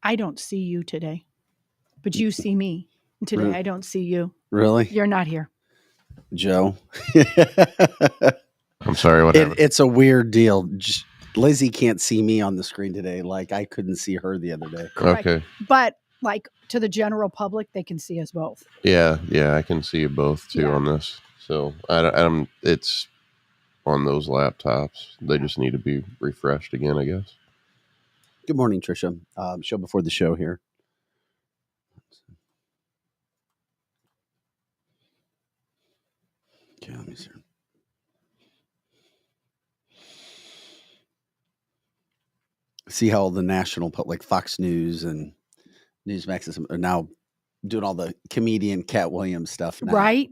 I don't see you today, but you see me. Today, Really? I don't see you. Really? You're not here. Joe? I'm sorry, what happened? It's a weird deal. Lizzie can't see me on the screen today. Like I couldn't see her the other day. Correct. Okay. But like to the general public, they can see us both. Yeah, I can see you both too Yeah. on this. So I'm it's on those laptops. They just need to be refreshed again, I guess. Good morning, Tricia. Show before the show here. Okay, let me see. See how the national, like Fox News and Newsmax are now doing all the comedian Cat Williams stuff now. Right.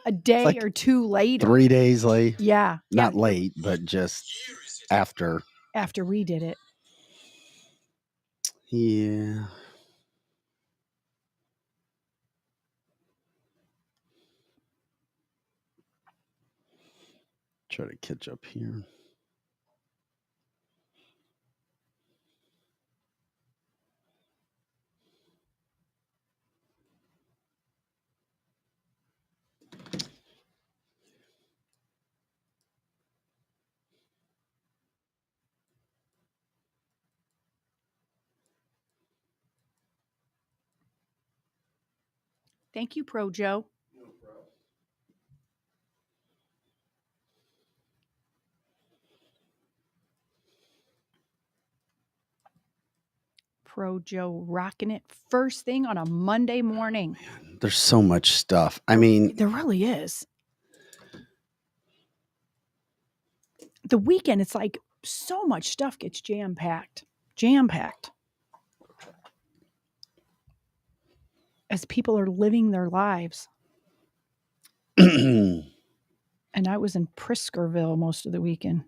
A day like or two later. 3 days late. Yeah. Not late, but just after. After we did it. Yeah. Try to catch up here. Thank you, Pro Joe. Pro Joe rocking it first thing on a Monday morning. Man, there's so much stuff. I mean, there really is. The weekend, it's like so much stuff gets jam-packed. As people are living their lives. And I was in Priskerville most of the weekend.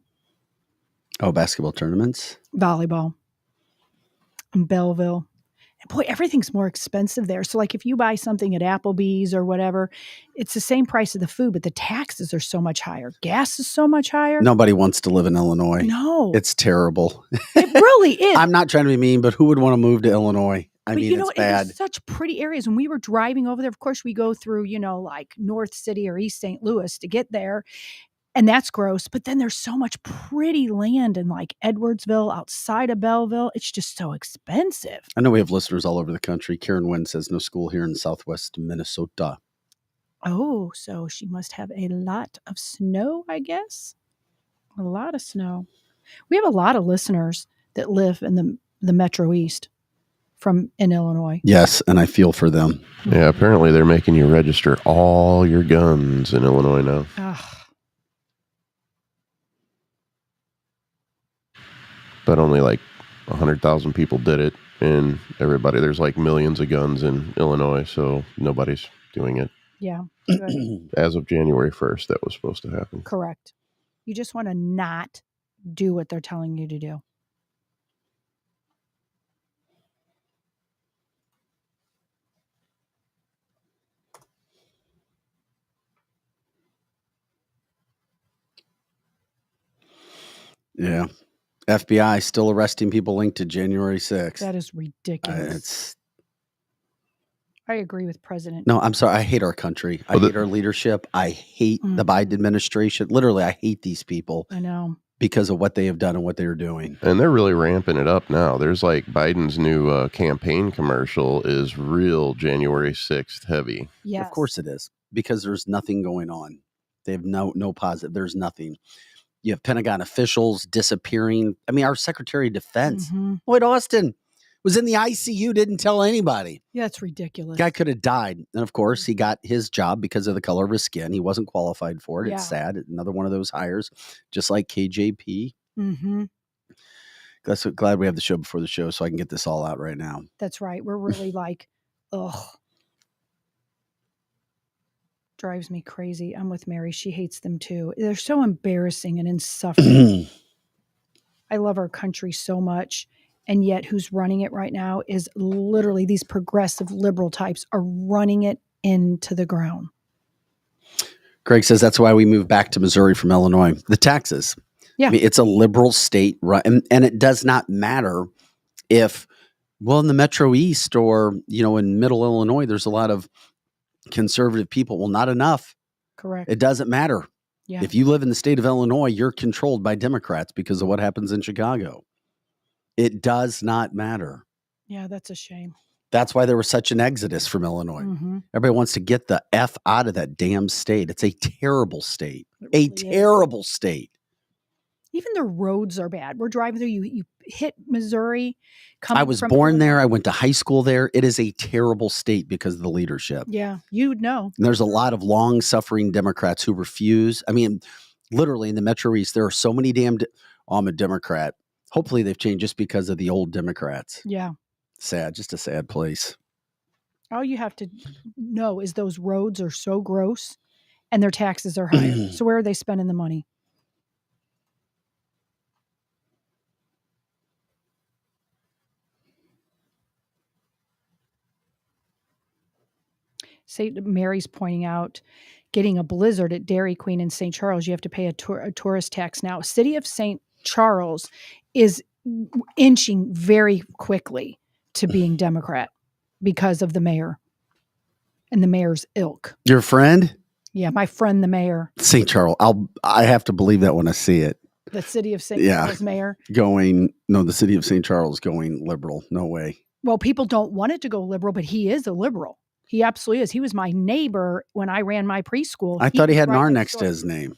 Oh, basketball tournaments? Volleyball. In Belleville. And boy, everything's more expensive there. So like if you buy something at Applebee's or whatever, it's the same price of the food, but the taxes are so much higher. Gas is so much higher. Nobody wants to live in Illinois. No. It's terrible. It really is. I'm not trying to be mean, but who would want to move to Illinois? I mean, it's bad. There's such pretty areas. When we were driving over there, of course, we go through, like North City or East St. Louis to get there. And that's gross. But then there's so much pretty land in like Edwardsville, outside of Belleville. It's just so expensive. I know we have listeners all over the country. Karen Wynn says no school here in Southwest Minnesota. Oh, so she must have a lot of snow, I guess. A lot of snow. We have a lot of listeners that live in the Metro East in Illinois. Yes, and I feel for them. Yeah, apparently they're making you register all your guns in Illinois now. Ugh. But only like 100,000 people did it, and there's like millions of guns in Illinois, so nobody's doing it. Yeah. Good. As of January 1st, that was supposed to happen. Correct. You just want to not do what they're telling you to do. Yeah. FBI still arresting people linked to January 6th. That is ridiculous. I agree with President. No, I'm sorry. I hate our country. I hate our leadership. I hate the Biden administration. Literally, I hate these people. I know. Because of what they have done and what they are doing. And they're really ramping it up now. There's like Biden's new campaign commercial is real January 6th heavy. Yes. Of course it is. Because there's nothing going on. They have no positive. There's nothing. You have Pentagon officials disappearing. I mean, our Secretary of Defense, Lloyd Austin, was in the ICU, didn't tell anybody. Yeah, it's ridiculous. Guy could have died. And of course, he got his job because of the color of his skin. He wasn't qualified for it. Yeah. It's sad. Another one of those hires, just like KJP. Mm-hmm. Glad we have the show before the show so I can get this all out right now. That's right. We're really like, ugh. Drives me crazy. I'm with Mary. She hates them too. They're so embarrassing and insufferable. I love our country so much. And yet who's running it right now is literally these progressive liberal types are running it into the ground. Greg says that's why we moved back to Missouri from Illinois. The taxes. Yeah. I mean, it's a liberal state, right? And it does not matter if Well, in the Metro East or, in Middle Illinois, there's a lot of conservative people. Well, not enough. Correct. It doesn't matter. Yeah. If you live in the state of Illinois, you're controlled by Democrats because of what happens in Chicago. It does not matter. Yeah, that's a shame. That's why there was such an exodus from Illinois. Mm-hmm. Everybody wants to get the F out of that damn state. It's a terrible state. It A really terrible state. Even the roads are bad. We're driving through, you hit Missouri. I was born there. I went to high school there. It is a terrible state because of the leadership. Yeah, you would know. And there's a lot of long-suffering Democrats who refuse. I mean, literally in the Metro East, there are so many I'm a Democrat. Hopefully they've changed just because of the old Democrats. Yeah. Sad, just a sad place. All you have to know is those roads are so gross and their taxes are higher. So where are they spending the money? St. Mary's pointing out, getting a blizzard at Dairy Queen in St. Charles, you have to pay a tourist tax now. City of St. Charles is inching very quickly to being Democrat because of the mayor and the mayor's ilk. Your friend? Yeah, my friend, the mayor. St. Charles. I have to believe that when I see it. The city of St. Charles mayor. The city of St. Charles going liberal. No way. Well, people don't want it to go liberal, but he is a liberal. He absolutely is. He was my neighbor when I ran my preschool. I thought he had an R next to his name.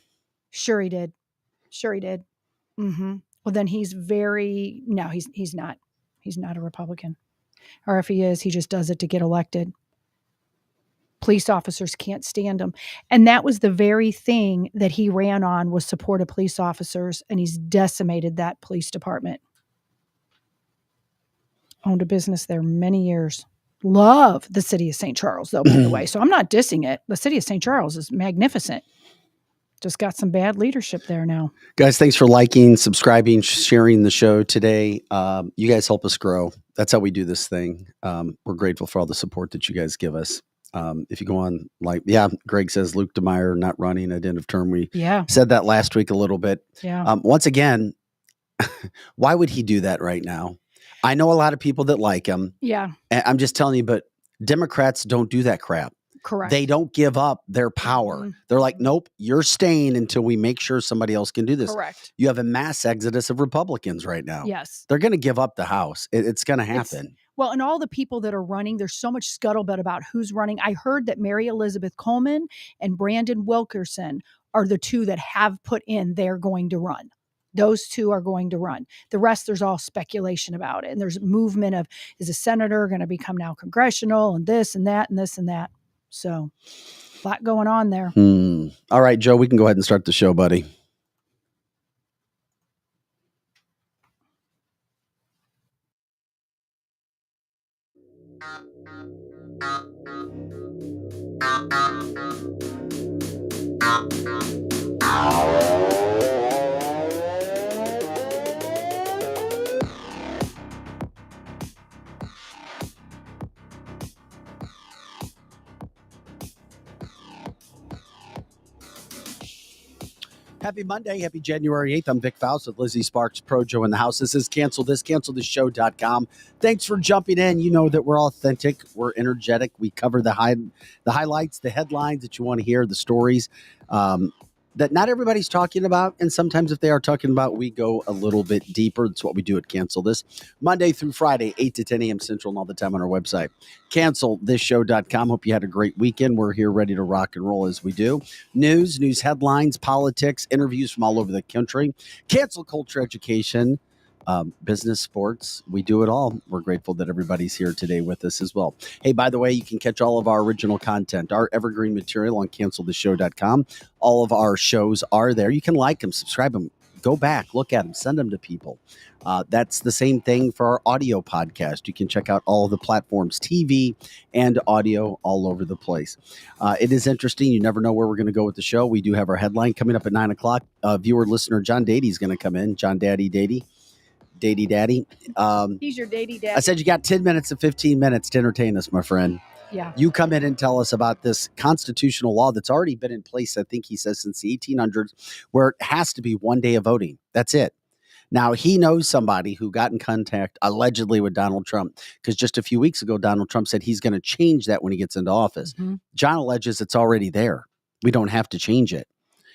Sure he did. Mm-hmm. Well, then he's he's not. He's not a Republican. Or if he is, he just does it to get elected. Police officers can't stand him. And that was the very thing that he ran on, was support of police officers, and he's decimated that police department. Owned a business there many years. Love the city of St. Charles, though, by the way. So I'm not dissing it. The city of St. Charles is magnificent. Just got some bad leadership there now. Guys, thanks for liking, subscribing, sharing the show today. You guys help us grow. That's how we do this thing. We're grateful for all the support that you guys give us. If you go on, Greg says Luke DeMeyer not running at end of term. We said that last week a little bit. Yeah. Once again, why would he do that right now? I know a lot of people that like him. Yeah. And I'm just telling you, but Democrats don't do that crap. Correct. They don't give up their power. Mm-hmm. They're like, nope, you're staying until we make sure somebody else can do this. Correct. You have a mass exodus of Republicans right now. Yes. They're going to give up the House. It's going to happen. Well, and all the people that are running, there's so much scuttlebutt about who's running. I heard that Mary Elizabeth Coleman and Brandon Wilkerson are the two that have put in they're going to run. Those two are going to run. The rest, there's all speculation about it. And there's movement of, is a senator going to become now congressional, and this and that and this and that. So a lot going on there. All right, Joe, we can go ahead and start the show, buddy. Happy Monday. Happy January 8th. I'm Vic Faust with Lizzie Sparks, Projo in the house. This is cancelthisshow.com. Thanks for jumping in. You know that we're authentic. We're energetic. We cover the highlights, the headlines that you want to hear, the stories that not everybody's talking about. And sometimes if they are talking about, we go a little bit deeper. That's what we do at Cancel This. Monday through Friday, 8 to 10 a.m. Central, and all the time on our website. Cancelthisshow.com. Hope you had a great weekend. We're here ready to rock and roll as we do. News headlines, politics, interviews from all over the country, cancel culture, education, business, sports. We do it all. We're grateful that everybody's here today with us as well. Hey, by the way, you can catch all of our original content, our evergreen material on cancelthisshow.com. All of our shows are there. You can like them, subscribe them, go back, look at them, send them to people. That's the same thing for our audio podcast. You can check out all of the platforms, TV and audio, all over the place. It is interesting. You never know where we're going to go with the show. We do have our headline coming up at 9 o'clock. Viewer listener John Dady is going to come in. John Dady. Daddy. He's your Dady Daddy. I said you got 10 minutes to 15 minutes to entertain us, my friend. Yeah. You come in and tell us about this constitutional law that's already been in place, I think he says, since the 1800s, where it has to be one day of voting. That's it. Now, he knows somebody who got in contact allegedly with Donald Trump, because just a few weeks ago, Donald Trump said he's going to change that when he gets into office. John alleges it's already there. We don't have to change it.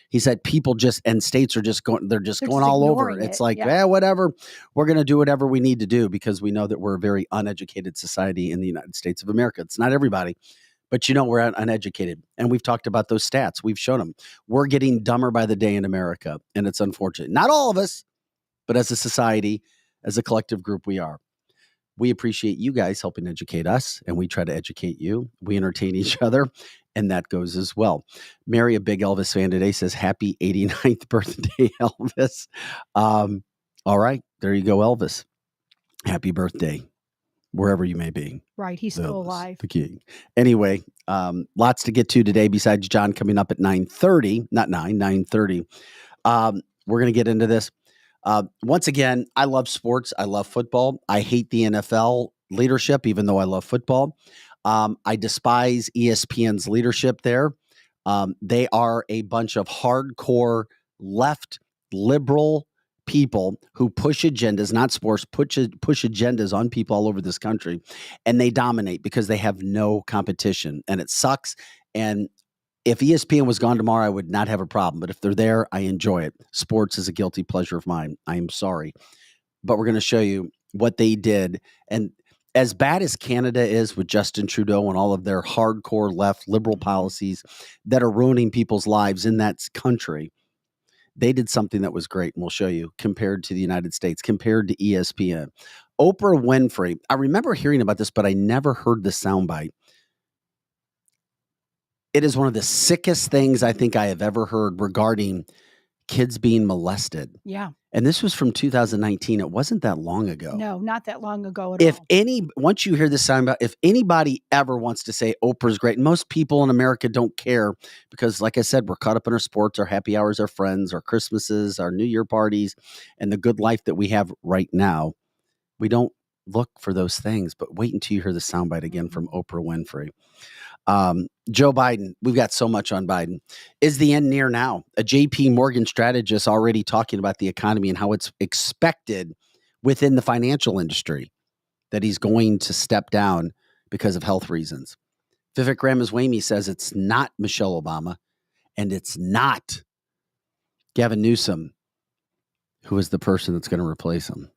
He said people just, and states are just going, they're just going all over. It's like, whatever. We're going to do whatever we need to do because we know that we're a very uneducated society in the United States of America. It's not everybody, but we're uneducated. And we've talked about those stats. We've shown them. We're getting dumber by the day in America. And it's unfortunate. Not all of us, but as a society, as a collective group, we are. We appreciate you guys helping educate us, and we try to educate you. We entertain each other, and that goes as well. Mary, a big Elvis fan today, says, happy 89th birthday, Elvis. All right, there you go, Elvis. Happy birthday, wherever you may be. Right, he's still alive. The king. Anyway, lots to get to today besides John coming up at 9:30. Not 9:30. We're going to get into this. Once again, I love sports. I love football. I hate the NFL leadership, even though I love football. I despise ESPN's leadership there. They are a bunch of hardcore left liberal people who push agendas, not sports, push agendas on people all over this country. And they dominate because they have no competition. And it sucks. And if ESPN was gone tomorrow, I would not have a problem. But if they're there, I enjoy it. Sports is a guilty pleasure of mine. I am sorry. But we're going to show you what they did. And as bad as Canada is with Justin Trudeau and all of their hardcore left liberal policies that are ruining people's lives in that country, they did something that was great. And we'll show you compared to the United States, compared to ESPN. Oprah Winfrey. I remember hearing about this, but I never heard the soundbite. It is one of the sickest things I think I have ever heard regarding kids being molested. Yeah. And this was from 2019. It wasn't that long ago. No, not that long ago at all. Once you hear this soundbite, if anybody ever wants to say Oprah's great, most people in America don't care because, like I said, we're caught up in our sports, our happy hours, our friends, our Christmases, our New Year parties, and the good life that we have right now. We don't look for those things, but wait until you hear the soundbite again from Oprah Winfrey. Joe Biden, we've got so much on Biden. Is the end near now? A JP Morgan strategist already talking about the economy and how it's expected within the financial industry that he's going to step down because of health reasons. Vivek Ramaswamy says it's not Michelle Obama and it's not Gavin Newsom, who is the person that's going to replace him.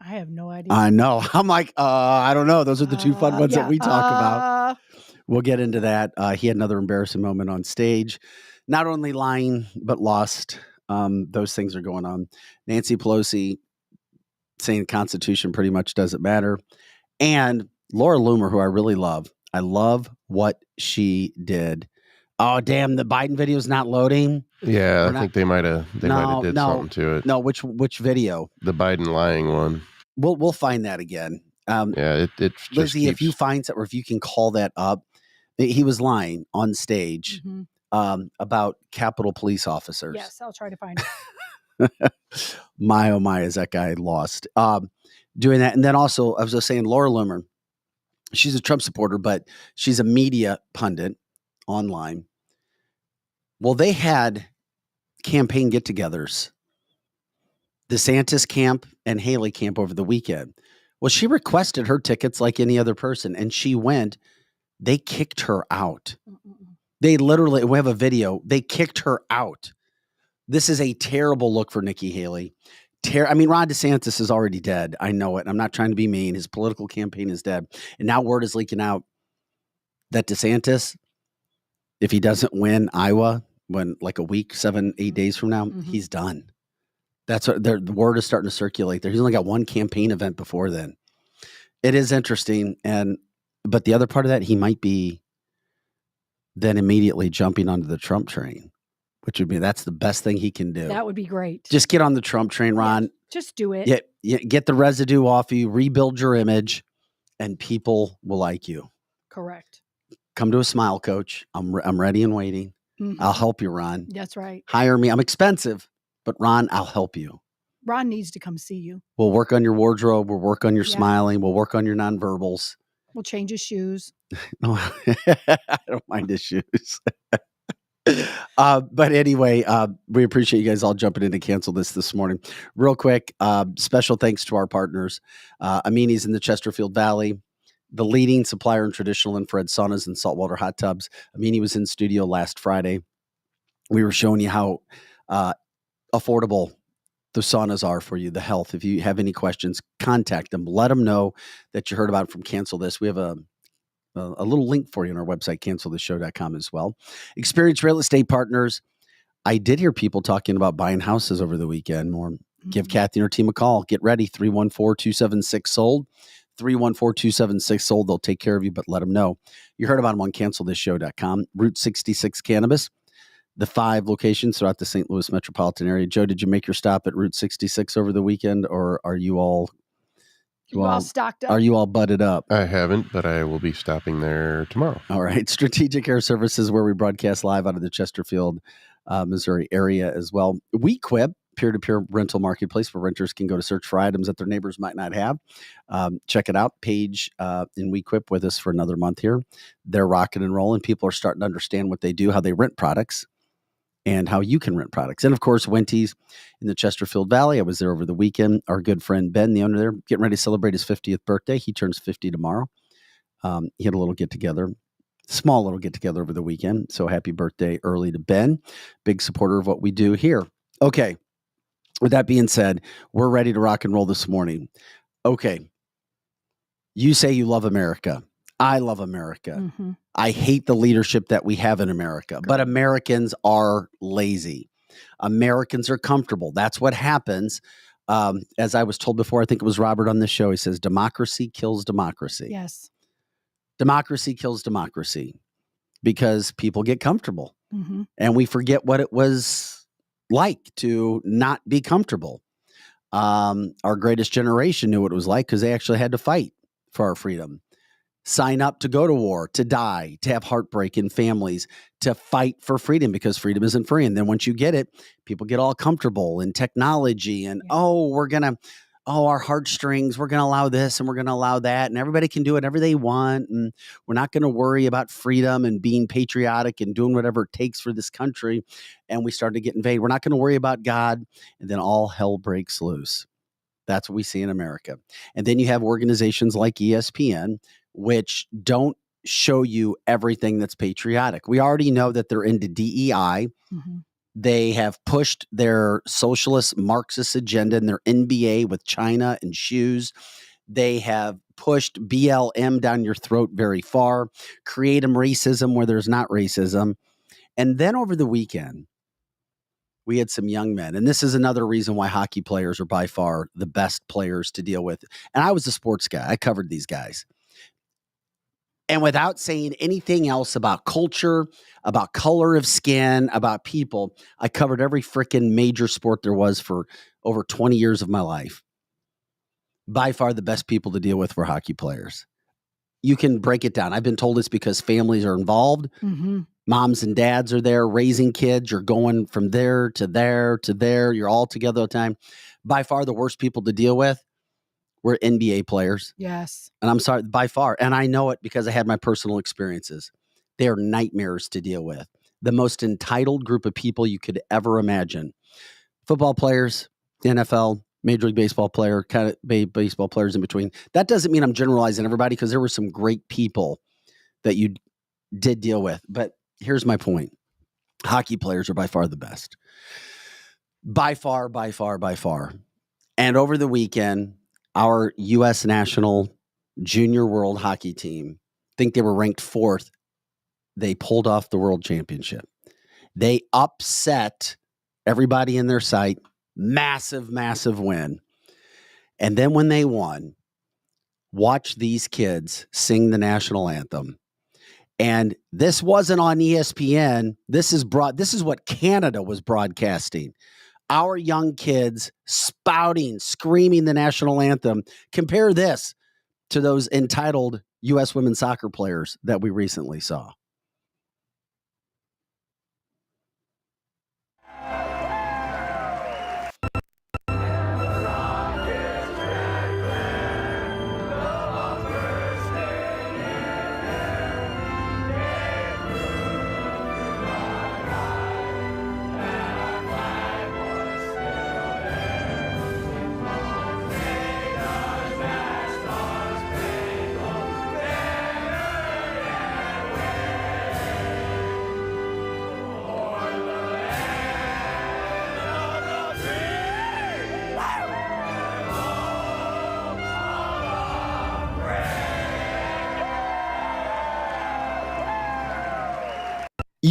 I have no idea. I know. I'm like, I don't know. Those are the two fun ones that we talk about. We'll get into that. He had another embarrassing moment on stage. Not only lying, but lost. Those things are going on. Nancy Pelosi saying the Constitution pretty much doesn't matter. And Laura Loomer, who I really love. I love what she did. Oh, damn, the Biden video is not loading. Yeah, I think they might have did something to it. No, which video? The Biden lying one. We'll find that again. It Lizzie, if you find that, or if you can call that up, he was lying on stage about Capitol Police officers. Yes, I'll try to find it. My, oh my, is that guy lost. Doing that. And then also, I was just saying, Laura Loomer, she's a Trump supporter, but she's a media pundit online. Well, they had campaign get-togethers, DeSantis camp and Haley camp over the weekend. Well, she requested her tickets like any other person, and she went. They kicked her out. They literally, we have a video. They kicked her out. This is a terrible look for Nikki Haley. Ron DeSantis is already dead. I know it. I'm not trying to be mean. His political campaign is dead. And now word is leaking out that DeSantis, if he doesn't win Iowa, when like a week, 7-8 days from now, he's done. That's what the word is starting to circulate there. He's only got one campaign event before then. It is interesting. But the other part of that, he might be then immediately jumping onto the Trump train, which would be, that's the best thing he can do. That would be great. Just get on the Trump train, Ron. Yeah, just do it. Get the residue off you, rebuild your image, and people will like you. Correct. Come to a Smile Coach. I'm ready and waiting. I'll help you, Ron. That's right. Hire me. I'm expensive, but Ron, I'll help you. Ron needs to come see you. We'll work on your wardrobe. We'll work on your smiling. We'll work on your nonverbals. We'll change his shoes. No, I don't mind his shoes. But anyway, we appreciate you guys all jumping in to cancel this morning. Real quick, special thanks to our partners, Amini's in the Chesterfield Valley, the leading supplier in traditional infrared saunas and saltwater hot tubs. Amini was in studio last Friday. We were showing you how affordable the saunas are for you, the health. If you have any questions, contact them. Let them know that you heard about it from Cancel This. We have a little link for you on our website, cancelthisshow.com as well. Experienced real estate partners. I did hear people talking about buying houses over the weekend. Give Kathy and her team a call. Get ready, 314-276-SOLD. 314-276-SOLD. They'll take care of you, but let them know. You heard about them on cancelthisshow.com. Route 66 Cannabis. The 5 locations throughout the St. Louis metropolitan area. Joe, did you make your stop at Route 66 over the weekend, or are you all stocked up? Are you all butted up? I haven't, but I will be stopping there tomorrow. All right. Strategic Air Services, where we broadcast live out of the Chesterfield, Missouri area as well. WeQuip, peer-to-peer rental marketplace where renters can go to search for items that their neighbors might not have. Check it out. Paige in WeQuip with us for another month here. They're rocking and rolling. People are starting to understand what they do, how they rent products, and how you can rent products. And of course, Wenty's in the Chesterfield Valley. I was there over the weekend. Our good friend Ben, the owner there, getting ready to celebrate his 50th birthday. He turns 50 tomorrow. He had a little get-together, small little get-together over the weekend. So happy birthday early to Ben. Big supporter of what we do here. Okay. With that being said, we're ready to rock and roll this morning. Okay. You say you love America. I love America. Mm-hmm. I hate the leadership that we have in America, but Americans are lazy. Americans are comfortable. That's what happens. As I was told before, I think it was Robert on this show, he says, democracy kills democracy. Yes. Democracy kills democracy because people get comfortable, Mm-hmm. and we forget what it was like to not be comfortable. Our greatest generation knew what it was like because they actually had to fight for our freedom. Sign up to go to war, to die, to have heartbreak in families, to fight for freedom because freedom isn't free. And then once you get it, people get all comfortable in technology and, our heartstrings, we're going to allow this and we're going to allow that. And everybody can do whatever they want. And we're not going to worry about freedom and being patriotic and doing whatever it takes for this country. And we start to get invaded. We're not going to worry about God. And then all hell breaks loose. That's what we see in America. And then you have organizations like ESPN, which don't show you everything that's patriotic. We already know that they're into DEI. Mm-hmm. They have pushed their socialist Marxist agenda in their NBA with China and shoes. They have pushed BLM down your throat very far, creative racism where there's not racism. And then over the weekend, we had some young men. And this is another reason why hockey players are by far the best players to deal with. And I was a sports guy. I covered these guys. And without saying anything else about culture, about color of skin, about people, I covered every freaking major sport there was for over 20 years of my life. By far the best people to deal with were hockey players. You can break it down. I've been told it's because families are involved. Mm-hmm. Moms and dads are there raising kids. You're going from there to there to there. You're all together all the time. By far the worst people to deal with were NBA players. Yes. And I'm sorry, by far. And I know it because I had my personal experiences. They are nightmares to deal with. The most entitled group of people you could ever imagine. Football players, NFL, Major League Baseball player, kind of baseball players in between. That doesn't mean I'm generalizing everybody because there were some great people that you did deal with. But here's my point. Hockey players are by far the best. By far, by far, by far. And over the weekend, our U.S. national junior world hockey team, I think they were ranked 4th. They pulled off the world championship. They upset everybody in their sight. Massive, massive win. And then when they won, watch these kids sing the national anthem. And this wasn't on ESPN. This is what Canada was broadcasting. Our young kids spouting, screaming the national anthem. Compare this to those entitled U.S. women's soccer players that we recently saw.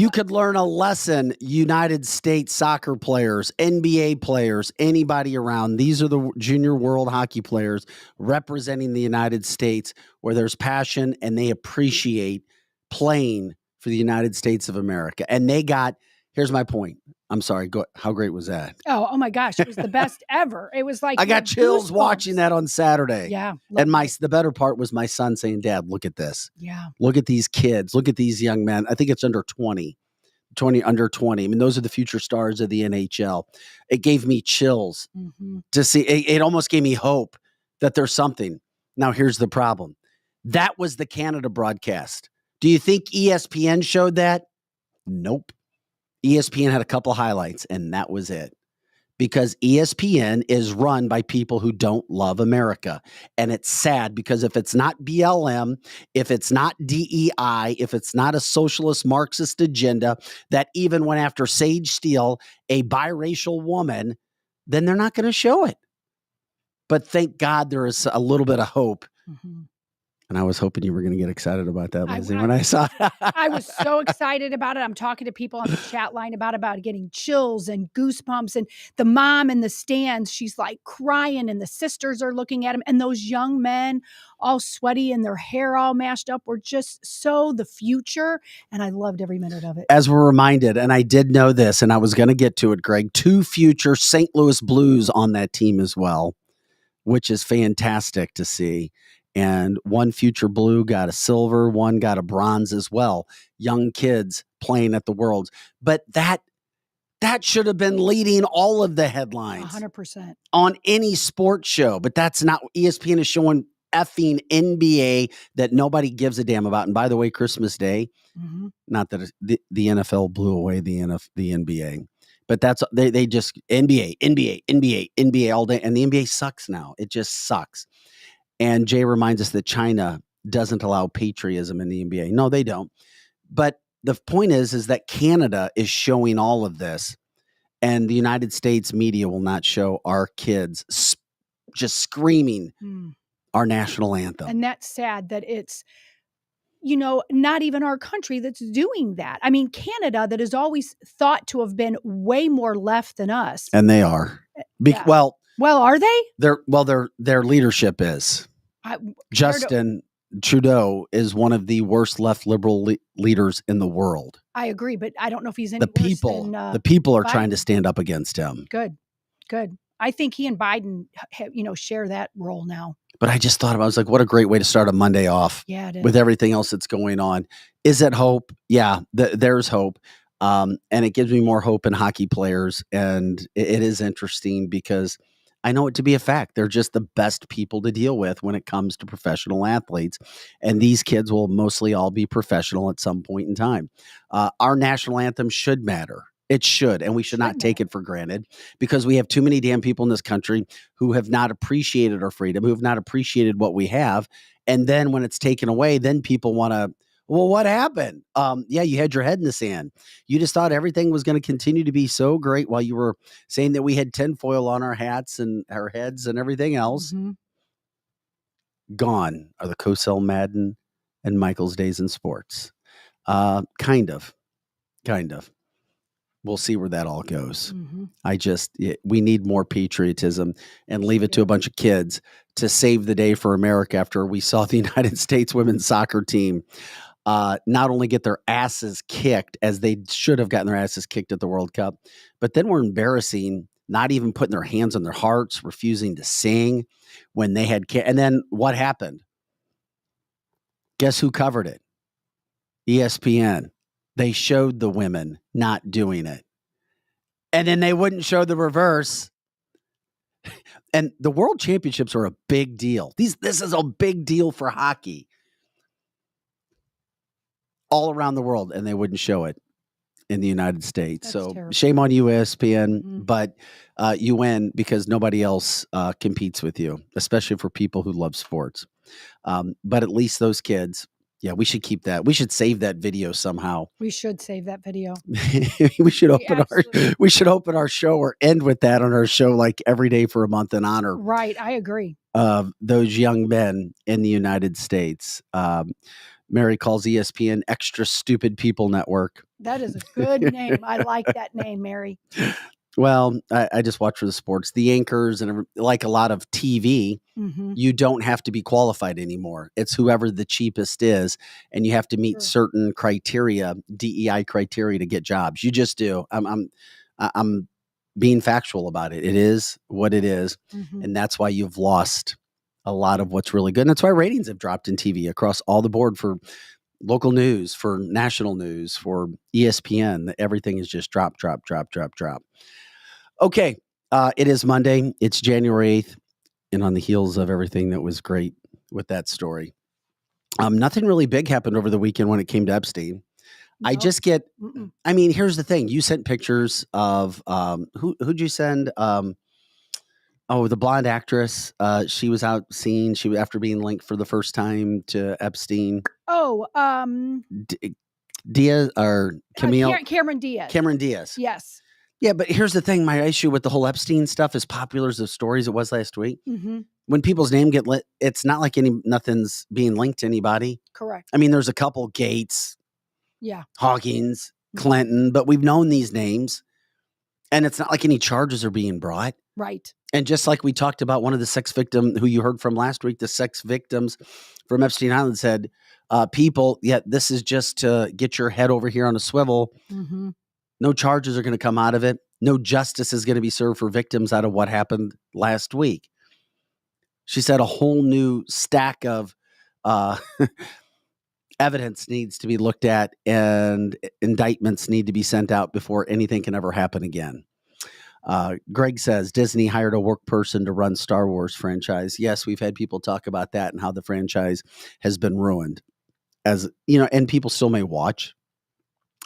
You could learn a lesson, United States soccer players, NBA players, anybody around. These are the junior world hockey players representing the United States where there's passion and they appreciate playing for the United States of America. And they got, here's my point. I'm sorry. How great was that? Oh my gosh. It was the best ever. It was like, I got chills goosebumps. watching that on Saturday. Yeah. And the better part was my son saying, Dad, look at this. Yeah. Look at these kids. Look at these young men. I think it's under 20. Under 20. I mean, those are the future stars of the NHL. It gave me chills to see. It almost gave me hope that there's something. Now, here's the problem. That was the Canada broadcast. Do you think ESPN showed that? Nope. ESPN had a couple highlights, and that was it. Because ESPN is run by people who don't love America. And it's sad because if it's not BLM, if it's not DEI, if it's not a socialist Marxist agenda that even went after Sage Steele, a biracial woman, then they're not going to show it. But thank God there is a little bit of hope. And I was hoping you were going to get excited about that, Lizzie, when I saw it. I was so excited about it. I'm talking to people on the chat line about getting chills and goosebumps. And the mom in the stands, she's like crying, and the sisters are looking at him. And those young men, all sweaty and their hair all mashed up, were just so the future. And I loved every minute of it. As we're reminded, and I did know this, and I was going to get to it, Greg, 2 future St. Louis Blues on that team as well, which is fantastic to see. And 1 future Blue got a silver, 1 got a bronze as well. Young kids playing at the Worlds. But that should have been leading all of the headlines. 100%. On any sports show. But that's not, ESPN is showing effing NBA that nobody gives a damn about. And by the way, Christmas Day, not that the NFL blew away the NBA. But that's, they just, NBA all day. And the NBA sucks now. It just sucks. And Jay reminds us that China doesn't allow patriotism in the NBA. No, they don't. But the point is that Canada is showing all of this, and the United States media will not show our kids just screaming our national anthem. And that's sad that it's, not even our country that's doing that. I mean, Canada, that is always thought to have been way more left than us. And they are. Well, are they? Their leadership is. Justin Trudeau is one of the worst left liberal leaders in the world. I agree, but I don't know if he's any the people are Biden. Trying to stand up against him. Good. I think he and Biden, share that role now. But I just thought I was like, what a great way to start a Monday off. Yeah, it is. With everything else that's going on. Is it hope? Yeah, there's hope. And it gives me more hope in hockey players. And it is interesting because I know it to be a fact. They're just the best people to deal with when it comes to professional athletes. And these kids will mostly all be professional at some point in time. Our national anthem should matter. It should. And we should not take it for granted because we have too many damn people in this country who have not appreciated our freedom, who have not appreciated what we have. And then when it's taken away, then people want to, well, what happened? Yeah, you had your head in the sand. You just thought everything was going to continue to be so great while you were saying that we had tinfoil on our hats and our heads and everything else. Gone are the Cosell Madden and Michael's days in sports. Kind of. We'll see where that all goes. We need more patriotism and leave it to a bunch of kids to save the day for America after we saw the United States women's soccer team not only get their asses kicked as they should have gotten their asses kicked at the World Cup, but then were embarrassing, not even putting their hands on their hearts, refusing to sing when they had and then what happened? Guess who covered it? ESPN. They showed the women not doing it. And then they wouldn't show the reverse. And the World Championships are a big deal. This is a big deal for hockey. All around the world, and they wouldn't show it in the United States. That's so terrible. Shame on you, ESPN, but you win because nobody else competes with you, especially for people who love sports. But at least those kids, we should keep that. We should save that video somehow. We should save that video. we should open our show or end with that on our show like every day for a month in honor. Right, I agree. Of those young men in the United States. Mary calls ESPN extra stupid people network. That is a good name. I like that name, Mary. Well, I just watch for the sports, the anchors, and like a lot of TV, you don't have to be qualified anymore. It's whoever the cheapest is, and you have to meet certain criteria, DEI criteria, to get jobs. You just do. I'm being factual about it. It is what it is, and that's why you've lost a lot of what's really good. And that's why ratings have dropped in TV across all the board for local news, for national news, for ESPN. Everything is just drop. Okay, it is Monday. It's January 8th, and on the heels of everything that was great with that story, nothing really big happened over the weekend when it came to Epstein. No. I just get, I mean, here's the thing. You sent pictures of, who'd you send? The blonde actress. She was out seen. After being linked for the first time to Epstein. Diaz or Camille? Cameron Diaz. Cameron Diaz. Yes. Yeah, but here's the thing. My issue with the whole Epstein stuff, as popular as the stories it was last week, when people's name get lit, it's not like nothing's being linked to anybody. Correct. I mean, there's a couple, Gates, Hawkins, Clinton, but we've known these names, and it's not like any charges are being brought. Right. And just like we talked about one of the sex victims who you heard from last week, the sex victims from Epstein Island said, this is just to get your head over here on a swivel. No charges are going to come out of it. No justice is going to be served for victims out of what happened last week. She said a whole new stack of evidence needs to be looked at, and indictments need to be sent out before anything can ever happen again. Greg says Disney hired a work person to run Star Wars franchise. Yes, we've had people talk about that and how the franchise has been ruined. As you know, and people still may watch.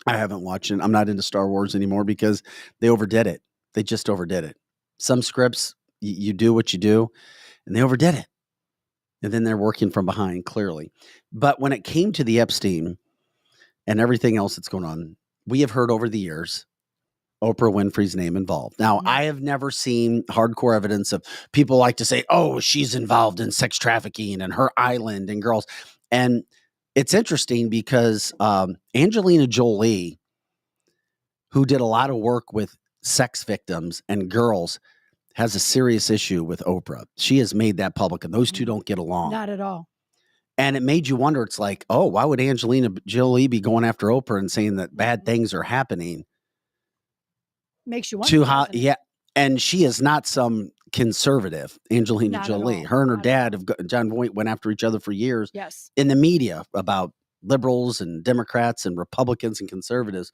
I haven't watched it. I'm not into Star Wars anymore because they overdid it. They just overdid it. Some scripts, you do what you do, and they overdid it. And then they're working from behind, clearly. But when it came to the Epstein and everything else that's going on, we have heard over the years Oprah Winfrey's name involved. Now, I have never seen hardcore evidence of people like to say, oh, she's involved in sex trafficking and her island and girls. And it's interesting because Angelina Jolie, who did a lot of work with sex victims and girls, has a serious issue with Oprah. She has made that public, and those two don't get along. Not at all. And it made you wonder, it's like, oh, why would Angelina Jolie be going after Oprah and saying that bad things are happening? Makes you wonder. And she is not some conservative, Angelina Not Jolie. Her and her dad, John Voight, went after each other for years in the media about liberals and Democrats and Republicans and conservatives.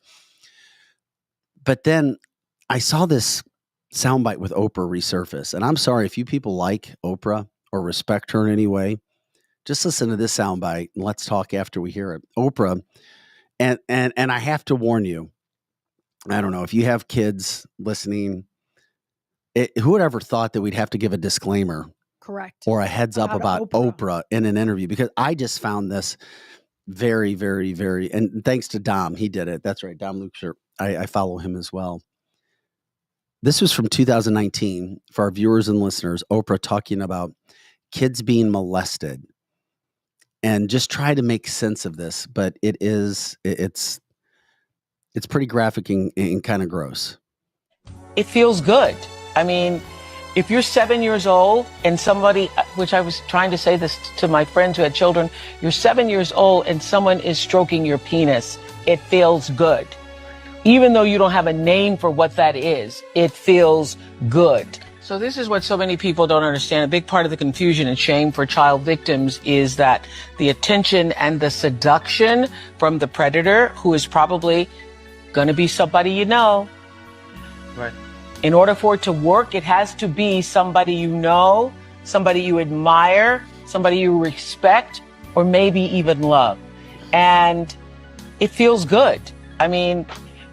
But then I saw this soundbite with Oprah resurface. And I'm sorry if you people like Oprah or respect her in any way, just listen to this soundbite and let's talk after we hear it. Oprah, and I have to warn you, I don't know if you have kids listening, who would ever thought that we'd have to give a disclaimer, correct, or a heads up about Oprah in an interview? Because I just found this very, very, very, and thanks to Dom, he did it. That's right, Dom Luxer. I follow him as well. This was from 2019 for our viewers and listeners. Oprah talking about kids being molested, and just try to make sense of this. But it's pretty graphic and kind of gross. It feels good. I mean, if you're 7 years old and somebody, which I was trying to say this to my friends who had children, you're 7 years old and someone is stroking your penis, it feels good. Even though you don't have a name for what that is, it feels good. So this is what so many people don't understand. A big part of the confusion and shame for child victims is that the attention and the seduction from the predator, who is probably going to be somebody you know. Right. In order for it to work, it has to be somebody you know, somebody you admire, somebody you respect, or maybe even love. And it feels good. I mean,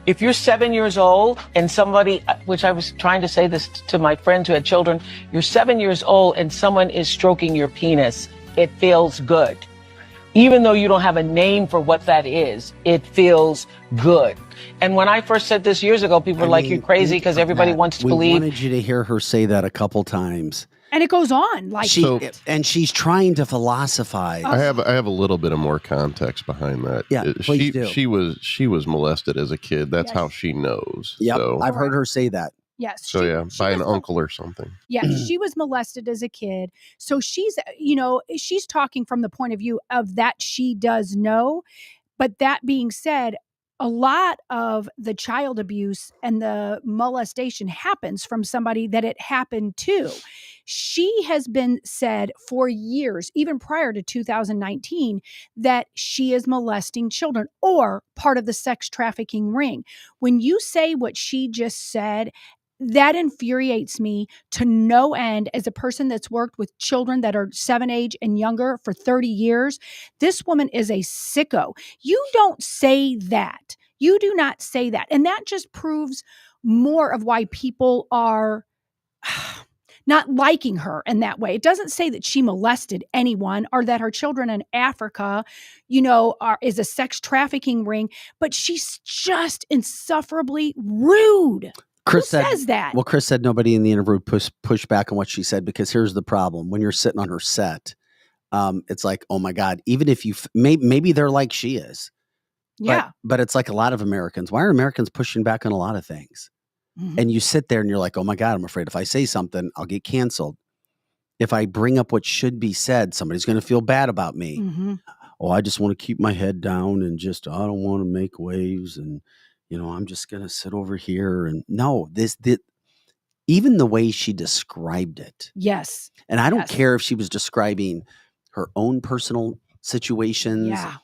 if you're 7 years old and somebody, which I was trying to say this to my friends who had children, you're 7 years old and someone is stroking your penis, it feels good. Even though you don't have a name for what that is, it feels good. And when I first said this years ago, people were like, you're crazy because everybody wants to believe. We wanted you to hear her say that a couple times. And it goes on like that. And she's trying to philosophize. I have a little bit of more context behind that. Yeah, please do. She was molested as a kid. That's how she knows. Yep, so. I've heard her say that. Yes. So by an uncle or something. Yeah, she was molested as a kid. So she's talking from the point of view of that she does know. But that being said, a lot of the child abuse and the molestation happens from somebody that it happened to. She has been said for years, even prior to 2019, that she is molesting children or part of the sex trafficking ring. When you say what she just said, that infuriates me to no end as a person that's worked with children that are 7 age and younger for 30 years. This woman is a sicko. You don't say that. You do not say that. And that just proves more of why people are not liking her in that way. It doesn't say that she molested anyone or that her children in Africa, is a sex trafficking ring, but she's just insufferably rude. Chris says that. Well, Chris said nobody in the interview pushed back on what she said, because here's the problem. When you're sitting on her set, it's like, oh my God, even if you, maybe they're like she is. Yeah. But it's like a lot of Americans. Why are Americans pushing back on a lot of things? Mm-hmm. And you sit there and you're like, oh my God, I'm afraid if I say something, I'll get canceled. If I bring up what should be said, somebody's going to feel bad about me. Mm-hmm. Oh, I just want to keep my head down and I don't want to make waves. And, I'm just going to sit over here. And no, even the way she described it. Yes. And I don't care if she was describing her own personal situations. Yeah.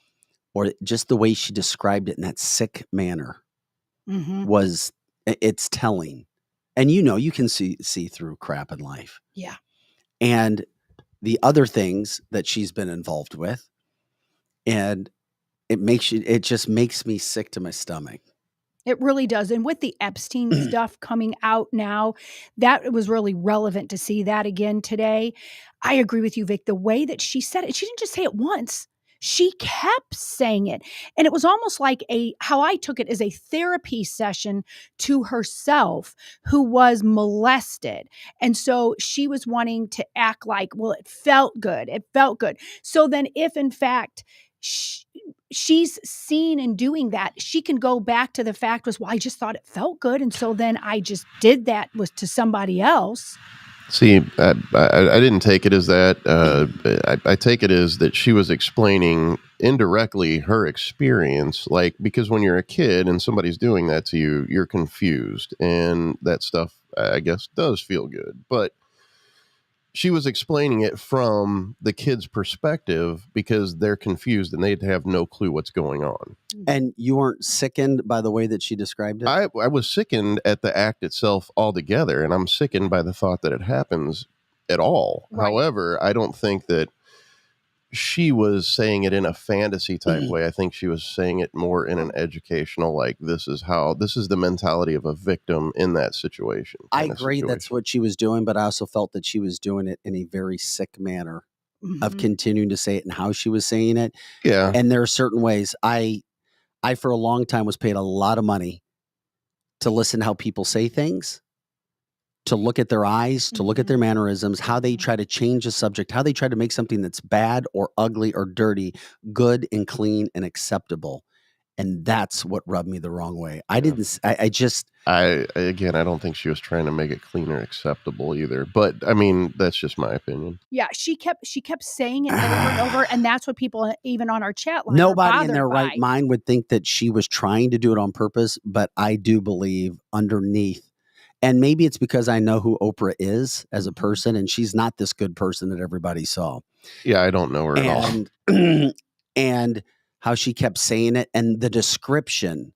Or just the way she described it in that sick manner it's telling. And you can see through crap in life. Yeah. And the other things that she's been involved with, and it just makes me sick to my stomach. It really does. And with the Epstein stuff coming out now, that was really relevant to see that again today. I agree with you, Vic. The way that she said it, she didn't just say it once. She kept saying it. And it was almost like how I took it as a therapy session to herself who was molested. And so she was wanting to act like, well, it felt good. It felt good. So then if in fact she's seen in doing that, she can go back to the fact was, well, I just thought it felt good. And so then I just did that was to somebody else. See, I didn't take it as that. I take it as that she was explaining indirectly her experience, because when you're a kid and somebody's doing that to you, you're confused. And that stuff, I guess, does feel good. But she was explaining it from the kid's perspective because they're confused and they'd have no clue what's going on. And you weren't sickened by the way that she described it? I was sickened at the act itself altogether, and I'm sickened by the thought that it happens at all. Right. However, I don't think that she was saying it in a fantasy type way. I think she was saying it more in an educational, this is the mentality of a victim in that situation. I agree that's what she was doing, but I also felt that she was doing it in a very sick manner of continuing to say it and how she was saying it. Yeah. And there are certain ways I for a long time was paid a lot of money to listen to how people say things, to look at their eyes, to look at their mannerisms, how they try to change a subject, how they try to make something that's bad or ugly or dirty, good and clean and acceptable. And that's what rubbed me the wrong way. I don't think she was trying to make it clean or acceptable either. But I mean, that's just my opinion. Yeah, she kept saying it over and over, and that's what people, even on our chat line, nobody in their right mind would think that she was trying to do it on purpose. But I do believe underneath, and maybe it's because I know who Oprah is as a person, and she's not this good person that everybody saw. Yeah, I don't know her at all. And how she kept saying it, and the description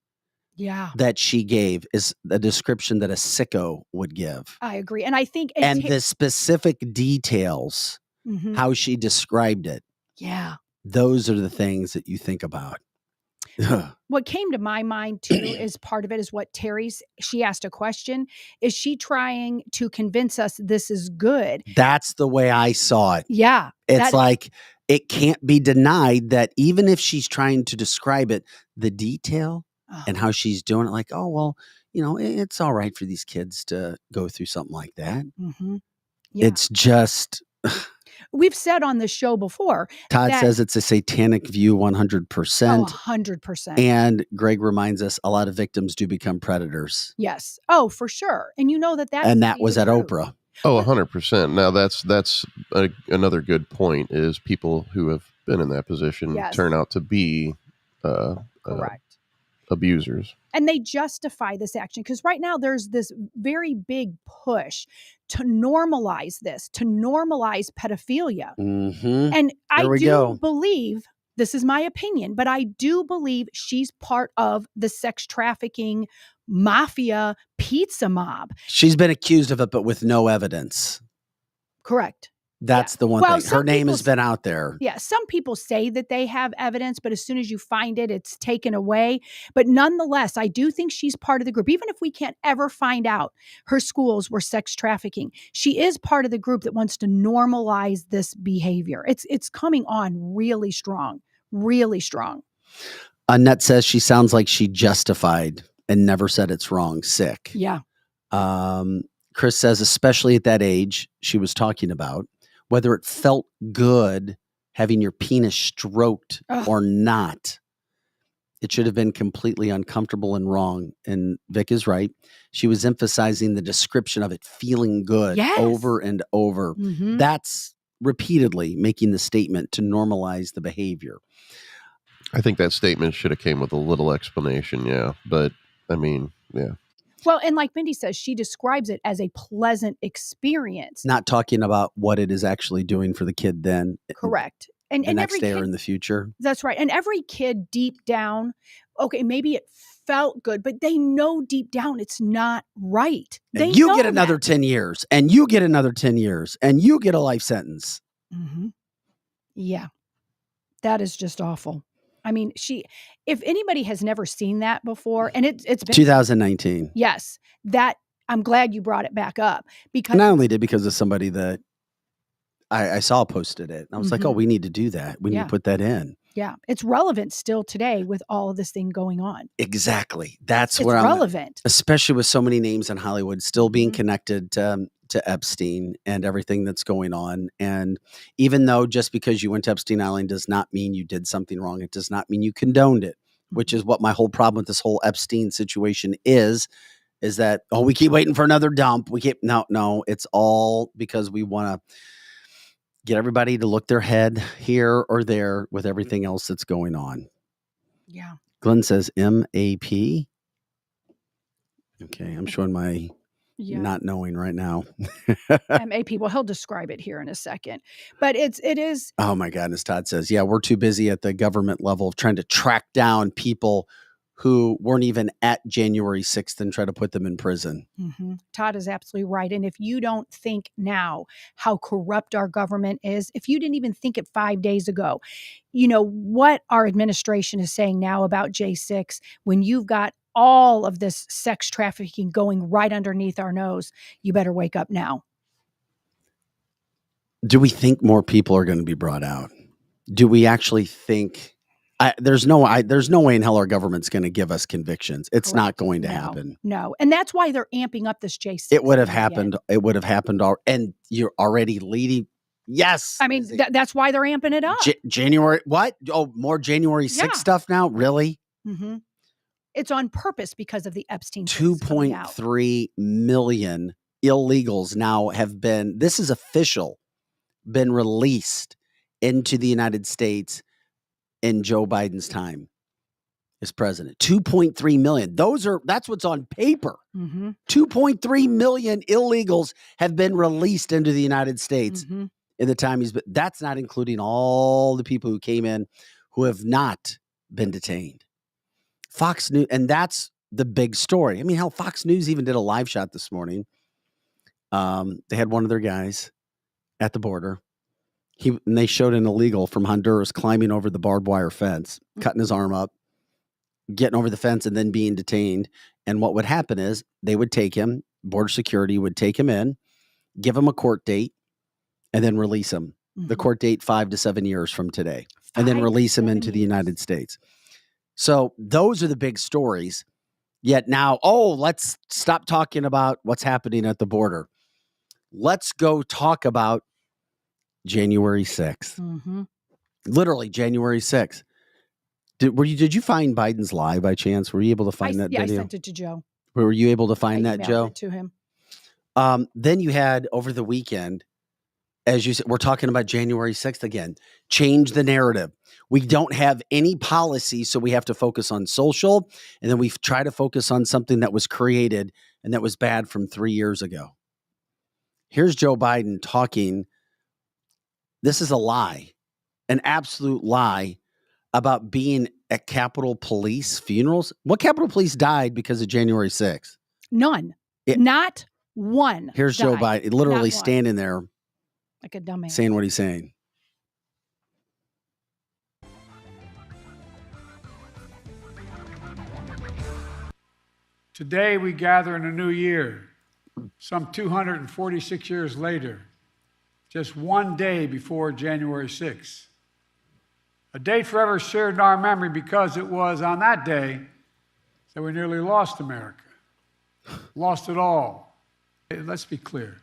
that she gave is the description that a sicko would give. I agree. And I think... And the specific details, how she described it. Yeah. Those are the things that you think about. What came to my mind too is part of it is what she asked a question. Is she trying to convince us this is good? That's the way I saw it. Yeah. It's like... It can't be denied that even if she's trying to describe it, the detail and how she's doing it, like, oh, well, it's all right for these kids to go through something like that. Yeah. It's just... We've said on the show before. Todd says it's a satanic view 100%. 100%. And Greg reminds us a lot of victims do become predators. Yes. Oh, for sure. And you know that was at truth. Oprah. Oh, 100%. Now that's another good point is people who have been in that position turn out to be correct abusers. And they justify this action because right now there's this very big push to normalize pedophilia. Mm-hmm. And I do believe, this is my opinion, but I do believe she's part of the sex trafficking mafia pizza mob. She's been accused of it, but with no evidence. Correct. That's the one thing. Her name has been out there. Yeah. Some people say that they have evidence, but as soon as you find it, it's taken away. But nonetheless, I do think she's part of the group. Even if we can't ever find out her schools were sex trafficking, she is part of the group that wants to normalize this behavior. It's coming on really strong, really strong. Annette says she sounds like she justified and never said it's wrong. Sick. Yeah. Chris says, especially at that age she was talking about, whether it felt good having your penis stroked or not, it should have been completely uncomfortable and wrong. And Vic is right. She was emphasizing the description of it feeling good over and over. Mm-hmm. That's repeatedly making the statement to normalize the behavior. I think that statement should have came with a little explanation. Yeah. But I mean, yeah. Well, and like Mindy says, she describes it as a pleasant experience. Not talking about what it is actually doing for the kid then. Correct. And the next every day kid, or in the future. That's right. And every kid deep down, okay, maybe it felt good, but they know deep down it's not right. And you get another 10 years, and you get another 10 years, and you get a life sentence. Mm-hmm. Yeah. That is just awful. I mean, if anybody has never seen that before, and it's been 2019. Yes. I'm glad you brought it back up because and I only did because of somebody that I saw posted it. And I was like, oh, we need to do that. We need to put that in. Yeah. It's relevant still today with all of this thing going on. Exactly. That's it's where relevant. Especially with so many names in Hollywood still being connected to Epstein and everything that's going on. And even though just because you went to Epstein Island does not mean you did something wrong, it does not mean you condoned it, which is what my whole problem with this whole Epstein situation is that, we keep waiting for another dump. No, it's all because we want to get everybody to look their head here or there with everything else that's going on. Yeah. Glenn says MAP. Okay, I'm showing my not knowing right now. MAP. Well, he'll describe it here in a second. But it is. Oh my goodness, Todd says, we're too busy at the government level of trying to track down people who weren't even at January 6th and try to put them in prison. Mm-hmm. Todd is absolutely right. And if you don't think now how corrupt our government is, if you didn't even think it 5 days ago, you know what our administration is saying now about J6, when you've got all of this sex trafficking going right underneath our nose, you better wake up now. Do we think more people are going to be brought out? Do we actually think... there's no way in hell our government's going to give us convictions. It's not going to happen. No. And that's why they're amping up this J6. It would have happened. It would have happened. And you're already leading. Yes. I mean, that's why they're amping it up. January. What? Oh, more January 6th stuff now? Really? Mm-hmm. It's on purpose because of the Epstein. 2.3 million illegals now have been, this is official, been released into the United States in Joe Biden's time as president. 2.3 million. That's what's on paper. Mm-hmm. 2.3 million illegals have been released into the United States in the time he's been. That's not including all the people who came in who have not been detained. Fox News, and that's the big story. I mean, hell, Fox News even did a live shot this morning. They had one of their guys at the border. And they showed an illegal from Honduras climbing over the barbed wire fence, cutting his arm up, getting over the fence, and then being detained. And what would happen is they would take him, border security would take him in, give him a court date, and then release him. Mm-hmm. The court date 5 to 7 years from today, and then release him into the United States. So those are the big stories. Yet now, let's stop talking about what's happening at the border. let's go talk about January 6th. Mm-hmm. Literally January 6th. Did you find Biden's lie by chance? Were you able to find that video? I sent it to Joe. Were you able to find that, emailed Joe? it to him. Then you had over the weekend, as you said, we're talking about January 6th again. Change the narrative. We don't have any policy, so we have to focus on social, and then we try to focus on something that was created and that was bad from 3 years ago. Here's Joe Biden talking. This is a lie, an absolute lie about being at Capitol Police funerals. What Capitol Police died because of January 6th? None. Not one. Here's died. Joe Biden literally Not one. standing there like a dumbass saying what he's saying. Today we gather in a new year, some 246 years later, just one day before January 6th. A date forever shared in our memory because it was on that day that we nearly lost America, lost it all. Let's be clear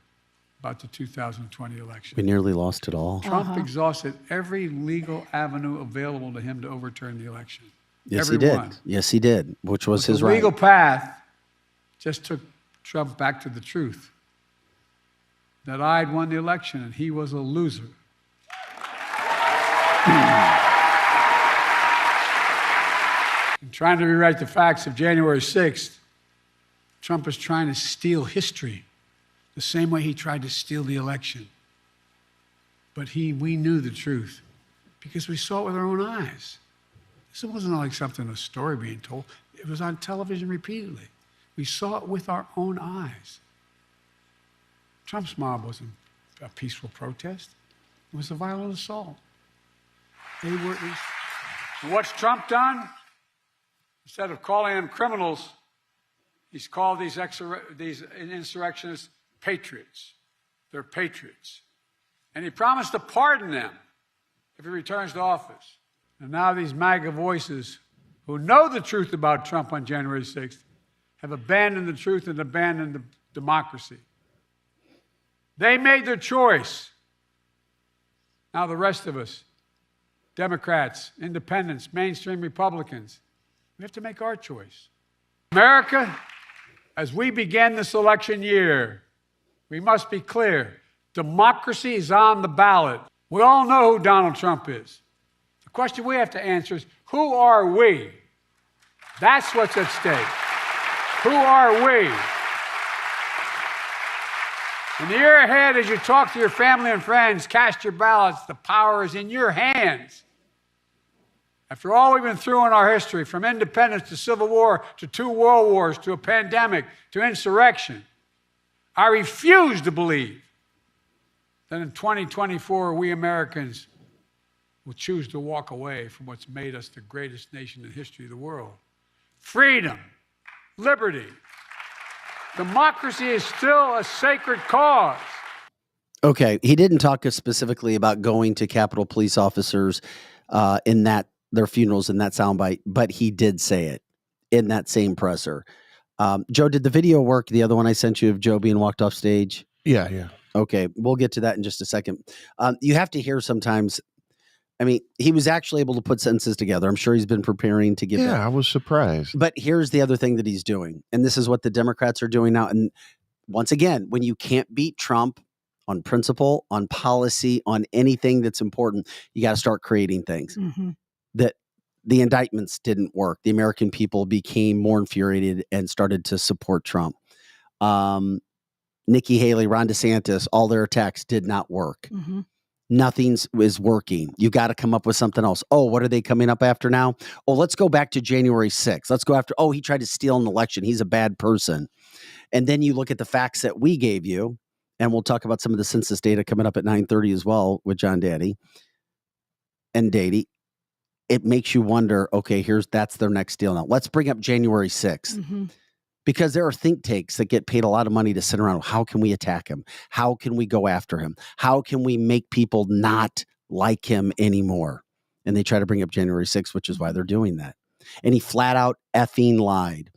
about the 2020 election. We nearly lost it all. Trump exhausted every legal avenue available to him to overturn the election. Yes, Every he did. one. Yes, he did, which was his The right. legal path just took Trump back to the truth that I'd won the election and he was a loser. In trying to rewrite the facts of January 6th, Trump is trying to steal history the same way he tried to steal the election. But we knew the truth because we saw it with our own eyes. This wasn't like something, a story being told. It was on television repeatedly. We saw it with our own eyes. Trump's mob wasn't a peaceful protest. It was a violent assault. What's Trump done? Instead of calling them criminals, he's called these insurrectionists patriots. They're patriots. And he promised to pardon them if he returns to office. And now these MAGA voices who know the truth about Trump on January 6th have abandoned the truth and abandoned the democracy. They made their choice. Now the rest of us, Democrats, independents, mainstream Republicans, we have to make our choice. America, as we begin this election year, we must be clear. Democracy is on the ballot. We all know who Donald Trump is. The question we have to answer is, who are we? That's what's at stake. Who are we? In the year ahead, as you talk to your family and friends, cast your ballots. The power is in your hands. After all we've been through in our history, from independence to civil war to 2 world wars to a pandemic to insurrection, I refuse to believe that in 2024 we Americans will choose to walk away from what's made us the greatest nation in the history of the world. Freedom, liberty, democracy is still a sacred cause. Okay, he didn't talk specifically about going to Capitol Police officers in their funerals in that soundbite, but he did say it in that same presser. Joe, did the video work? The other one I sent you of Joe being walked off stage? Yeah. Okay, we'll get to that in just a second. You have to hear sometimes. I mean, he was actually able to put sentences together. I'm sure he's been preparing to give that. I was surprised. But here's the other thing that he's doing, and this is what the Democrats are doing now. And once again, when you can't beat Trump on principle, on policy, on anything that's important, you got to start creating things. Mm-hmm. That the indictments didn't work. The American people became more infuriated and started to support Trump. Nikki Haley, Ron DeSantis, all their attacks did not work. Mm-hmm. Nothing is working. You got to come up with something else. Oh, what are they coming up after now? Oh, let's go back to January 6th. Let's go after, he tried to steal an election. He's a bad person. And then you look at the facts that we gave you, and we'll talk about some of the census data coming up at 9:30 as well with John Dady and Dady. It makes you wonder, okay, that's their next deal now. Let's bring up January 6th. Mm-hmm. Because there are think tanks that get paid a lot of money to sit around. How can we attack him? How can we go after him? How can we make people not like him anymore? And they try to bring up January 6th, which is why they're doing that. And he flat out effing lied.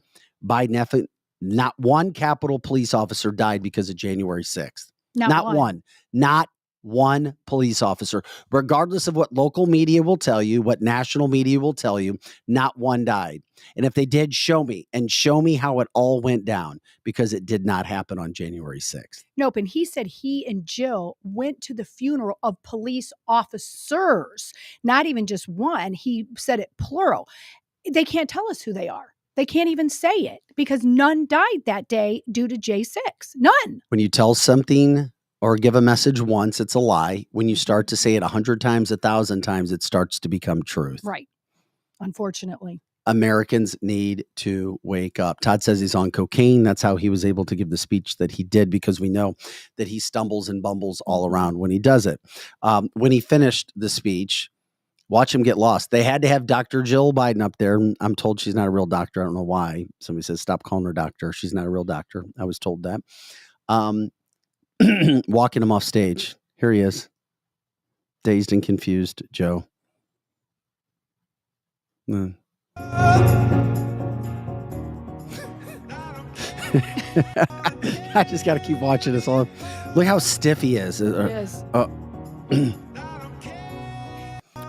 Biden not one Capitol Police officer died because of January 6th. Not one. Not one police officer, regardless of what local media will tell you, what national media will tell you, not one died. And if they did, show me how it all went down, because it did not happen on January 6th. Nope. And he said he and Jill went to the funeral of police officers, not even just one. He said it plural. They can't tell us who they are. They can't even say it, because none died that day due to J6. None. When you tell something or give a message once, it's a lie. When you start to say it 100 times, 1,000 times, it starts to become truth. Right. Unfortunately. Americans need to wake up. Todd says he's on cocaine. That's how he was able to give the speech that he did, because we know that he stumbles and bumbles all around when he does it. When he finished the speech, watch him get lost. They had to have Dr. Jill Biden up there. I'm told she's not a real doctor. I don't know why. Somebody says, stop calling her doctor. She's not a real doctor. I was told that. Walking him off stage. Here he is. Dazed and confused Joe. I just got to keep watching this. Look how stiff he is. He is.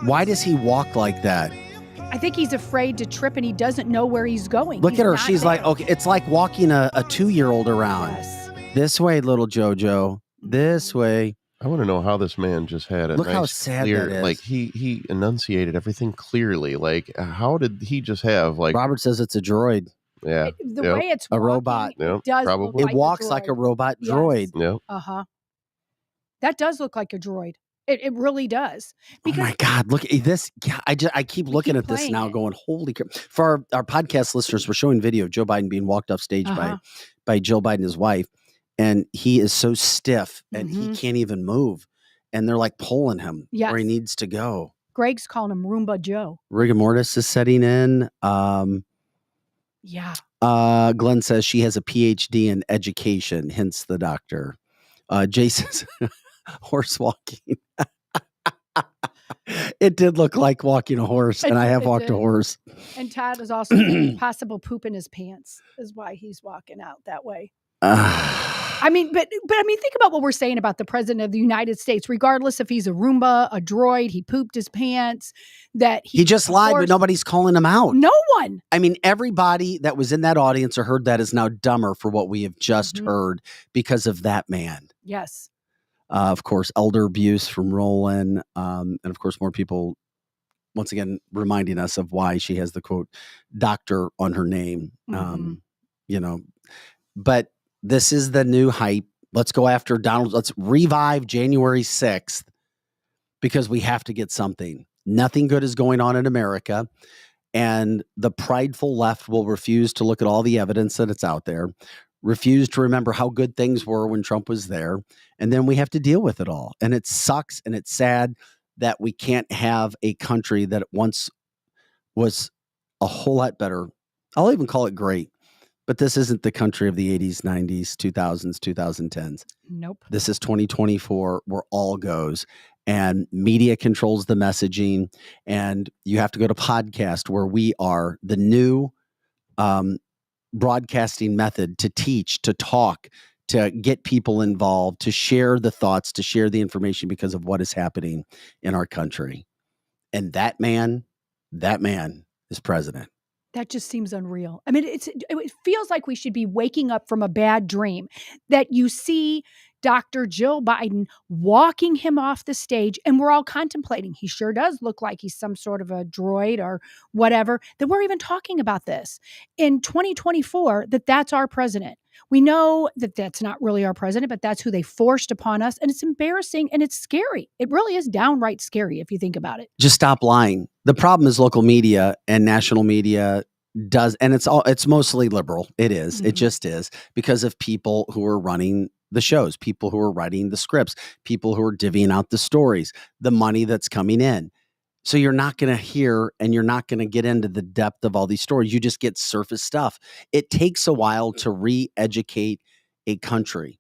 Why does he walk like that? I think he's afraid to trip, and he doesn't know where he's going. Look at her. She's there. Like, okay, it's like walking a 2-year-old around. Yes. This way, little JoJo. This way. I want to know how this man just had a Look nice, how sad clear, that is. like he enunciated everything clearly. Like, how did he just have, like, Robert says it's a droid. Yeah. The way it's a walking, robot. It does probably. look It walks like a robot droid. Yeah. Uh-huh. That does look like a droid. It really does. Because, oh my God, look at this. Yeah, I keep looking at this now going, holy crap. For our podcast listeners, we're showing video of Joe Biden being walked off stage by Jill Biden, his wife. And he is so stiff and he can't even move. And they're like pulling him where he needs to go. Greg's calling him Roomba Joe. Rigor mortis is setting in. Glenn says she has a PhD in education, hence the doctor. Jay says horse walking. It did look like walking a horse, and I have walked a horse. And Todd is also possible poop in his pants is why he's walking out that way. I mean, but think about what we're saying about the president of the United States. Regardless if he's a Roomba, a droid, he pooped his pants. That he just lied, but nobody's calling him out. No one. I mean, everybody that was in that audience or heard that is now dumber for what we have just heard because of that man. Yes. Of course, elder abuse from Roland, and of course, more people. Once again, reminding us of why she has the quote "doctor" on her name. But this is the new hype. Let's go after Donald. Let's revive January 6th because we have to get something. Nothing good is going on in America. And the prideful left will refuse to look at all the evidence that it's out there, refuse to remember how good things were when Trump was there. And then we have to deal with it all. And it sucks and it's sad that we can't have a country that once was a whole lot better. I'll even call it great. But this isn't the country of the 80s, 90s, 2000s, 2010s. Nope. This is 2024 where all goes. And media controls the messaging. And you have to go to podcast where we are the new broadcasting method to teach, to talk, to get people involved, to share the thoughts, to share the information because of what is happening in our country. And that man is president. That just seems unreal. I mean, it feels like we should be waking up from a bad dream that you see Dr. Jill Biden walking him off the stage and we're all contemplating. He sure does look like he's some sort of a droid or whatever, that we're even talking about this in 2024, that's our president. We know that that's not really our president, but that's who they forced upon us. And it's embarrassing and it's scary. It really is downright scary if you think about it. Just stop lying. The problem is local media and national media does, and it's mostly liberal. It is. It just is because of people who are running the shows, people who are writing the scripts, people who are divvying out the stories, the money that's coming in. So you're not going to hear and you're not going to get into the depth of all these stories. You just get surface stuff. It takes a while to re-educate a country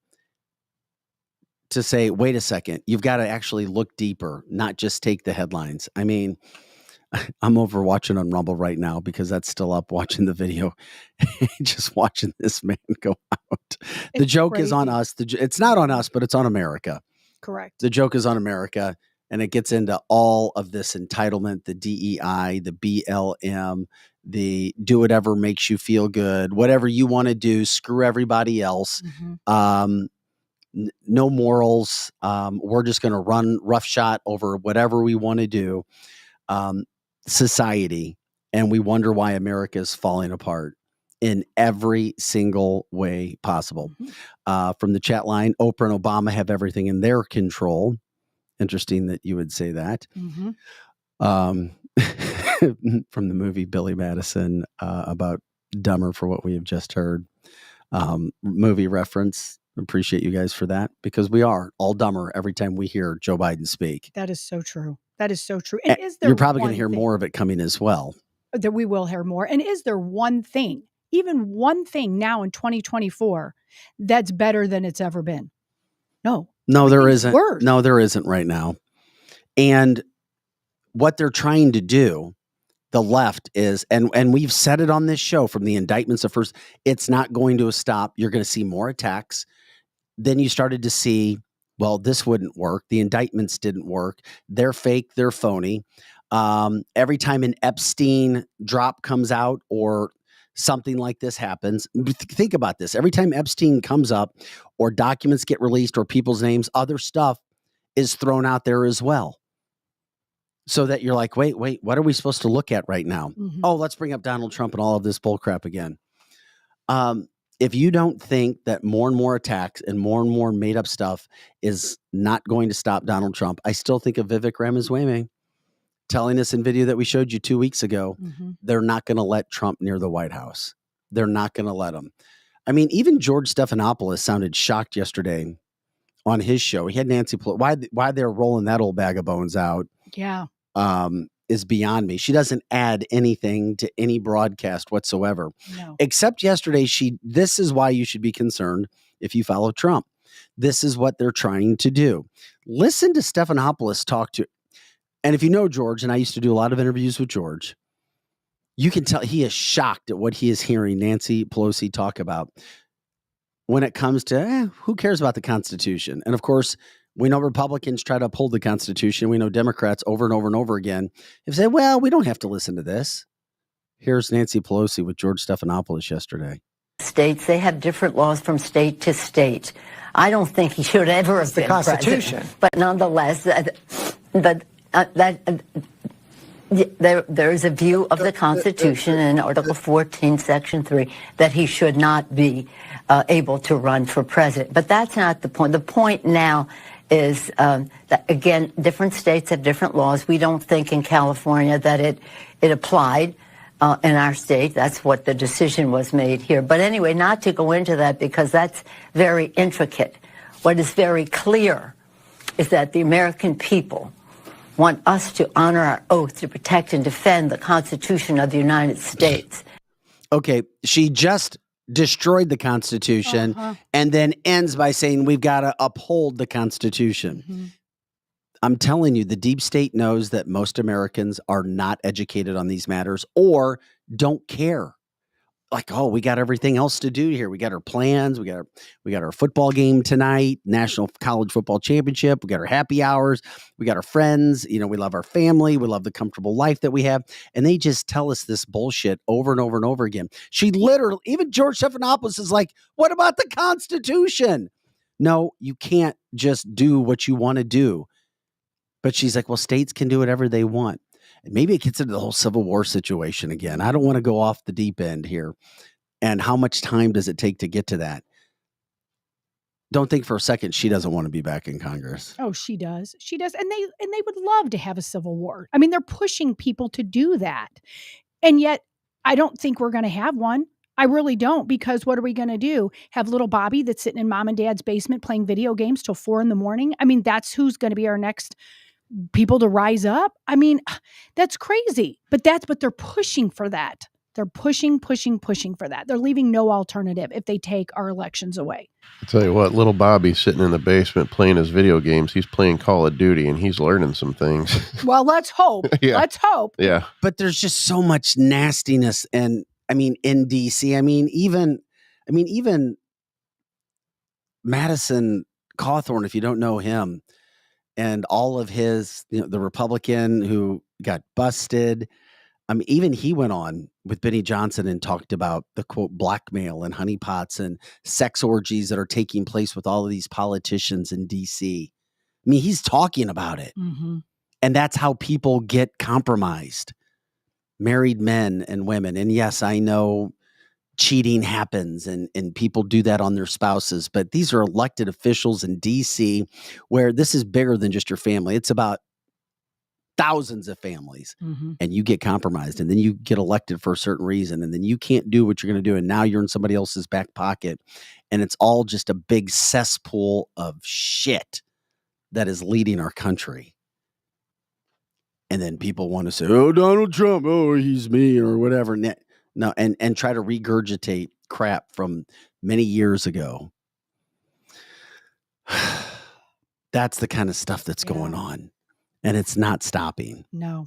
to say, wait a second, you've got to actually look deeper, not just take the headlines. I mean, I'm over watching on Rumble right now because that's still up, watching the video, just watching this man go out. The joke is on us. It's not on us, but it's on America. Correct. The joke is on America, and it gets into all of this entitlement, the DEI, the BLM, the do whatever makes you feel good, whatever you want to do, screw everybody else. No morals. We're just going to run roughshod over whatever we want to do. Society, and we wonder why America is falling apart in every single way possible. From the chat line, Oprah and Obama have everything in their control. Interesting that you would say that. From the movie Billy Madison, about dumber for what we have just heard. Movie reference. Appreciate you guys for that, because we are all dumber every time we hear Joe Biden speak. That is so true. That is so true. And is there You're probably going to hear more of it coming as well. That we will hear more. And is there one thing, even one thing now in 2024 that's better than it's ever been? No. No, there isn't. Worse. No, there isn't right now. And what they're trying to do, the left is, and we've said it on this show from the indictments of first, it's not going to stop. You're going to see more attacks. Then you started to see, well, this wouldn't work. The indictments didn't work. They're fake. They're phony. Every time an Epstein drop comes out or something like this happens, think about this. Every time Epstein comes up or documents get released or people's names, other stuff is thrown out there as well. So that you're like, wait, what are we supposed to look at right now? Oh, let's bring up Donald Trump and all of this bull crap again. If you don't think that more and more attacks and more made up stuff is not going to stop Donald Trump, I still think of Vivek Ramaswamy telling us in video that we showed you 2 weeks ago, they're not going to let Trump near the White House. They're not going to let him. I mean, even George Stephanopoulos sounded shocked yesterday on his show. He had Nancy Pelosi. Why they're rolling that old bag of bones out? Yeah. Is beyond me. She doesn't add anything to any broadcast whatsoever. No. Except yesterday, this is why you should be concerned if you follow Trump. This is what they're trying to do. Listen to Stephanopoulos talk to, and if you know George, and I used to do a lot of interviews with George, you can tell he is shocked at what he is hearing Nancy Pelosi talk about when it comes to who cares about the Constitution. And of course, we know Republicans try to uphold the Constitution. We know Democrats over and over and over again have said, well, we don't have to listen to this. Here's Nancy Pelosi with George Stephanopoulos yesterday. States, they have different laws from state to state. I don't think he should ever have been Constitution. president. But nonetheless, there is a view of the Constitution in Article 14, Section 3, that he should not be able to run for president. But that's not the point. The point now is that, again, different states have different laws. We don't think in California that it applied in our state. That's what the decision was made here. But anyway, not to go into that because that's very intricate. What is very clear is that the American people want us to honor our oath to protect and defend the Constitution of the United States. Okay, she just destroyed the Constitution and then ends by saying we've got to uphold the Constitution. I'm telling you, the deep state knows that most Americans are not educated on these matters or don't care. Like, oh, we got everything else to do here. We got our plans. We got our football game tonight, National College Football Championship. We got our happy hours. We got our friends. You know, we love our family. We love the comfortable life that we have. And they just tell us this bullshit over and over and over again. She literally, even George Stephanopoulos is like, what about the Constitution? No, you can't just do what you want to do. But she's like, well, states can do whatever they want. And maybe it gets into the whole Civil War situation again. I don't want to go off the deep end here. And how much time does it take to get to that? Don't think for a second she doesn't want to be back in Congress. Oh, she does. She does. And they would love to have a civil war. I mean, they're pushing people to do that. And yet, I don't think we're going to have one. I really don't, because what are we going to do? Have little Bobby that's sitting in mom and dad's basement playing video games till 4 a.m? I mean, that's who's going to be our next people to rise up. I mean, that's crazy, but they're pushing for that. They're pushing for that. They're leaving no alternative if they take our elections away. I'll tell you what, little Bobby's sitting in the basement playing his video games. He's playing Call of Duty and he's learning some things. Well, let's hope. Yeah. Let's hope. Yeah. But there's just so much nastiness. And I mean, in DC, even Madison Cawthorn, if you don't know him, and all of his, the Republican who got busted. I mean, even he went on with Benny Johnson and talked about the quote blackmail and honeypots and sex orgies that are taking place with all of these politicians in DC. I mean, he's talking about it. Mm-hmm. And that's how people get compromised. Married men and women. And yes, I know cheating happens and people do that on their spouses, but these are elected officials in DC where this is bigger than just your family. It's about thousands of families, and you get compromised, and then you get elected for a certain reason, and then you can't do what you're going to do, and now you're in somebody else's back pocket, and it's all just a big cesspool of shit that is leading our country. And then people want to say, oh, Donald Trump, oh, he's me, or whatever. No, and try to regurgitate crap from many years ago. That's the kind of stuff that's going on. And it's not stopping. No.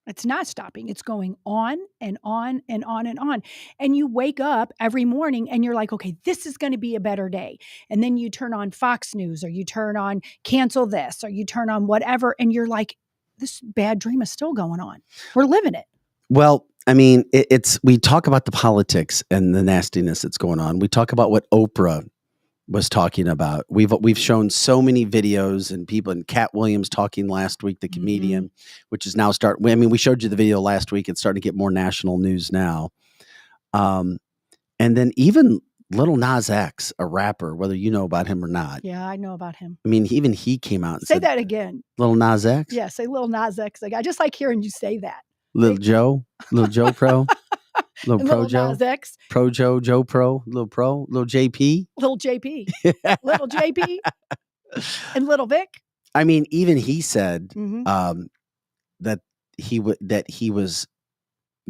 It's not stopping. It's going on and on and on and on. And you wake up every morning and you're like, okay, this is going to be a better day. And then you turn on Fox News or you turn on cancel this or you turn on whatever. And you're like, this bad dream is still going on. We're living it. Well, I mean, we talk about the politics and the nastiness that's going on. We talk about what Oprah was talking about. We've shown so many videos and people, and Cat Williams talking last week, the comedian, which is now we showed you the video last week. It's starting to get more national news now. And then even Lil Nas X, a rapper, whether you know about him or not. Yeah, I know about him. I mean, even he came out and say said that again. Lil Nas X? Yeah, say Lil Nas X. I just like hearing you say that. Lil Joe Pro. Lil Joe, Nas X. Pro Joe Pro, Lil JP. Lil JP. Little JP. And Little Vic. I mean, even he said that he was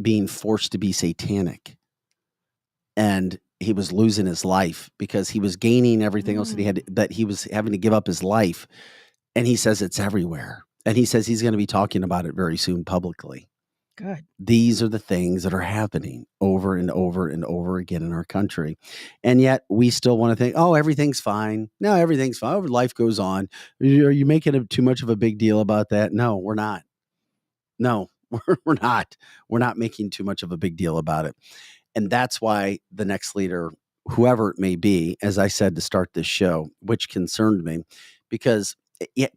being forced to be satanic. And he was losing his life because he was gaining everything else that he was having to give up his life. And he says it's everywhere. And he says he's going to be talking about it very soon publicly. Good. These are the things that are happening over and over and over again in our country. And yet we still want to think, oh, everything's fine. No, everything's fine. Life goes on. Are you making too much of a big deal about that? No, we're not. No, we're not. We're not making too much of a big deal about it. And that's why the next leader, whoever it may be, as I said to start this show, which concerned me, because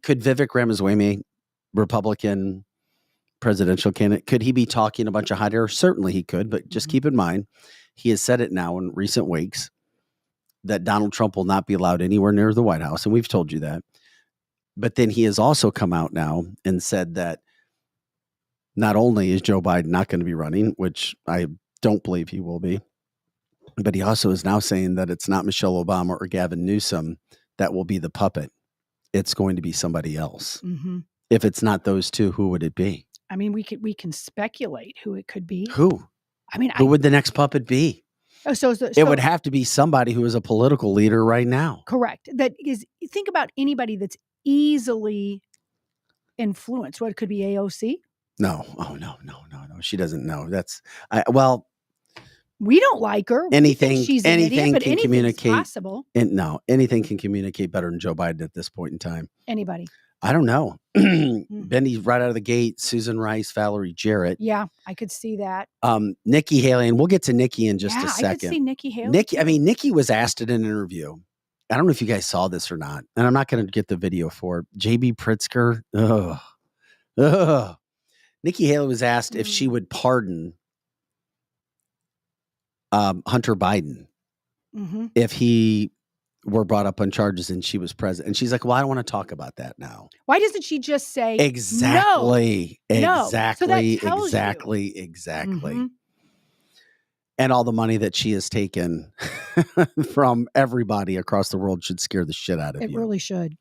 could Vivek Ramaswamy, Republican presidential candidate, could he be talking a bunch of hot air? Certainly he could, but just keep in mind, he has said it now in recent weeks that Donald Trump will not be allowed anywhere near the White House. And we've told you that. But then he has also come out now and said that not only is Joe Biden not going to be running, which I don't believe he will be, but he also is now saying that it's not Michelle Obama or Gavin Newsom that will be the puppet. It's going to be somebody else. If it's not those two, who would it be? I mean, we can speculate who it could be. Who? I mean, who would the next puppet be? It would have to be somebody who is a political leader right now. Correct. That is, think about anybody that's easily influenced. What, it could be AOC? No. Oh, no. She doesn't know. We don't like her. Anything she's an idiot, but can communicate. Possible. Anything can communicate better than Joe Biden at this point in time. Anybody. I don't know. Benny right out of the gate, Susan Rice, Valerie Jarrett. Yeah, I could see that. Nikki Haley, and we'll get to Nikki in just a second. I could see Nikki Haley. Nikki was asked in an interview. I don't know if you guys saw this or not, and I'm not going to get the video for it. JB Pritzker. Nikki Haley was asked if she would pardon Hunter Biden if he were brought up on charges and she was president. And she's like, well, I don't want to talk about that now. Why doesn't she just say exactly? No. Exactly. So Exactly. And all the money that she has taken from everybody across the world should scare the shit out of you. It really should.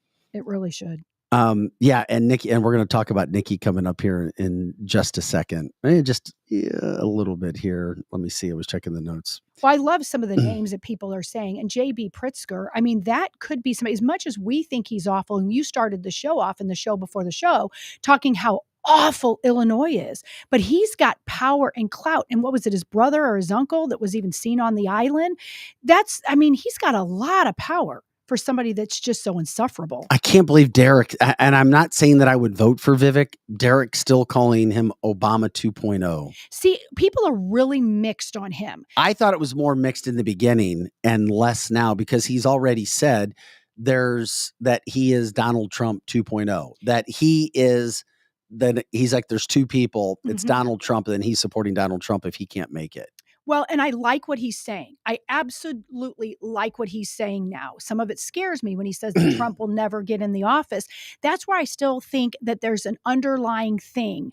Yeah, and Nikki, and we're going to talk about Nikki coming up here in just a second. Just a little bit here. Let me see. I was checking the notes. Well, I love some of the names that people are saying. And JB Pritzker, I mean, that could be somebody, as much as we think he's awful, and you started the show off in the show before the show, talking how awful Illinois is. But he's got power and clout. And what was it, his brother or his uncle that was even seen on the island? He's got a lot of power for somebody that's just so insufferable. I can't believe Derek, and I'm not saying that I would vote for Vivek. Derek's still calling him Obama 2.0. See, people are really mixed on him. I thought it was more mixed in the beginning and less now, because he's already said that he is Donald Trump 2.0, that he's like, there's two people. It's Donald Trump, and he's supporting Donald Trump if he can't make it. Well, and I like what he's saying. I absolutely like what he's saying now. Some of it scares me when he says that Trump will never get in the office. That's where I still think that there's an underlying thing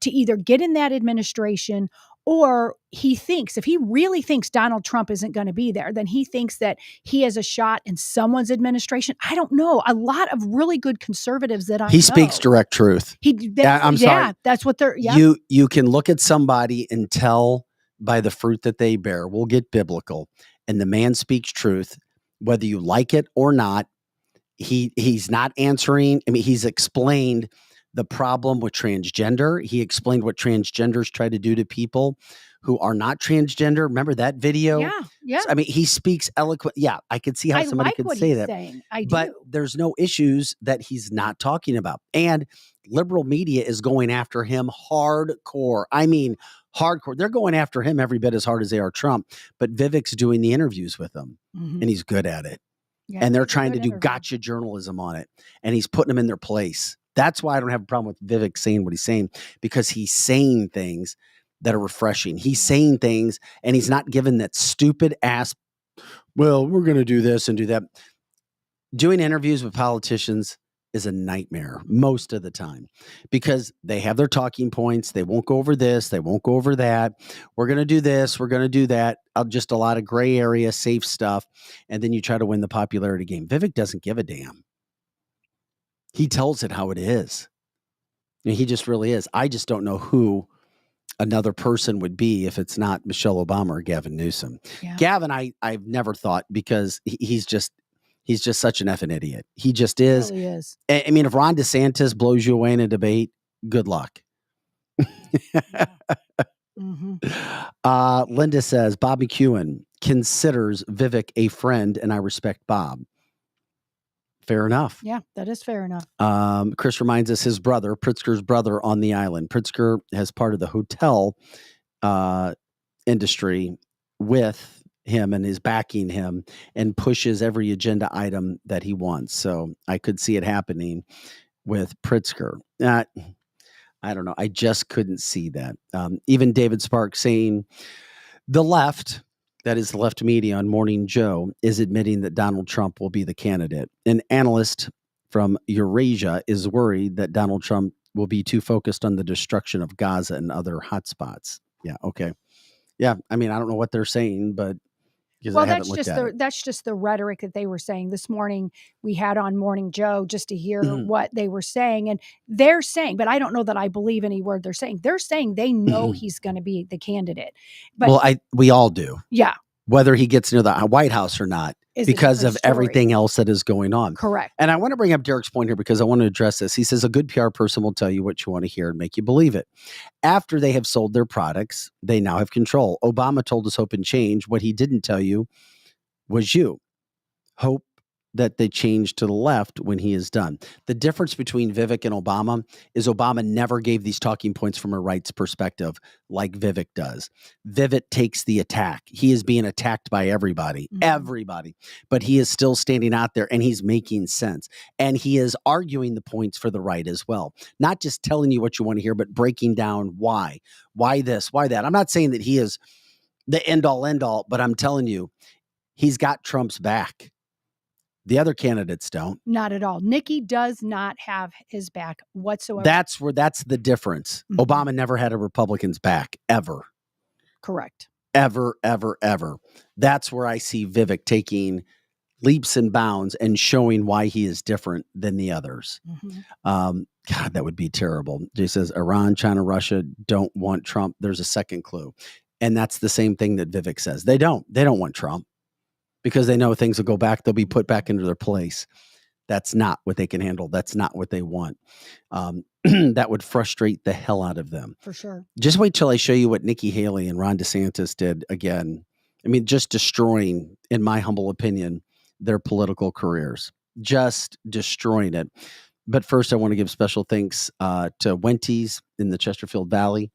to either get in that administration, or he thinks, if he really thinks Donald Trump isn't going to be there, then he thinks that he has a shot in someone's administration. I don't know. A lot of really good conservatives that I know. Speaks direct truth. I'm sorry. That's what they're. Yeah. You can look at somebody and tell by the fruit that they bear. We'll get biblical, and the man speaks truth, whether you like it or not. He's not answering. I mean, he's explained the problem with transgender. He explained what transgenders try to do to people who are not transgender. Remember that video? Yeah. I mean, he speaks eloquent. Yeah, I could see how somebody could say that. But there's no issues that he's not talking about. And liberal media is going after him hardcore. I mean, hardcore. They're going after him every bit as hard as they are Trump. But Vivek's doing the interviews with him, and he's good at it. Yeah, and they're trying to do gotcha journalism on it, and he's putting them in their place. That's why I don't have a problem with Vivek saying what he's saying, because he's saying things that are refreshing. He's saying things, and he's not giving that stupid ass, well, we're going to do this and do that. Doing interviews with politicians is a nightmare most of the time, because they have their talking points. They won't go over this. They won't go over that. We're going to do this. We're going to do that. Just a lot of gray area, safe stuff. And then you try to win the popularity game. Vivek doesn't give a damn. He tells it how it is. And he just really is. I just don't know who another person would be if it's not Michelle Obama or Gavin Newsom. Yeah. Gavin, I've never thought, because he's just such an effing idiot. He just is. He really is. I mean, if Ron DeSantis blows you away in a debate, good luck. Linda says, Bob McEwen considers Vivek a friend, and I respect Bob. Fair enough. Yeah, that is fair enough. Chris reminds us his brother, Pritzker's brother, on the island. Pritzker has part of the hotel industry with him and is backing him and pushes every agenda item that he wants. So I could see it happening with Pritzker. I don't know. I just couldn't see that. Even David Sparks saying the left, that is the left media on Morning Joe, is admitting that Donald Trump will be the candidate. An analyst from Eurasia is worried that Donald Trump will be too focused on the destruction of Gaza and other hotspots. Yeah. Okay. Yeah. I mean, I don't know what they're saying, but that's just the rhetoric that they were saying this morning. We had on Morning Joe just to hear what they were saying, and they're saying, but I don't know that I believe any word they're saying. They're saying they know he's going to be the candidate. But we all do. Yeah. Whether he gets near the White House or not, because of everything else that is going on. Correct. And I want to bring up Derek's point here, because I want to address this. He says a good PR person will tell you what you want to hear and make you believe it. After they have sold their products, they now have control. Obama told us hope and change. What he didn't tell you was you. Hope that they change to the left when he is done. The difference between Vivek and Obama is Obama never gave these talking points from a rights perspective like Vivek does. Vivek takes the attack. He is being attacked by everybody, but he is still standing out there, and he's making sense. And he is arguing the points for the right as well. Not just telling you what you want to hear, but breaking down why this, why that. I'm not saying that he is the end all, but I'm telling you, he's got Trump's back. The other candidates don't. Not at all. Nikki does not have his back whatsoever. That's the difference. Obama never had a Republican's back, ever. Correct. Ever, ever, ever. That's where I see Vivek taking leaps and bounds and showing why he is different than the others. God, that would be terrible. Jay says, Iran, China, Russia don't want Trump. There's a second clue. And that's the same thing that Vivek says. They don't want Trump, because they know things will go back. They'll be put back into their place. That's not what they can handle. That's not what they want. That would frustrate the hell out of them. For sure. Just wait till I show you what Nikki Haley and Ron DeSantis did again. I mean, just destroying, in my humble opinion, their political careers. Just destroying it. But first, I want to give special thanks to Wenty's in the Chesterfield Valley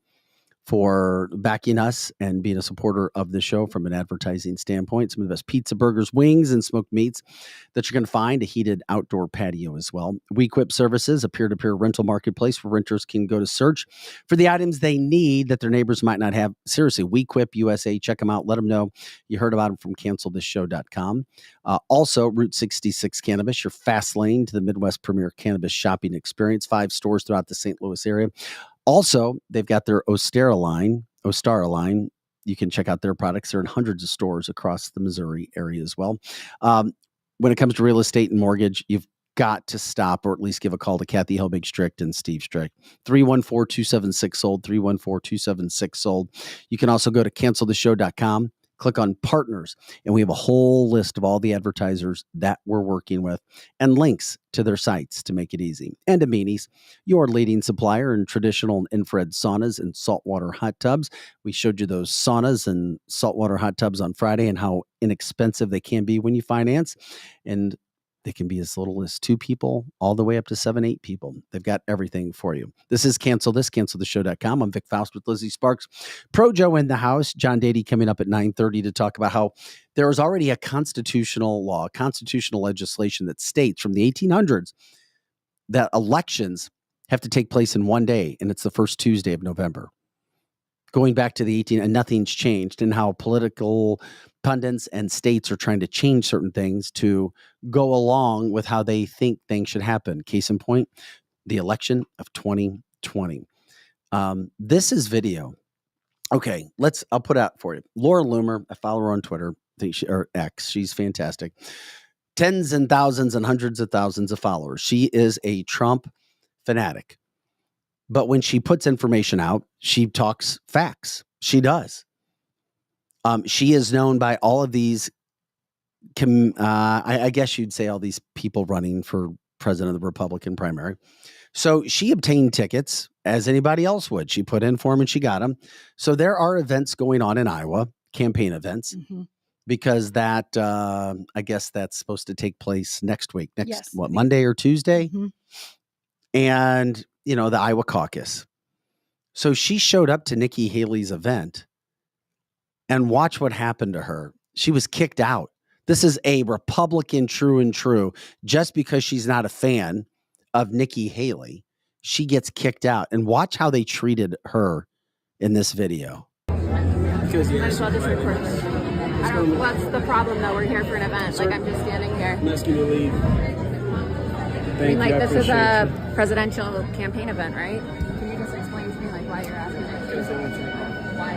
for backing us and being a supporter of the show from an advertising standpoint. Some of the best pizza, burgers, wings, and smoked meats that you're going to find, a heated outdoor patio as well. WeQuip Services, a peer-to-peer rental marketplace where renters can go to search for the items they need that their neighbors might not have. Seriously, WeQuip USA, check them out. Let them know you heard about them from cancelthisshow.com. Also, Route 66 Cannabis, your fast lane to the Midwest premier cannabis shopping experience. 5 stores throughout the St. Louis area. Also, they've got their Ostara line. You can check out their products. They're in hundreds of stores across the Missouri area as well. When it comes to real estate and mortgage, you've got to stop or at least give a call to Kathy Helbig-Strict and Steve Strict. 314-276-SOLD, 314-276-SOLD. You can also go to cancelthisshow.com. Click on partners, and we have a whole list of all the advertisers that we're working with and links to their sites to make it easy. And Amini's, your leading supplier in traditional and infrared saunas and saltwater hot tubs. We showed you those saunas and saltwater hot tubs on Friday and how inexpensive they can be when you finance. And they can be as little as 2 people all the way up to 7, 8 people. They've got everything for you. This is cancelthisshow.com. I'm Vic Faust with Lizzie Sparks. Pro Joe in the house. John Dady coming up at 9:30 to talk about how there is already a constitutional law, constitutional legislation that states from the 1800s that elections have to take place in one day, and it's the first Tuesday of November. Going back to the 1800s, and nothing's changed, and how political pundits and states are trying to change certain things to go along with how they think things should happen. Case in point, the election of 2020. This is video. Okay, I'll put out for you. Laura Loomer, I follow her on Twitter, or X. She's fantastic. Tens and thousands and hundreds of thousands of followers. She is a Trump fanatic. But when she puts information out, she talks facts. She does. She is known by all of these, I guess you'd say all these people running for president of the Republican primary. So she obtained tickets as anybody else would. She put in for them and she got them. So there are events going on in Iowa, campaign events, because that, I guess that's supposed to take place next week. Monday or Tuesday? And, the Iowa caucus. So she showed up to Nikki Haley's event. And watch what happened to her. She was kicked out. This is a Republican true and true. Just because she's not a fan of Nikki Haley, she gets kicked out. And watch how they treated her in this video. Because might as well just record this. What's the problem though? We're here for an event. Like I'm just standing here. I'm asking you to leave. This is a presidential campaign event, right? Can you just explain to me why you're asking me? Why?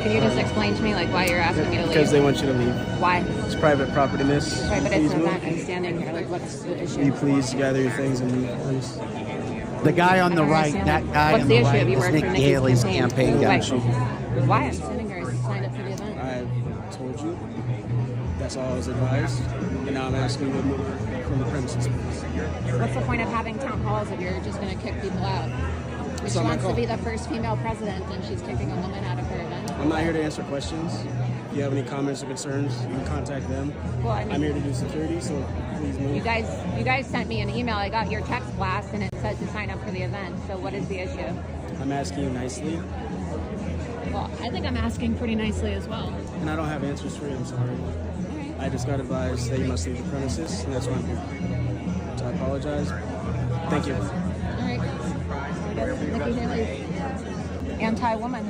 Can you just explain to me why you're asking me to leave? Because they want you to leave. Why? It's private property, miss. Right, but it's an event. I'm standing here. What's the issue? Will you please gather your things and leave, please? The guy on the right, that guy on the right is Nikki Haley's campaign guy. Why? I'm sitting here. I signed up for the event. I told you. That's all I was advised. And now I'm asking you to move from the premises, please. What's the point of having town halls if you're just going to kick people out? She wants to be the first female president, and she's kicking a woman out of her event. I'm not here to answer questions. If you have any comments or concerns, you can contact them. Well, I'm here to do security, so please move. You guys sent me an email. I got your text blast, and it said to sign up for the event. So what is the issue? I'm asking you nicely. Well, I think I'm asking pretty nicely as well. And I don't have answers for you. I'm sorry. Right. I just got advised that you must leave the premises, and that's why I'm here. So I apologize. Thank you. All right. I guess Nikki Haley's anti-woman.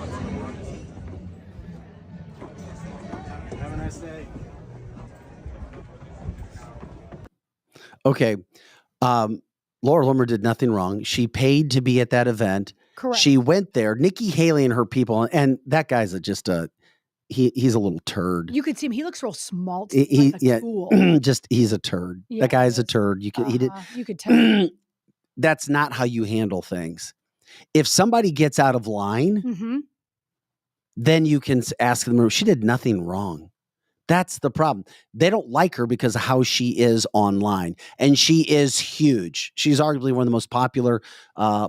Have a nice day. Okay. Laura Loomer did nothing wrong. She paid to be at that event. Correct. She went there. Nikki Haley and her people, and that guy's he's a little turd. You could see him. He looks real small. He's a turd. Yeah, that guy's a turd. You could tell. That's not how you handle things. If somebody gets out of line, then you can ask them. She did nothing wrong. That's the problem. They don't like her because of how she is online. And she is huge. She's arguably one of the most popular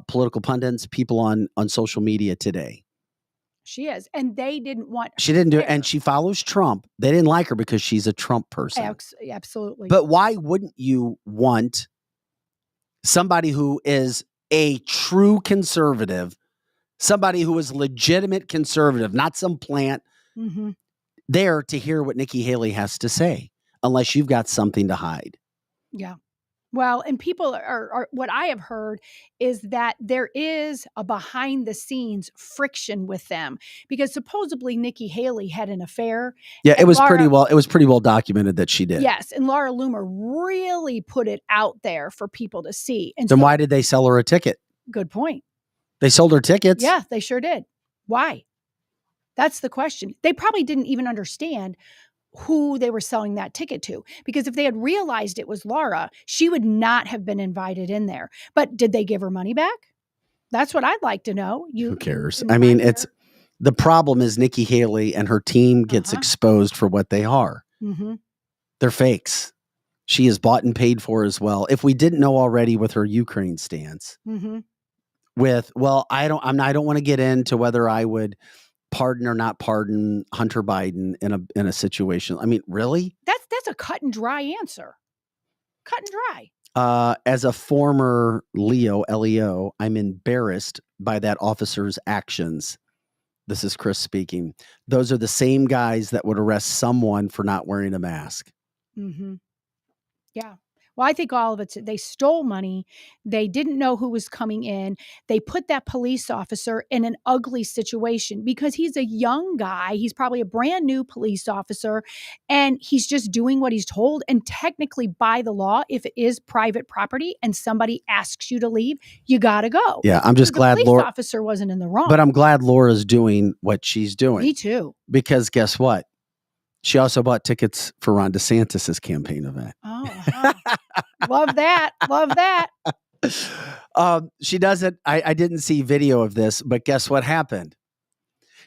political pundits, people on social media today. She is. And they didn't want She didn't do it. And she follows Trump. They didn't like her because she's a Trump person. Absolutely. But why wouldn't you want somebody who is a true conservative, somebody who is legitimate conservative, not some plant, there to hear what Nikki Haley has to say, unless you've got something to hide? Yeah. Well, and people are what I have heard is that there is a behind the scenes friction with them because supposedly Nikki Haley had an affair. Yeah, it was pretty well documented that she did. Yes, and Laura Loomer really put it out there for people to see. And then why did they sell her a ticket? Good point. They sold her tickets. Yeah, they sure did. Why? That's the question. They probably didn't even understand who they were selling that ticket to, because if they had realized it was Laura, she would not have been invited in there. But did they give her money back? That's what I'd like to know. Who cares? I mean, the problem is Nikki Haley and her team gets exposed for what they are. They're fakes. She is bought and paid for as well. If we didn't know already with her Ukraine stance, I don't want to get into whether I would pardon or not pardon Hunter Biden in a situation. I mean, really? That's a cut and dry answer. Cut and dry. As a former LEO, I'm embarrassed by that officer's actions. This is Chris speaking. Those are the same guys that would arrest someone for not wearing a mask. Yeah. Well, I think all of it, they stole money. They didn't know who was coming in. They put that police officer in an ugly situation because he's a young guy. He's probably a brand new police officer, and he's just doing what he's told. And technically, by the law, if it is private property and somebody asks you to leave, you got to go. Yeah, I'm just glad the police officer wasn't in the wrong. But I'm glad Laura's doing what she's doing. Me too. Because guess what? She also bought tickets for Ron DeSantis' campaign event. Oh, love that. Love that. She doesn't. I didn't see video of this, but guess what happened?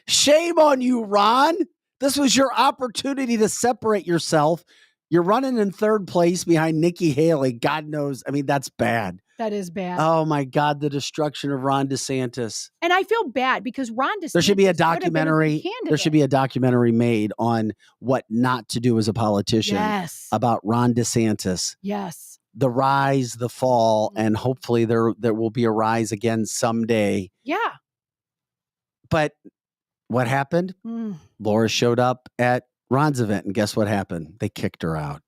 Shame on you, Ron. This was your opportunity to separate yourself. You're running in third place behind Nikki Haley. God knows. I mean, that's bad. That is bad. Oh my God, the destruction of Ron DeSantis. And I feel bad because Ron DeSantis. There should be a documentary. There should be a documentary made on what not to do as a politician. Yes. About Ron DeSantis. Yes. The rise, the fall, and hopefully there will be a rise again someday. Yeah. But what happened? Laura showed up at Ron's event, and guess what happened? They kicked her out.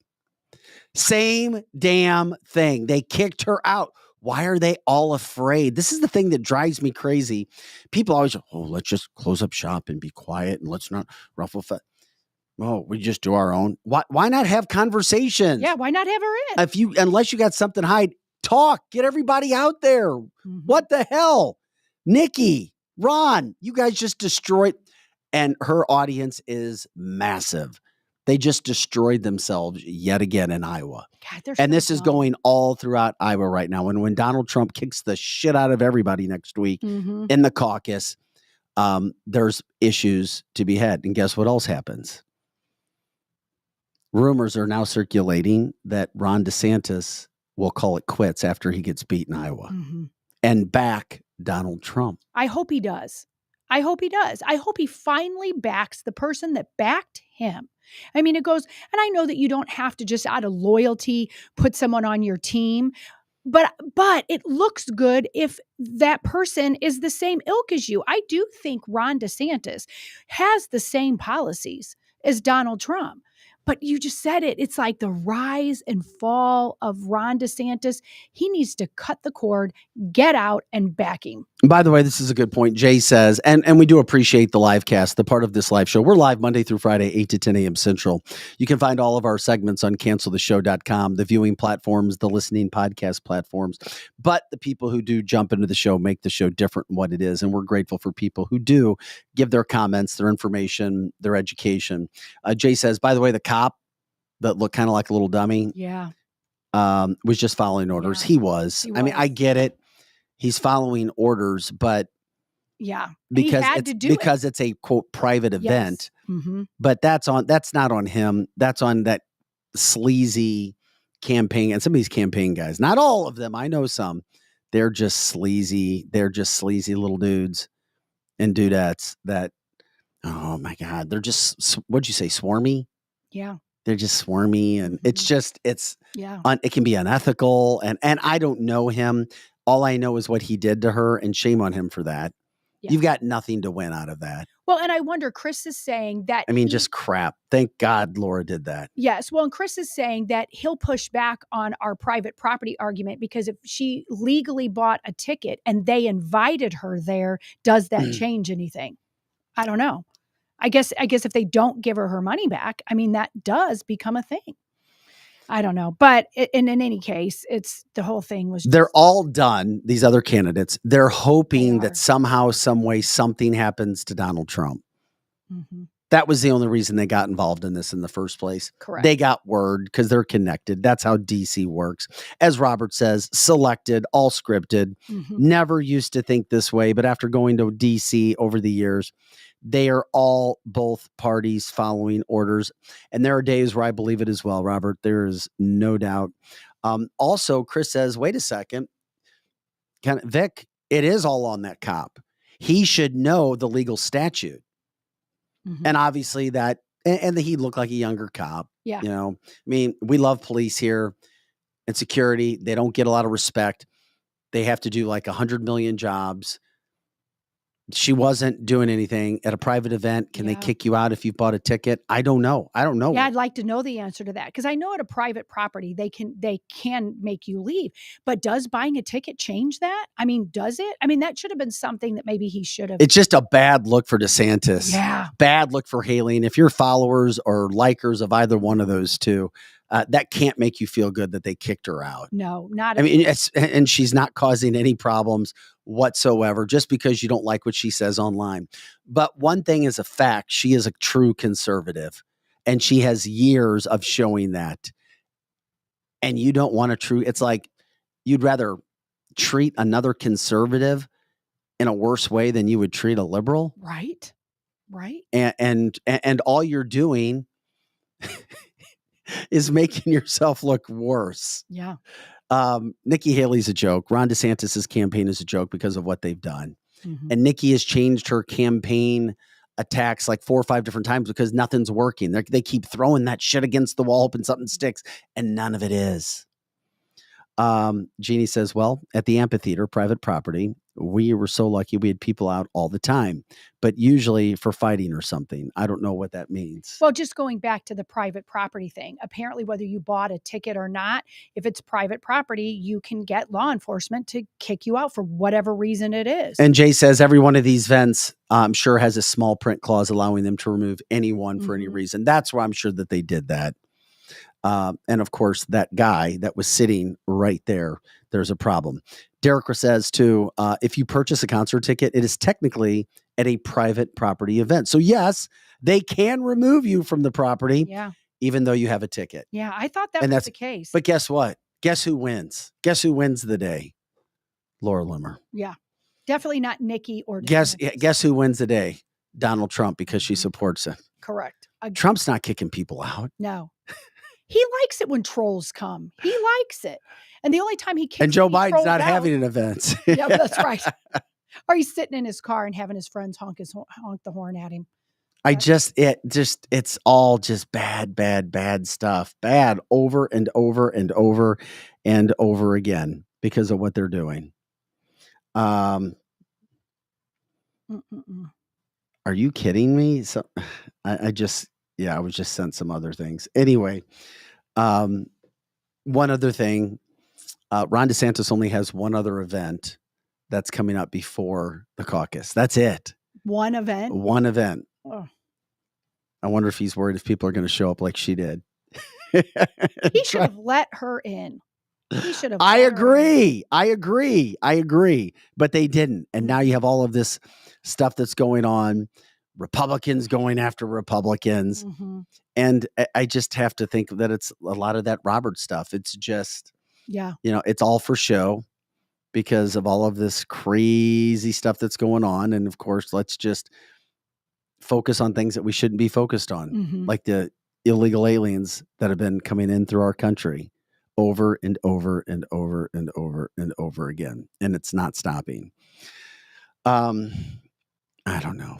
Same damn thing. They kicked her out. Why are they all afraid? This is the thing that drives me crazy. People always, let's just close up shop and be quiet and let's not ruffle feathers. Oh, we just do our own. Why not have conversations? Yeah, why not have her in? Unless you got something to hide, talk. Get everybody out there. What the hell? Nikki, Ron, you guys just destroyed. And her audience is massive. They just destroyed themselves yet again in Iowa. God, and this is going all throughout Iowa right now. And when Donald Trump kicks the shit out of everybody next week in the caucus, there's issues to be had. And guess what else happens? Rumors are now circulating that Ron DeSantis will call it quits after he gets beat in Iowa and back Donald Trump. I hope he does. I hope he does. I hope he finally backs the person that backed him. I mean, it goes, and I know that you don't have to just out of loyalty put someone on your team, but it looks good if that person is the same ilk as you. I do think Ron DeSantis has the same policies as Donald Trump. But you just said it. It's like the rise and fall of Ron DeSantis. He needs to cut the cord, get out, and back him. By the way, this is a good point. Jay says, and we do appreciate the live cast, the part of this live show. We're live Monday through Friday, 8 to 10 a.m. Central. You can find all of our segments on canceltheshow.com, the viewing platforms, the listening podcast platforms. But the people who do jump into the show make the show different in what it is. And we're grateful for people who do give their comments, their information, their education. Jay says, by the way, the cop that looked kind of like a little dummy was just following orders. Yeah. He was. I mean, I get it. He's following orders, but Yeah. because he had it's to do because it's a quote private event. Yes. Mm-hmm. But that's not on him. That's on that sleazy campaign, and some of these campaign guys, not all of them. I know some. They're just sleazy. They're just sleazy little dudes and dudettes that, oh my God, they're just, what'd you say, swarmy? Yeah. They're just swarmy, and it's just, Yeah. it can be unethical, and I don't know him. All I know is what he did to her, and shame on him for that. Yeah. You've got nothing to win out of that. Well, and I wonder, Chris is saying that I mean, just crap. Thank God Laura did that. Yes. Well, and Chris is saying that he'll push back on our private property argument, because if she legally bought a ticket and they invited her there, does that change anything? I don't know. I guess if they don't give her money back, I mean, that does become a thing. I don't know. But in any case, it's the whole thing was. They're all done. These other candidates, they're hoping They are. that somehow, some way, something happens to Donald Trump. Mm-hmm. That was the only reason they got involved in this in the first place. Correct. They got word because they're connected. That's how DC works. As Robert says, selected, all scripted. Mm-hmm. Never used to think this way, but after going to DC over the years, they are all both parties following orders. And there are days where I believe it as well, Robert. There is no doubt. Also, Chris says, wait a second. Vic, it is all on that cop. He should know the legal statute. Mm-hmm. And obviously that, and he looked like a younger cop. Yeah. You know, I mean, we love police here and security. They don't get a lot of respect. They have to do like 100 million jobs. She wasn't doing anything at a private event. Can they kick you out if you bought a ticket? I don't know. Yeah, I'd like to know the answer to that, because I know at a private property they can make you leave. But does buying a ticket change that? I mean, does it? I mean, that should have been something that maybe he should have. It's just a bad look for DeSantis. Yeah. Bad look for Haley. And if you're followers or likers of either one of those two, that can't make you feel good that they kicked her out. No, not. I mean, and she's not causing any problems whatsoever just because you don't like what she says online. But one thing is a fact. She is a true conservative, and she has years of showing that. And you don't want it's like you'd rather treat another conservative in a worse way than you would treat a liberal. Right. Right. And all you're doing is making yourself look worse. Yeah. Nikki Haley's a joke. Ron DeSantis's campaign is a joke because of what they've done. Mm-hmm. And Nikki has changed her campaign attacks like 4 or 5 different times because nothing's working. They keep throwing that shit against the wall, hoping something sticks, and none of it is. Jeannie says, well, at the amphitheater, private property, we were so lucky we had people out all the time, but usually for fighting or something. I don't know what that means. Well, just going back to the private property thing, apparently whether you bought a ticket or not, if it's private property, you can get law enforcement to kick you out for whatever reason it is. And Jay says every one of these vents, I'm sure, has a small print clause allowing them to remove anyone for any reason. That's why I'm sure that they did that. And of course, that guy that was sitting right there, there's a problem. Derek says too, if you purchase a concert ticket, it is technically at a private property event. So yes, they can remove you from the property, even though you have a ticket. Yeah, I thought that was the case. But guess what? Guess who wins? Guess who wins the day? Laura Limmer. Yeah, definitely not Nikki or guess who wins the day? Donald Trump, because she supports him. Correct. Trump's not kicking people out. No. He likes it when trolls come. He likes it. And the only time he kicks and Joe Biden's not having an event. Yeah, that's right. Or he's sitting in his car and having his friends honk the horn at him. It's all just bad stuff. Bad over and over and over and over again because of what they're doing. Are you kidding me? So I was just sent some other things. Anyway, one other thing, Ron DeSantis only has one other event that's coming up before the caucus. That's it. One event? One event. Oh. I wonder if he's worried if people are going to show up like she did. He should have let her in. He should have. I agree. But they didn't. And now you have all of this stuff that's going on. Republicans going after Republicans. And I just have to think that it's a lot of that Robert stuff. It's just, it's all for show. because of all of this crazy stuff that's going on. And of course, let's just focus on things that we shouldn't be focused on, like the illegal aliens that have been coming in through our country over and over and over and over and over again. And it's not stopping. I don't know.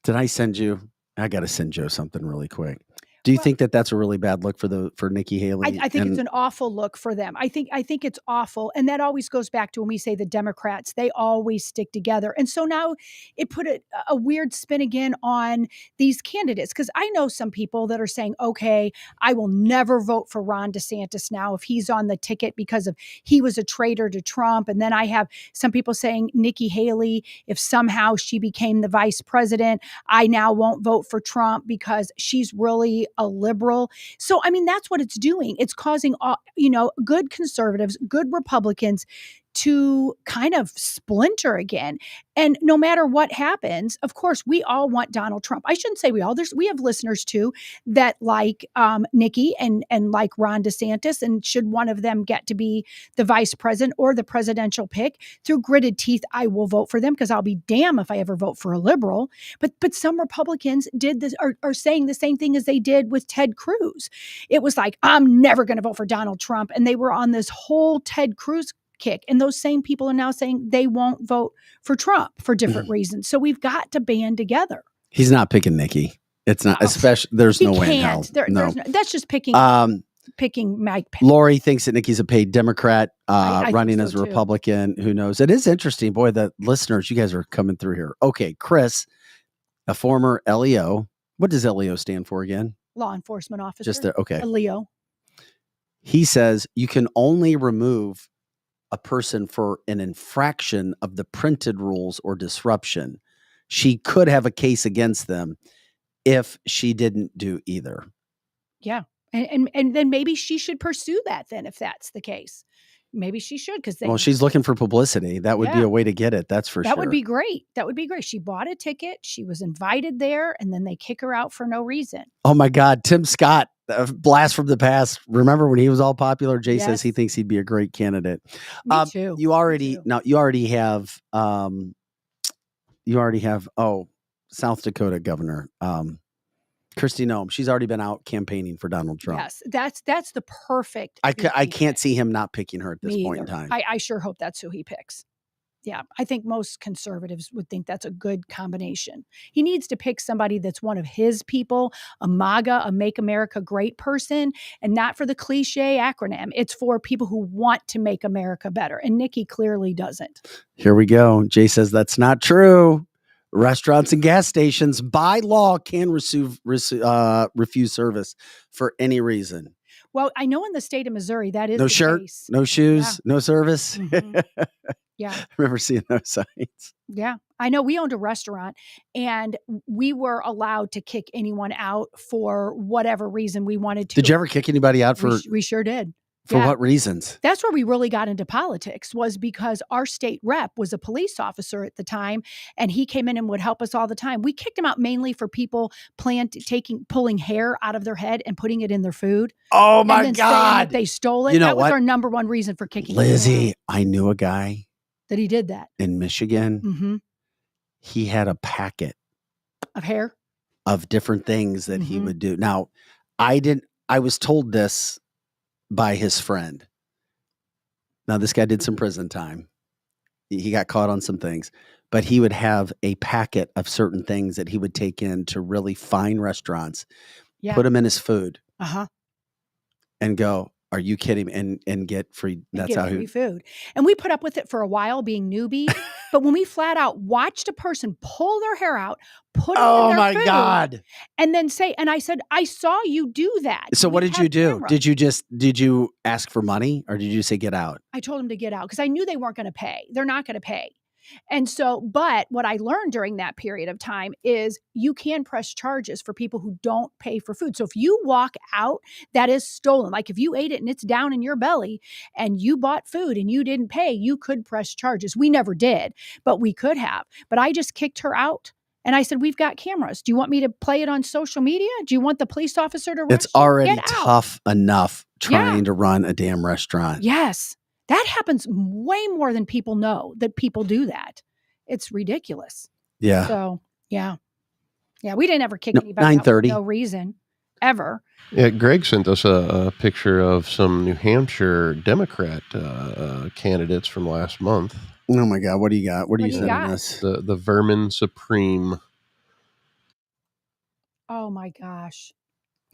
Did I send you? I got to send Joe something really quick. Do you think that that's a really bad look for Nikki Haley? I think it's an awful look for them. I think it's awful. And that always goes back to when we say the Democrats, they always stick together. And so now it put a weird spin again on these candidates. Because I know some people that are saying, okay, I will never vote for Ron DeSantis now if he's on the ticket because he was a traitor to Trump. And then I have some people saying Nikki Haley, if somehow she became the vice president, I now won't vote for Trump because she's really a liberal. So, I mean, that's what it's doing. It's causing, good conservatives, good Republicans to kind of splinter again. And no matter what happens, of course, we all want Donald Trump. I shouldn't say we all. We have listeners too that like Nikki and like Ron DeSantis. And should one of them get to be the vice president or the presidential pick, through gritted teeth, I will vote for them because I'll be damned if I ever vote for a liberal. But some Republicans did this, are saying the same thing as they did with Ted Cruz. It was like, I'm never going to vote for Donald Trump. And they were on this whole Ted Cruz kick. And those same people are now saying they won't vote for Trump for different reasons. So we've got to band together. He's not picking Nikki. It's not, especially, there's no way in hell. No. That's just picking Mike Pence. Lori thinks that Nikki's a paid Democrat running as a Republican. Who knows? It is interesting. Boy, the listeners, you guys are coming through here. Okay, Chris, a former LEO. What does LEO stand for again? Law enforcement officer. Just there. Okay. A Leo. He says you can only remove a person for an infraction of the printed rules or disruption. She could have a case against them if she didn't do either. Yeah. And then maybe she should pursue that then, if that's the case. Maybe she should, because she's looking for publicity. That would be a way to get it. That's for sure. That would be great. That would be great. She bought a ticket. She was invited there, and then they kick her out for no reason. Oh my God. Tim Scott, a blast from the past. Remember when he was all popular? Jay says he thinks he'd be a great candidate. Me too. You already have South Dakota governor, Kristi Noem. She's already been out campaigning for Donald Trump. Yes, that's the perfect. I can't see him not picking her at this point in time. I sure hope that's who he picks. Yeah, I think most conservatives would think that's a good combination. He needs to pick somebody that's one of his people, a MAGA, a Make America Great person, and not for the cliche acronym. It's for people who want to make America better. And Nikki clearly doesn't. Here we go. Jay says that's not true. Restaurants and gas stations by law can refuse service for any reason. Well, I know in the state of Missouri that is no shirt, case. No shoes, no service. Mm-hmm. Yeah. I remember seeing those signs. Yeah. I know we owned a restaurant and we were allowed to kick anyone out for whatever reason we wanted to. Did you ever kick anybody out for? We sure did. For what reasons? That's where we really got into politics, was because our state rep was a police officer at the time, and he came in and would help us all the time. We kicked him out mainly for people pulling hair out of their head and putting it in their food. Oh my God. Saying that they stole it. You know that was our number one reason for kicking Lizzie, I knew a guy that he did that in Michigan. Mm-hmm. He had a packet of hair of different things that he would do. Now, I was told this by his friend. Now, this guy did some prison time. He got caught on some things, but he would have a packet of certain things that he would take in to really fine restaurants, put them in his food, and go, are you kidding? And get free. That's how free food. And we put up with it for a while, being newbies. But when we flat out watched a person pull their hair out, put it in their food, God, and then say, and I said, I saw you do that. So what did you do? Cameras. Did you ask for money, or did you say get out? I told him to get out because I knew they weren't going to pay. They're not going to pay. And so, but what I learned during that period of time is you can press charges for people who don't pay for food. So if you walk out, that is stolen. Like if you ate it and it's down in your belly and you bought food and you didn't pay, you could press charges. We never did, but we could have. But I just kicked her out. And I said, we've got cameras. Do you want me to play it on social media? Do you want the police officer to rush? It's already tough enough trying to run a damn restaurant. Yes. That happens way more than people know that people do that. It's ridiculous. Yeah. So, yeah. Yeah, we didn't ever kick No, anybody out for 9:30. no reason, ever. Yeah, Greg sent us a picture of some New Hampshire Democrat candidates from last month. Oh my God, what do you got? What are you do you sending got? us? The Vermin Supreme. Oh my gosh.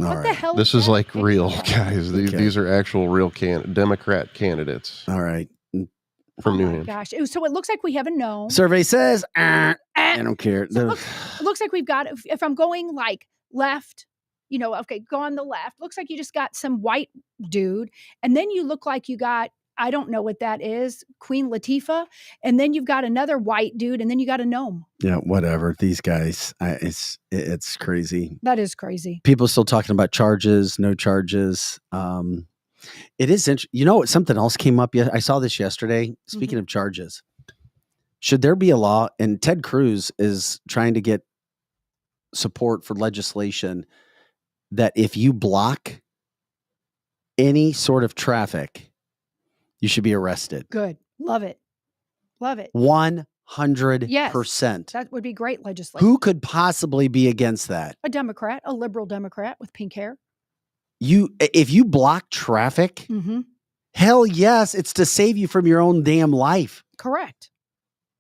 All What the right. hell This is is that like picture real, of? guys. Okay. These are actual real Democrat candidates All right. from New my Hampshire. Gosh. So it looks like we have a gnome. Survey says, I don't care. So it looks like we've got, if I'm going like left, okay, go on the left. Looks like you just got some white dude. And then you look like you got, I don't know what that is, Queen Latifah. And then you've got another white dude. And then you got a gnome. Yeah, whatever. These guys, it's crazy. That is crazy. People still talking about charges, no charges. It is interesting. Something else came up. I saw this yesterday. Speaking of charges, should there be a law? And Ted Cruz is trying to get support for legislation that if you block any sort of traffic, you should be arrested. Good. Love it. Love it. 100%. Yes, that would be great legislation. Who could possibly be against that? A Democrat, a liberal Democrat with pink hair. If you block traffic, hell yes, it's to save you from your own damn life. Correct.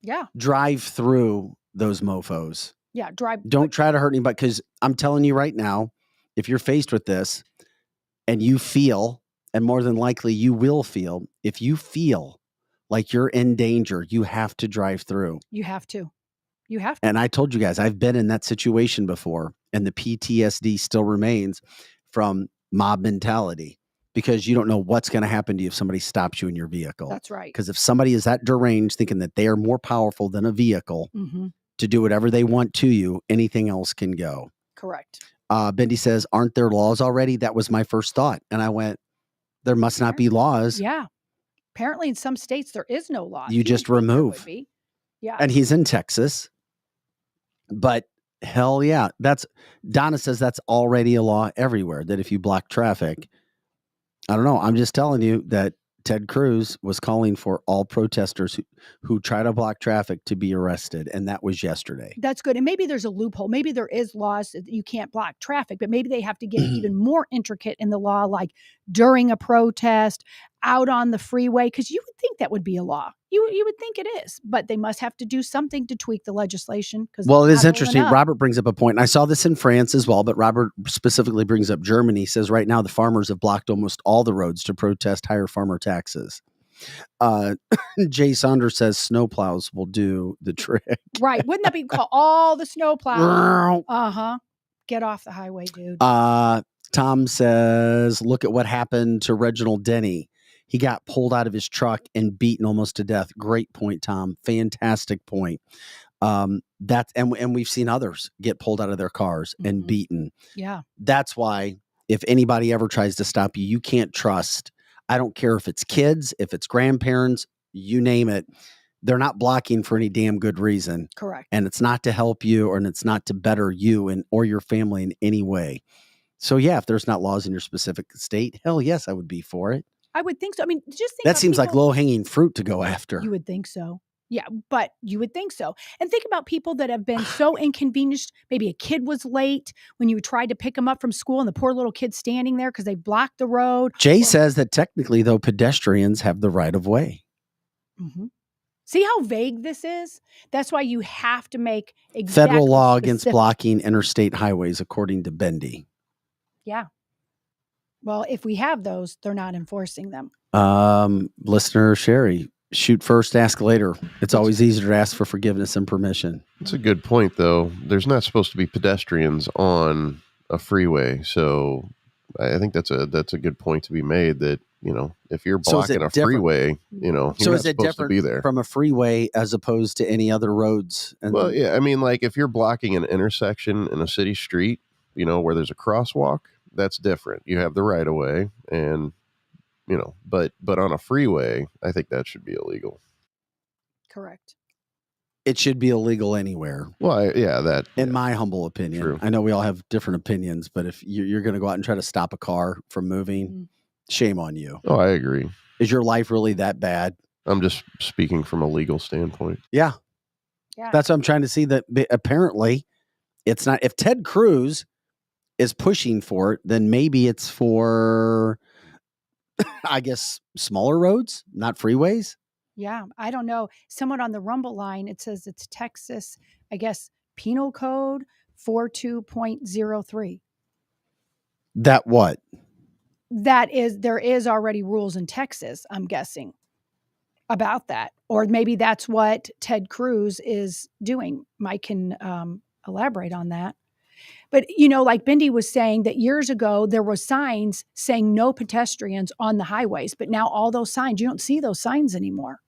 Yeah. Drive through those mofos. Yeah. Don't try to hurt anybody, because I'm telling you right now, if you're faced with this and you feel, and more than likely you will feel, if you feel like you're in danger, you have to drive through. You have to. You have to. And I told you guys, I've been in that situation before, and the PTSD still remains from mob mentality, because you don't know what's going to happen to you if somebody stops you in your vehicle. That's right. Because if somebody is that deranged, thinking that they are more powerful than a vehicle to do whatever they want to you, anything else can go. Correct. Bendy says, aren't there laws already? That was my first thought. And I went, there must not be laws. Yeah. Apparently in some states there is no law. You just remove. Yeah. And he's in Texas. But hell yeah. Donna says that's already a law everywhere, that if you block traffic, I don't know. I'm just telling you that Ted Cruz was calling for all protesters who try to block traffic to be arrested. And that was yesterday. That's good. And maybe there's a loophole. Maybe there is laws that you can't block traffic, but maybe they have to get even more intricate in the law, like during a protest, out on the freeway, because you would think that would be a law. You would think it is, but they must have to do something to tweak the legislation. Well, it is interesting. Robert brings up a point, and I saw this in France as well, but Robert specifically brings up Germany. He says right now the farmers have blocked almost all the roads to protest higher farmer taxes. Jay Saunders says snowplows will do the trick. Right. Wouldn't that be called all the snowplows? Get off the highway, dude. Tom says, look at what happened to Reginald Denny. He got pulled out of his truck and beaten almost to death. Great point, Tom. Fantastic point. And we've seen others get pulled out of their cars and beaten. Yeah. That's why if anybody ever tries to stop you, you can't trust. I don't care if it's kids, if it's grandparents, you name it. They're not blocking for any damn good reason. Correct. And it's not to help you, and it's not to better you or your family in any way. So yeah, if there's not laws in your specific state, hell yes, I would be for it. I would think so. I mean, just think that seems like low-hanging fruit to go after. You would think so. Yeah, but you would think so. And think about people that have been so inconvenienced. Maybe a kid was late when you tried to pick them up from school, and the poor little kid's standing there because they blocked the road. Jay says that technically, though, pedestrians have the right of way. See how vague this is? That's why you have to make federal law against blocking interstate highways, according to Bendy. Yeah. Well, if we have those, they're not enforcing them. Listener Sherry, shoot first, ask later. It's always easier to ask for forgiveness and permission. That's a good point, though. There's not supposed to be pedestrians on a freeway, so I think that's a good point to be made. That if you're blocking a freeway, you're not supposed to be there. From a freeway as opposed to any other roads? Well, yeah, I mean, like if you're blocking an intersection in a city street, where there's a crosswalk, that's different. You have the right of way, and but on a freeway, I think that should be illegal. Correct. It should be illegal anywhere. Well, in my humble opinion. True. I know we all have different opinions, but if you're going to go out and try to stop a car from moving, Shame on you. Oh, I agree. Is your life really that bad? I'm just speaking from a legal standpoint. Yeah. That's what I'm trying to see. That apparently it's not. If Ted Cruz is pushing for it, then maybe it's for, I guess, smaller roads, not freeways. Yeah, I don't know. Someone on the Rumble line, it says it's Texas, I guess, Penal Code 42.03. That what? That is, there is already rules in Texas, I'm guessing, about that. Or maybe that's what Ted Cruz is doing. Mike can elaborate on that. But, like Bindi was saying, that years ago, there were signs saying no pedestrians on the highways. But now all those signs, you don't see those signs anymore.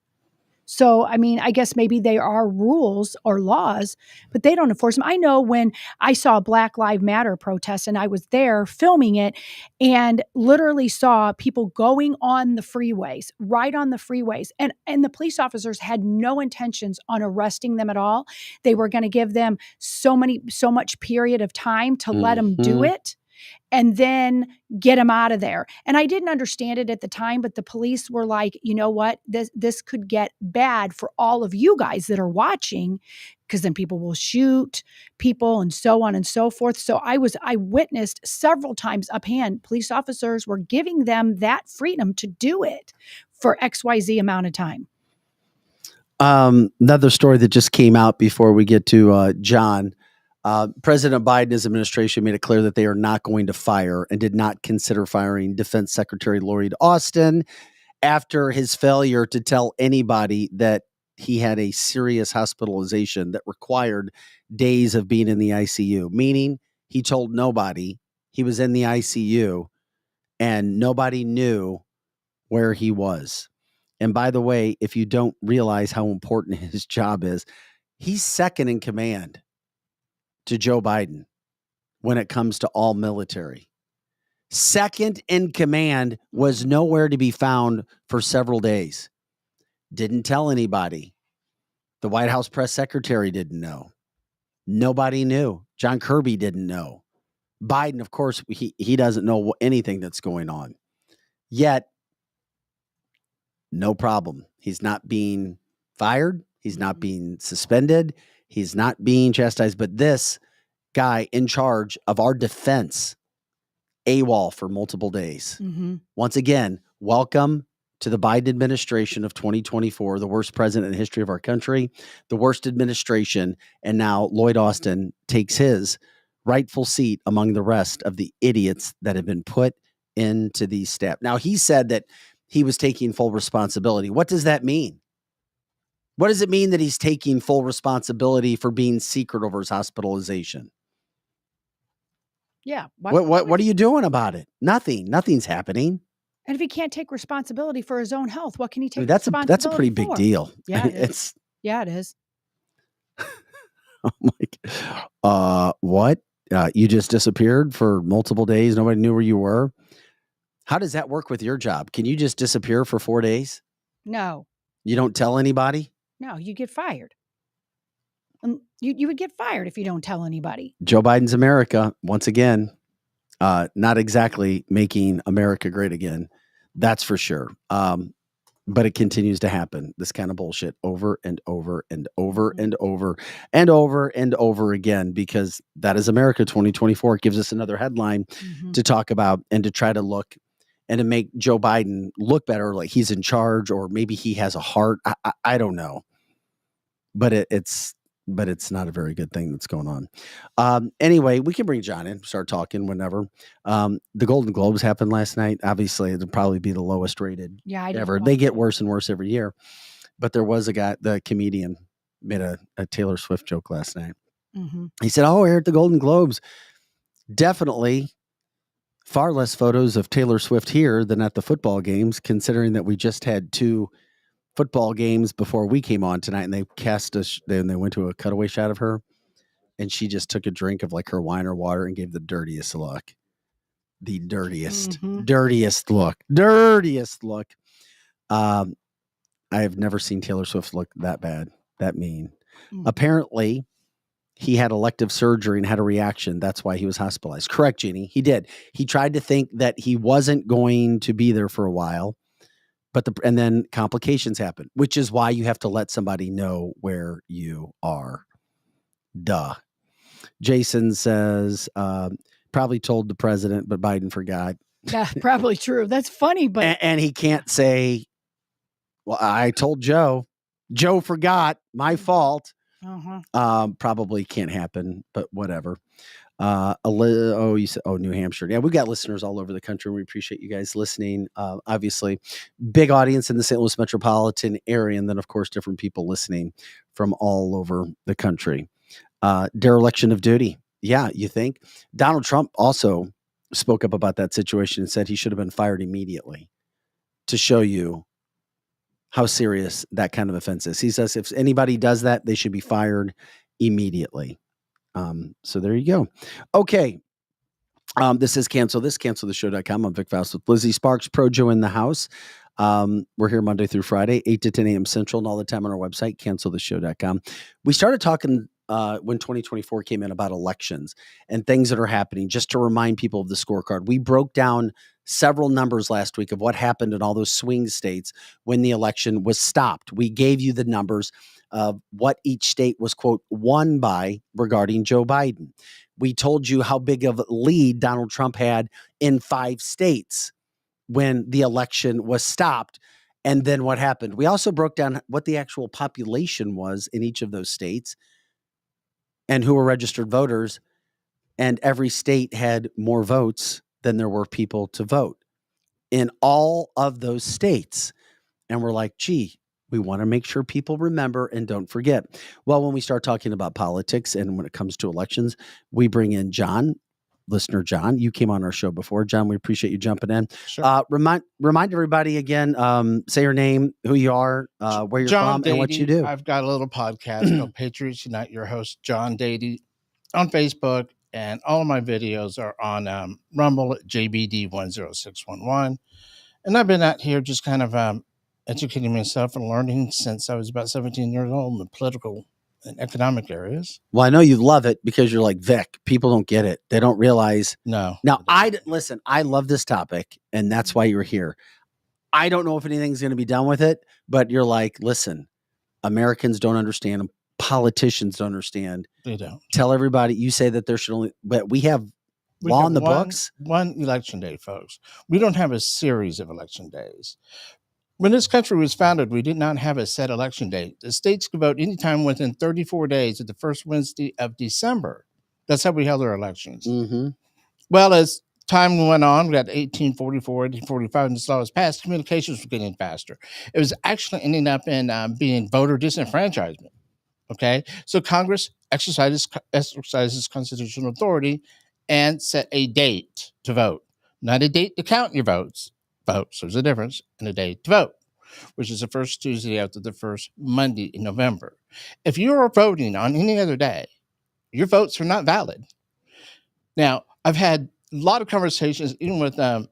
So, I mean, I guess maybe they are rules or laws, but they don't enforce them. I know when I saw Black Lives Matter protest and I was there filming it and literally saw people going on the freeways, right on the freeways. And the police officers had no intentions on arresting them at all. They were going to give them so much period of time to let them do it and then get them out of there. And I didn't understand it at the time, but the police were like, you know what, this could get bad for all of you guys that are watching, because then people will shoot people and so on and so forth. So I witnessed several times uphand, police officers were giving them that freedom to do it for XYZ amount of time. Another story that just came out before we get to John. President Biden's administration made it clear that they are not going to fire and did not consider firing Defense Secretary Lloyd Austin after his failure to tell anybody that he had a serious hospitalization that required days of being in the ICU, meaning he told nobody he was in the ICU and nobody knew where he was. And by the way, if you don't realize how important his job is, he's second in command to Joe Biden when it comes to all military. Second in command was nowhere to be found for several days. Didn't tell anybody. The White House press secretary didn't know. Nobody knew. John Kirby didn't know. Biden, of course, he doesn't know anything that's going on. Yet, no problem. He's not being fired. He's not being suspended. He's not being chastised. But this guy in charge of our defense, AWOL for multiple days. Once again, welcome to the Biden administration of 2024, the worst president in the history of our country, the worst administration. And now Lloyd Austin takes his rightful seat among the rest of the idiots that have been put into these staff. Now, he said that he was taking full responsibility. What does that mean? What does it mean that he's taking full responsibility for being secret over his hospitalization? Yeah. What are you doing about it? Nothing. Nothing's happening. And if he can't take responsibility for his own health, what can he take responsibility that's a pretty for? big deal. Yeah, it is. Yeah, it is. I'm like, what? You just disappeared for multiple days. Nobody knew where you were. How does that work with your job? Can you just disappear for 4 days? No. You don't tell anybody? No, you get fired. You would get fired if you don't tell anybody. Joe Biden's America, once again, not exactly making America great again. That's for sure. But it continues to happen. This kind of bullshit over and over and over and over and over and over again, because that is America 2024. It gives us another headline to talk about and to try to look and to make Joe Biden look better, like he's in charge, or maybe he has a heart. I don't know. But it's not a very good thing that's going on. Anyway, we can bring John in, start talking whenever. The Golden Globes happened last night. Obviously, it'll probably be the lowest rated ever. They get worse and worse every year. But there was a guy, the comedian, made a Taylor Swift joke last night. He said, here at the Golden Globes, definitely far less photos of Taylor Swift here than at the football games, considering that we just had 2 football games before we came on tonight, and they they went to a cutaway shot of her, and she just took a drink of like her wine or water and gave the dirtiest look. The dirtiest look. I have never seen Taylor Swift look that bad, that mean. Apparently, he had elective surgery and had a reaction. That's why he was hospitalized. Correct, Jeannie. He did. He tried to think that he wasn't going to be there for a while, and then complications happen, which is why you have to let somebody know where you are. Duh. Jason says, probably told the president, but Biden forgot. Yeah, probably true. That's funny, but and he can't say, well, I told Joe. Joe forgot. My fault. Probably can't happen, but whatever. You said, New Hampshire. Yeah, we've got listeners all over the country. We appreciate you guys listening. Obviously, big audience in the St. Louis metropolitan area, and then, of course, different people listening from all over the country. Dereliction of duty. Yeah, you think? Donald Trump also spoke up about that situation and said he should have been fired immediately, to show you how serious that kind of offense is. He says if anybody does that, they should be fired immediately. So there you go. Okay. This is canceltheshow.com. I'm Vic Faust with Lizzie Sparks, Pro Joe in the house. We're here Monday through Friday, 8 to 10 a.m. Central, and all the time on our website, canceltheshow.com. We started talking when 2024 came in about elections and things that are happening, just to remind people of the scorecard. We broke down several numbers last week of what happened in all those swing states when the election was stopped. We gave you the numbers of what each state was, quote, won by regarding Joe Biden. We told you how big of a lead Donald Trump had in 5 states when the election was stopped. And then what happened? We also broke down what the actual population was in each of those states and who were registered voters. And every state had more votes than there were people to vote in all of those states. And we're like, gee, we want to make sure people remember and don't forget. Well, when we start talking about politics and when it comes to elections, we bring in John, listener John. You came on our show before. John, we appreciate you jumping in. Sure. Remind everybody again, say your name, who you are, where you're John from, Dady. and what you do. I've got a little podcast called Patriots Unite. Your host, John Dady, on Facebook. And all of my videos are on Rumble at JBD10611. And I've been out here just kind of educating myself and learning since I was about 17 years old in the political and economic areas. Well, I know you love it because you're like, Vic, people don't get it. They don't realize. No. Now, listen, I love this topic, and that's why you're here. I don't know if anything's going to be done with it, but you're like, listen, Americans don't understand. Politicians don't understand. They don't. Tell everybody. You say that there should only, but we have law in the books. One election day, folks. We don't have a series of election days. When this country was founded, we did not have a set election date. The states could vote anytime within 34 days at the first Wednesday of December. That's how we held our elections. Mm-hmm. Well, as time went on, we got 1844, 1845, and this law was passed. Communications were getting faster. It was actually ending up in being voter disenfranchisement. Okay, so Congress exercises constitutional authority and set a date to vote, not a date to count your votes. Votes. There's a difference in a date to vote, which is the first Tuesday after the first Monday in November. If you are voting on any other day, your votes are not valid. Now, I've had a lot of conversations, even with the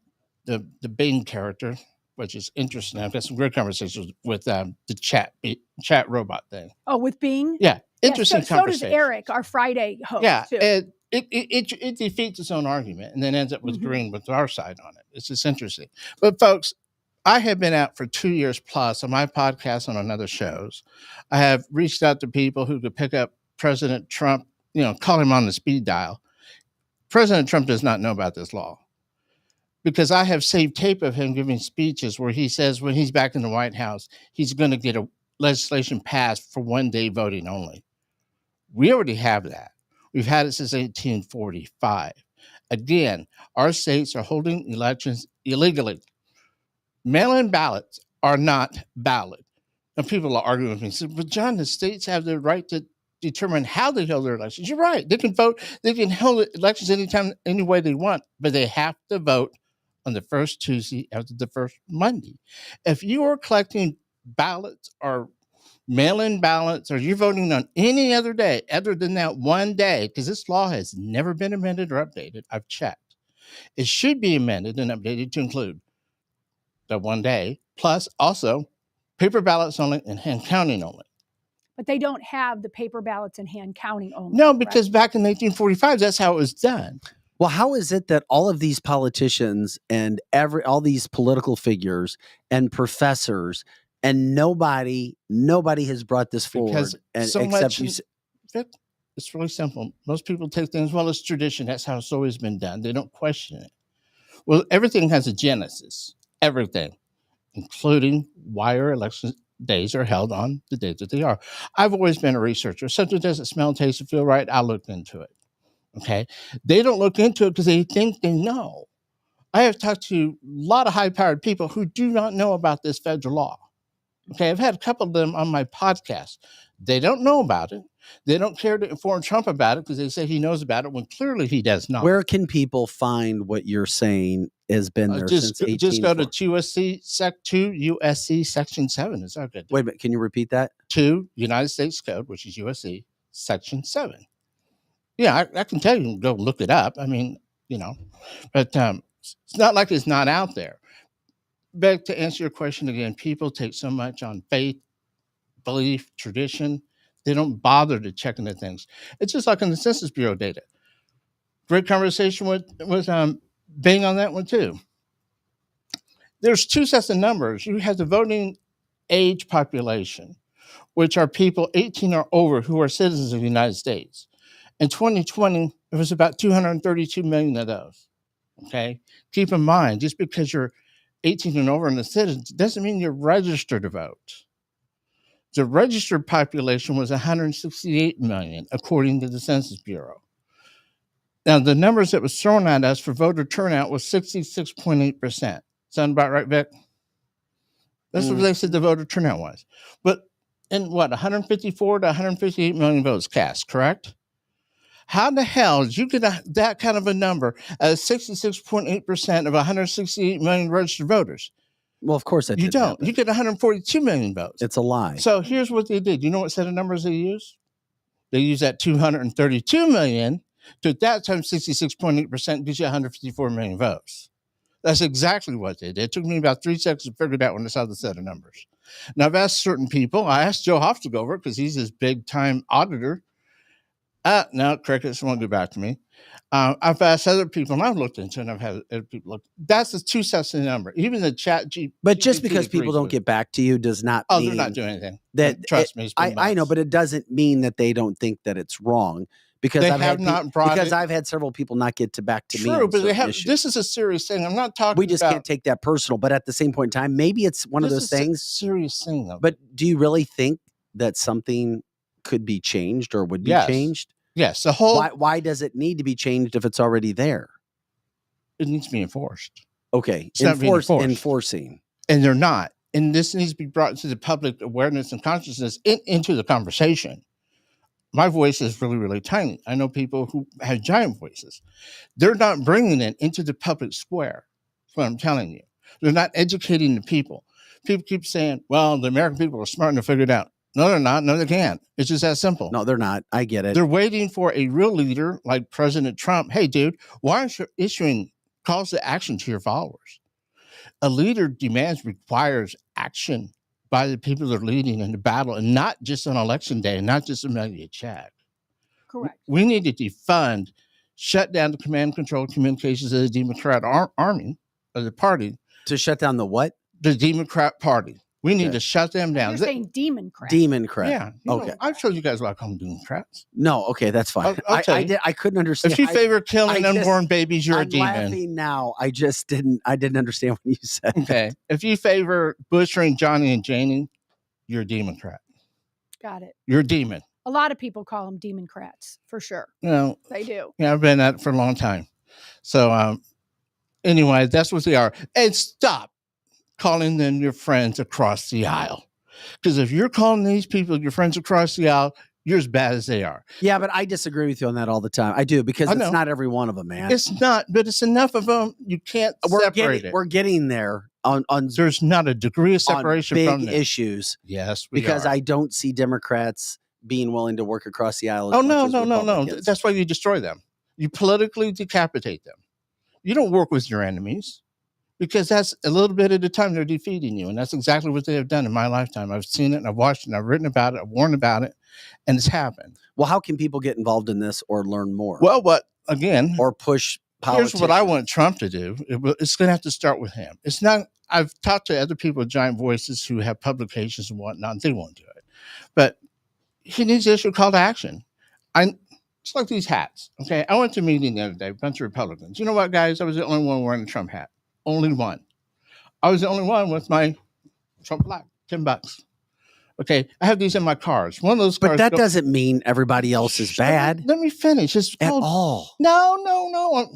Bing character, which is interesting. I've got some great conversations with the chat robot thing. Oh, with Bing? Yeah, interesting conversation. So does Eric, our Friday host. Yeah, too. It defeats its own argument and then ends up with agreeing with our side on it. It's just interesting. But folks, I have been out for 2 years plus on my podcast and on other shows. I have reached out to people who could pick up President Trump, call him on the speed dial. President Trump does not know about this law, because I have saved tape of him giving speeches where he says when he's back in the White House, he's going to get a legislation passed for one-day voting only. We already have that. We've had it since 1845. Again, our states are holding elections illegally. Mail-in ballots are not valid. And people are arguing with me. So, but John, the states have the right to determine how they hold their elections. You're right. They can vote. They can hold elections anytime, any way they want, but they have to vote on the first Tuesday after the first Monday. If you are collecting ballots or mail-in ballots, or you're voting on any other day other than that one day, because this law has never been amended or updated. I've checked. It should be amended and updated to include the one day, plus also paper ballots only and hand counting only. But they don't have the paper ballots in hand counting only. No, because back in 1845, that's how it was done. Well, how is it that all of these politicians and all these political figures and professors and nobody has brought this forward? Because And so except much, it's really simple. Most people take things, well, it's tradition. That's how it's always been done. They don't question it. Well, everything has a genesis. Everything, including why our election days are held on the days that they are. I've always been a researcher. Something doesn't smell, taste, or feel right, I'll look into it. Okay. They don't look into it because they think they know. I have talked to a lot of high-powered people who do not know about this federal law. Okay. I've had a couple of them on my podcast. They don't know about it. They don't care to inform Trump about it because they say he knows about it when clearly he does not. Where can people find what you're saying has been there since 18? Just go to 2 USC Section 7. Is that good? Wait a minute. Can you repeat that? 2 United States Code, which is USC Section 7. Yeah, I can tell you, go look it up. I mean, but it's not like it's not out there. But to answer your question again, people take so much on faith, belief, tradition. They don't bother to check into things. It's just like in the Census Bureau data. Great conversation with Bing on that one too. There's 2 sets of numbers. You have the voting age population, which are people 18 or over who are citizens of the United States. In 2020, it was about 232 million of those. Okay. Keep in mind, just because you're 18 and over and a citizen doesn't mean you're registered to vote. The registered population was 168 million, according to the Census Bureau. Now, the numbers that was thrown at us for voter turnout was 66.8%. Sound about right, Vic? That's what they said the voter turnout was. But in 154 to 158 million votes cast, correct? How the hell did you get that kind of a number as 66.8% of 168 million registered voters? Well, of course you don't. You get 142 million votes. It's a lie. So here's what they did. You know what set of numbers they used? They used that 232 million to at that time 66.8% gives you 154 million votes. That's exactly what they did. It took me about 3 seconds to figure it out when I saw the set of numbers. Now, I've asked certain people. I asked Joe Hoff to go over it because he's this big-time auditor. No, crickets won't go back to me. I've asked other people, and I've looked into it, and I've had other people look. That's the 2 sets of number. Even the chat GPT. But just because people don't get back to you does not mean they're not doing anything. Trust me. I know, but it doesn't mean that they don't think that it's wrong. Because I've had several people not get back to me. True, but this is a serious thing. I'm not talking. We just can't take that personal. But at the same point in time, maybe it's one of those things. A serious thing, though. But do you really think that something could be changed or would be changed? Yes. The whole. Why does it need to be changed if it's already there? It needs to be enforced. Okay, enforcing, and they're not. And this needs to be brought to the public awareness and consciousness into the conversation. My voice is really, really tiny. I know people who have giant voices. They're not bringing it into the public square. That's what I'm telling you. They're not educating the people. People keep saying, well, the American people are smart enough to figure it out. No, they're not. No, they can't. It's just that simple. No, they're not. I get it. They're waiting for a real leader like President Trump. Hey, dude, why aren't you issuing calls to action to your followers? A leader requires action by the people that are leading in the battle, and not just on election day, and not just a media chat. Correct. We need to defund, shut down the command and control communications of the Democrat army, of the party. To shut down the what? The Democrat Party. We need to shut them down. You're saying Democrat. Democrat. Yeah. Okay. I've told you guys why I call them Democrats. No. Okay. That's fine. I couldn't understand. If you favor killing unborn babies, you're a demon. I'm laughing now. I didn't understand what you said. Okay. If you favor butchering Johnny and Janie, you're a Democrat. Got it. You're a demon. A lot of people call them Democrats, for sure. No. They do. Yeah, I've been at it for a long time. So anyway, that's what they are. And stop calling them your friends across the aisle. Because if you're calling these people your friends across the aisle, you're as bad as they are. Yeah, but I disagree with you on that all the time. I do, because it's not every one of them, man. It's not, but it's enough of them. You can't separate it. We're getting there on there's not a degree of separation big from them. Issues. Yes, because I don't see Democrats being willing to work across the aisle. No. That's why you destroy them. You politically decapitate them. You don't work with your enemies. because that's a little bit at a time they're defeating you. And that's exactly what they have done in my lifetime. I've seen it and I've watched it and I've written about it, I've warned about it, and it's happened. Well, how can people get involved in this or learn more? Well, again, or push politicians? Here's what I want Trump to do. It's going to have to start with him. It's not, I've talked to other people with giant voices who have publications and whatnot, and they won't do it. But he needs to issue a call to action. It's like these hats. Okay. I went to a meeting the other day, a bunch of Republicans. You know what, guys? I was the only one wearing a Trump hat. Only one. I was the only one with my Trump flag, $10. Okay, I have these in my cars. One of those cars. But that doesn't mean everybody else is bad. Let me finish. It's at all. No.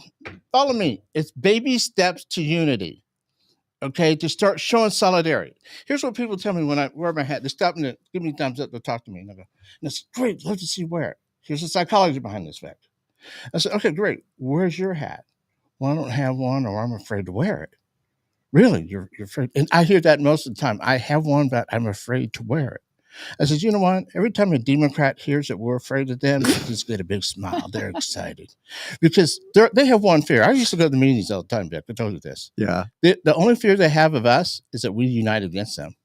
Follow me. It's baby steps to unity. Okay, to start showing solidarity. Here's what people tell me when I wear my hat. They stop and give me thumbs up to talk to me. And I go, "That's great. Love to see you wear it." Here's the psychology behind this fact. I said, "Okay, great. Where's your hat?" "Well, I don't have one, or I'm afraid to wear it." "Really? You're afraid?" And I hear that most of the time. "I have one, but I'm afraid to wear it." I said, "You know what? Every time a Democrat hears that we're afraid of them, they just get a big smile. They're excited because they have one fear." I used to go to the meetings all the time, Dick. I told you this. Yeah. The only fear they have of us is that we unite against them.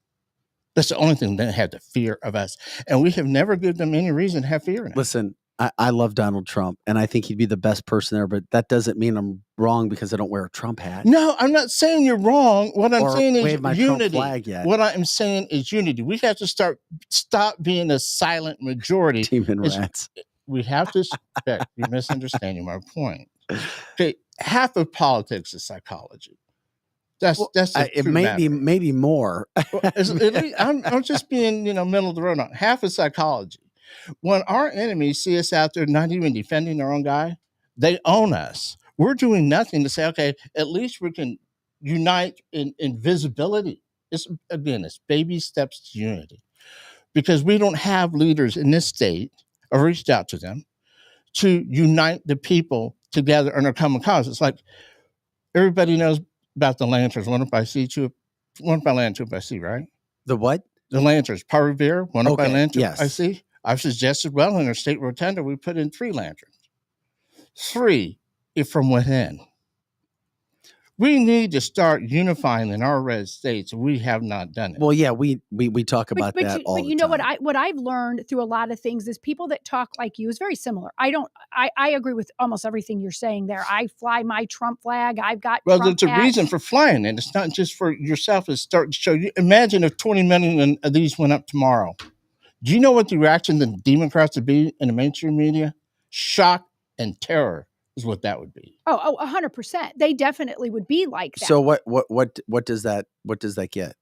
That's the only thing they have, the fear of us. And we have never given them any reason to have fear in it. Listen, I love Donald Trump, and I think he'd be the best person there, but that doesn't mean I'm wrong because I don't wear a Trump hat. No, I'm not saying you're wrong. What I'm saying is unity. Trump flag yet. What I'm saying is unity. We have to stop being a silent majority. Demon rats. We have to respect. You're misunderstanding my point. Okay, half of politics is psychology. It may be maybe more. I'm just being middle of the road on half is psychology. When our enemies see us out there not even defending their own guy, they own us. We're doing nothing to say, okay, at least we can unite in visibility. It's baby steps to unity. Because we don't have leaders in this state, I've reached out to them, to unite the people together on a common cause. It's like everybody knows about the lanterns, one up by sea, one by land, two by sea, right? The what? The lanterns, Par Revere, one up by land, two yes. by sea. I've suggested, well, in our state rotunda, we put in 3 lanterns. 3 if from within. We need to start unifying in our red states. We have not done it. Well, yeah, we talk about that all the time. But you know what I've learned through a lot of things is people that talk like you is very similar. I agree with almost everything you're saying there. I fly my Trump flag. I've got Trump there's a reason for flying it. It's not just for yourself. It's starting to show you. Imagine if 20 million of these went up tomorrow. Do you know what the reaction of the Democrats would be in the mainstream media? Shock and terror is what that would be. 100%. They definitely would be like that. So what does that get?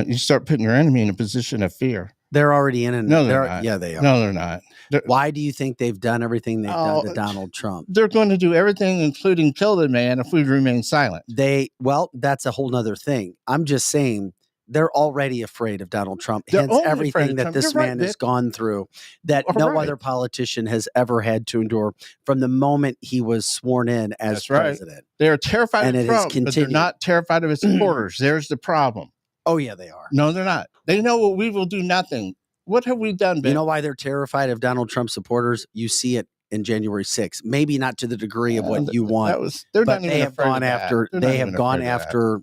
You start putting your enemy in a position of fear. They're already in it. No, they're not. Yeah, they are. No, they're not. Why do you think they've done everything they've done to Donald Trump? They're going to do everything, including kill the man, if we remain silent. That's a whole nother thing. I'm just saying they're already afraid of Donald Trump. Hence everything that this man has gone through that no other politician has ever had to endure from the moment he was sworn in as president. They're terrified of Trump, but they're not terrified of his supporters. There's the problem. Oh, yeah, they are. No, they're not. They know we will do nothing. What have we done, Ben? You know why they're terrified of Donald Trump supporters? You see it in January 6th. Maybe not to the degree of what you want. But they have gone after.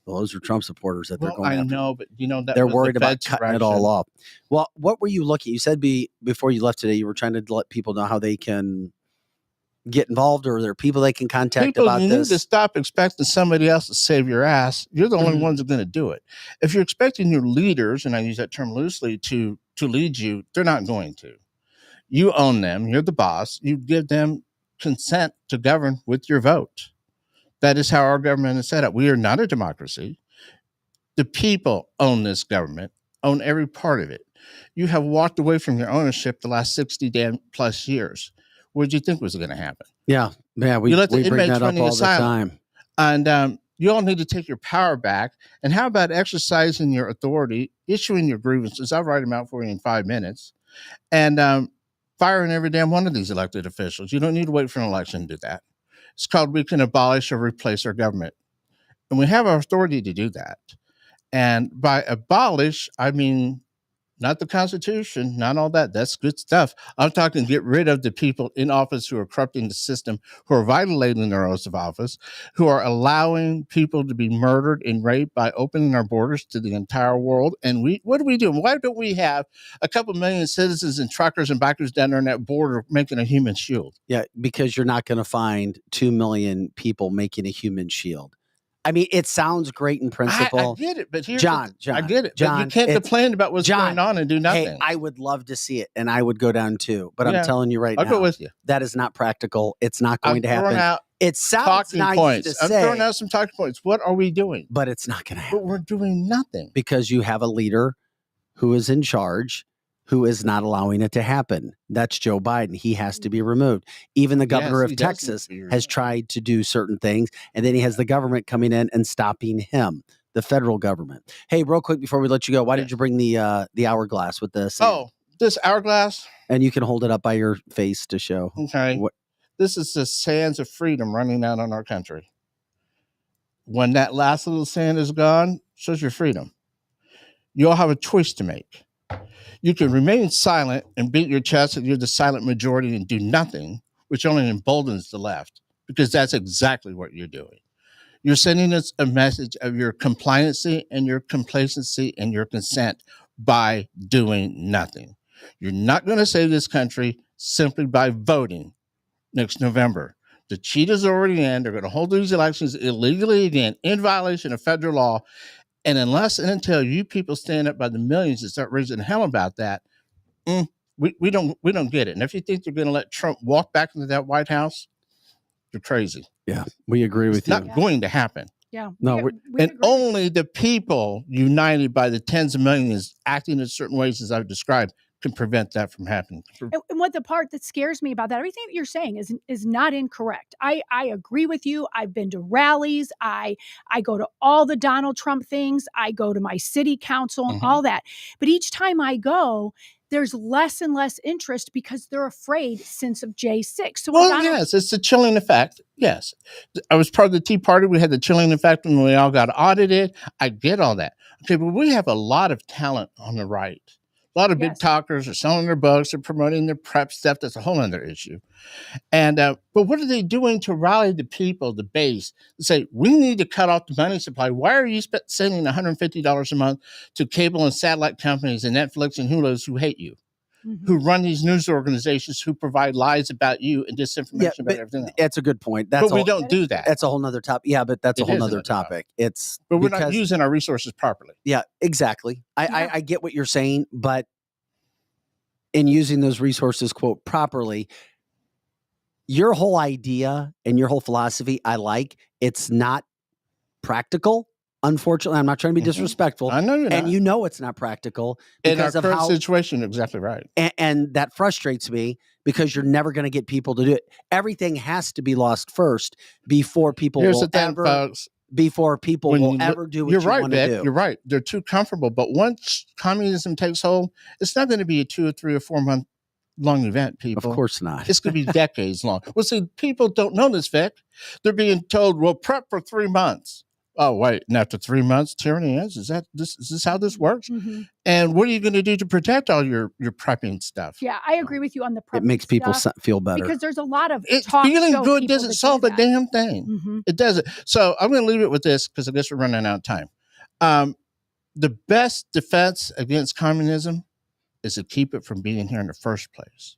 Well, those are Trump supporters that they're going after. I know, but they're worried about cutting it all off. Well, what were you looking? You said before you left today, you were trying to let people know how they can get involved, or there are people they can contact about this. You need to stop expecting somebody else to save your ass. You're the only ones that are going to do it. If you're expecting your leaders, and I use that term loosely, to lead you, they're not going to. You own them. You're the boss. You give them consent to govern with your vote. That is how our government is set up. We are not a democracy. The people own this government, own every part of it. You have walked away from your ownership the last 60 plus years. What did you think was going to happen? Yeah. We bring that up all the time. And you all need to take your power back. And how about exercising your authority, issuing your grievances? I'll write them out for you in 5 minutes. And firing every damn one of these elected officials. You don't need to wait for an election to do that. It's called we can abolish or replace our government. And we have our authority to do that. And by abolish, I mean not the Constitution, not all that. That's good stuff. I'm talking get rid of the people in office who are corrupting the system, who are violating their oaths of office, who are allowing people to be murdered and raped by opening our borders to the entire world. And what are we doing? Why don't we have a couple million citizens and truckers and bikers down there on that border making a human shield? Yeah, because you're not going to find 2 million people making a human shield. I mean, it sounds great in principle. I get it, but here's John, I get it. John, but you can't complain about what's going on and do nothing. Hey, I would love to see it, and I would go down too. But I'm telling you right now, I'll go with you. That is not practical. It's not going to happen. Out it sounds nice points. to say. I'm throwing out some talking points. What are we doing? But it's not going to happen. But we're doing nothing. Because you have a leader who is in charge, who is not allowing it to happen. That's Joe Biden. He has to be removed. Even the governor of Texas has tried to do certain things, and then he has the government coming in and stopping him, the federal government. Hey, real quick before we let you go, why did you bring the hourglass with the sand? Oh, this hourglass? And you can hold it up by your face to show. Okay. This is the sands of freedom running out on our country. When that last little sand is gone, shows your freedom. You all have a choice to make. You can remain silent and beat your chest that you're the silent majority and do nothing, which only emboldens the left, because that's exactly what you're doing. You're sending us a message of your compliancy and your complacency and your consent by doing nothing. You're not going to save this country simply by voting next November. The cheat is already in. They're going to hold these elections illegally again, in violation of federal law. And unless and until you people stand up by the millions and start raising hell about that, we don't get it. And if you think they're going to let Trump walk back into that White House, you're crazy. Yeah, we agree with you. It's not going to happen. Yeah. No, and only the people united by the tens of millions acting in certain ways, as I've described, can prevent that from happening. And what the part that scares me about that, everything that you're saying is not incorrect. I agree with you. I've been to rallies. I go to all the Donald Trump things. I go to my city council and all that. But each time I go, there's less and less interest because they're afraid since of J6. So yes, it's the chilling effect. Yes. I was part of the Tea Party. We had the chilling effect when we all got audited. I get all that. Okay, but we have a lot of talent on the right. A lot of big talkers are selling their books, they're promoting their prep stuff. That's a whole other issue. And but what are they doing to rally the people, the base, to say, we need to cut off the money supply? Why are you sending $150 a month to cable and satellite companies and Netflix and Hulu's who hate you, who run these news organizations, who provide lies about you and disinformation about everything else? That's a good point. But we don't do that. That's a whole nother topic. Yeah, but that's a whole nother topic. But we're not using our resources properly. Yeah, exactly. I get what you're saying, but in using those resources, quote, properly, your whole idea and your whole philosophy, I like. It's not practical. Unfortunately, I'm not trying to be disrespectful. I know you're not. And you know it's not practical In our because of current how situation, exactly right. and that frustrates me because you're never going to get people to do it. Everything has to be lost first before people Here's will the thing, ever folks. Before people will ever do what you're you right, want to Vic, do. You're right. They're too comfortable. But once communism takes hold, it's not going to be a 2 or 3 or 4 month long event, people. Of course not. It's going to be decades long. Well, see, people don't know this, Vic. They're being told, well, prep for 3 months. Oh, wait, and after 3 months, tyranny ends? Is this how this works? And what are you going to do to protect all your prepping stuff? Yeah, I agree with you on the prepping It makes people stuff feel better. because there's a lot of feeling good doesn't solve a damn thing. It doesn't. So I'm going to leave it with this because I guess we're running out of time. The best defense against communism is to keep it from being here in the first place.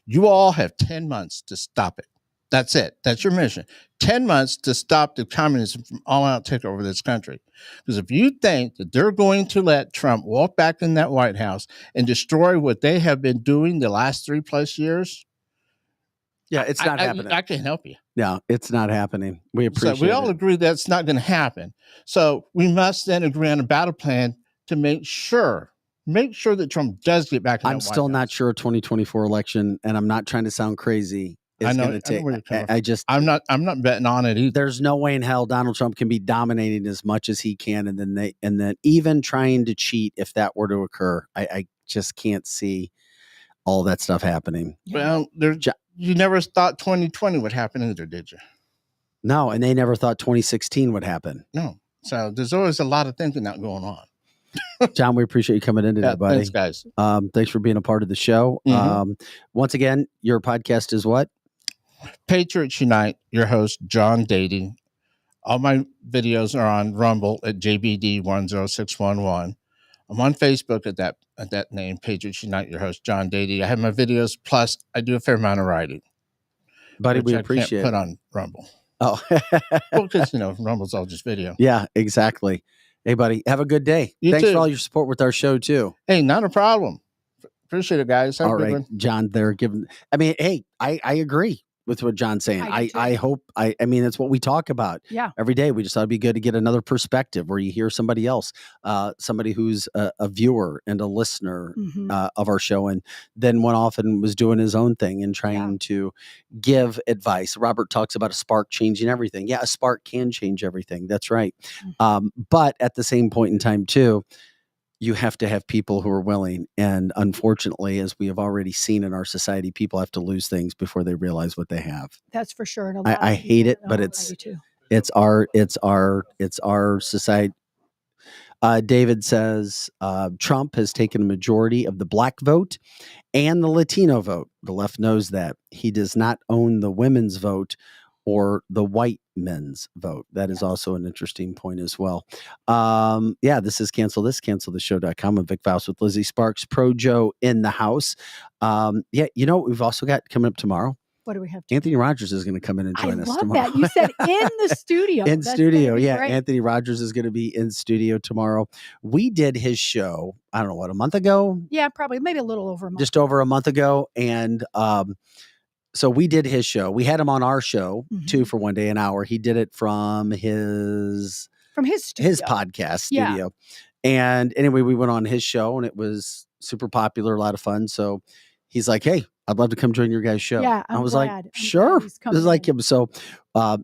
You all have 10 months to stop it. That's it. That's your mission. 10 months to stop the communism from all-out takeover of this country. Because if you think that they're going to let Trump walk back in that White House and destroy what they have been doing the last 3+ years, yeah, it's not happening. I can't help you. No, it's not happening. We appreciate it. So we all agree that's not going to happen. So we must then agree on a battle plan to make sure that Trump does get back in I'm that still White not House. sure a 2024 election, and I'm not trying to sound crazy. I know where you're coming from. I'm not betting on it either. There's no way in hell Donald Trump can be dominating as much as he can, and then even trying to cheat if that were to occur. I just can't see all that stuff happening. Well, you never thought 2020 would happen either, did you? No, and they never thought 2016 would happen. No. So there's always a lot of thinking not going on. John, we appreciate you coming in today, buddy. Thanks, guys. Thanks for being a part of the show. Once again, your podcast is what? Patriots Unite. Your host, John Dady. All my videos are on Rumble at JBD10611. I'm on Facebook at that name, Patriots Unite. Your host, John Dady. I have my videos, plus I do a fair amount of writing. Buddy, we I appreciate can't put on Rumble. Oh, well, because Rumble's all just video. Yeah, exactly. Hey, buddy, have a good day. Thanks for all your support with our show too. Hey, not a problem. Appreciate it, guys. All right, John. They're giving. I mean, hey, I agree with what John's saying. I hope. I mean, that's what we talk about. Yeah. Every day, we just thought it'd be good to get another perspective where you hear somebody else, somebody who's a viewer and a listener of our show, and then went off and was doing his own thing and trying to give advice. Robert talks about a spark changing everything. Yeah, a spark can change everything. That's right. But at the same point in time, too, you have to have people who are willing. And unfortunately, as we have already seen in our society, people have to lose things before they realize what they have. That's for sure. And I hate it, but it's our society. David says Trump has taken a majority of the black vote and the Latino vote. The left knows that. He does not own the women's vote or the white men's vote. That is also an interesting point as well. This is cancelthisshow.com. I'm Vic Faust with Lizzie Sparks, Pro Joe in the house. We've also got coming up tomorrow. What do we have? Anthony Rogers is going to come in and join us tomorrow. I love that. You said in the studio. In studio, yeah. Great. Anthony Rogers is going to be in studio tomorrow. We did his show, I don't know, a month ago? Yeah, probably. Maybe a little over a month. Just over a month ago. And so we did his show. We had him on our show too for one day, an hour. He did it from his podcast studio. And anyway, we went on his show and it was super popular, a lot of fun. So he's like, "Hey, I'd love to come join your guys' show." Yeah, I was like, "Sure." This is like him. So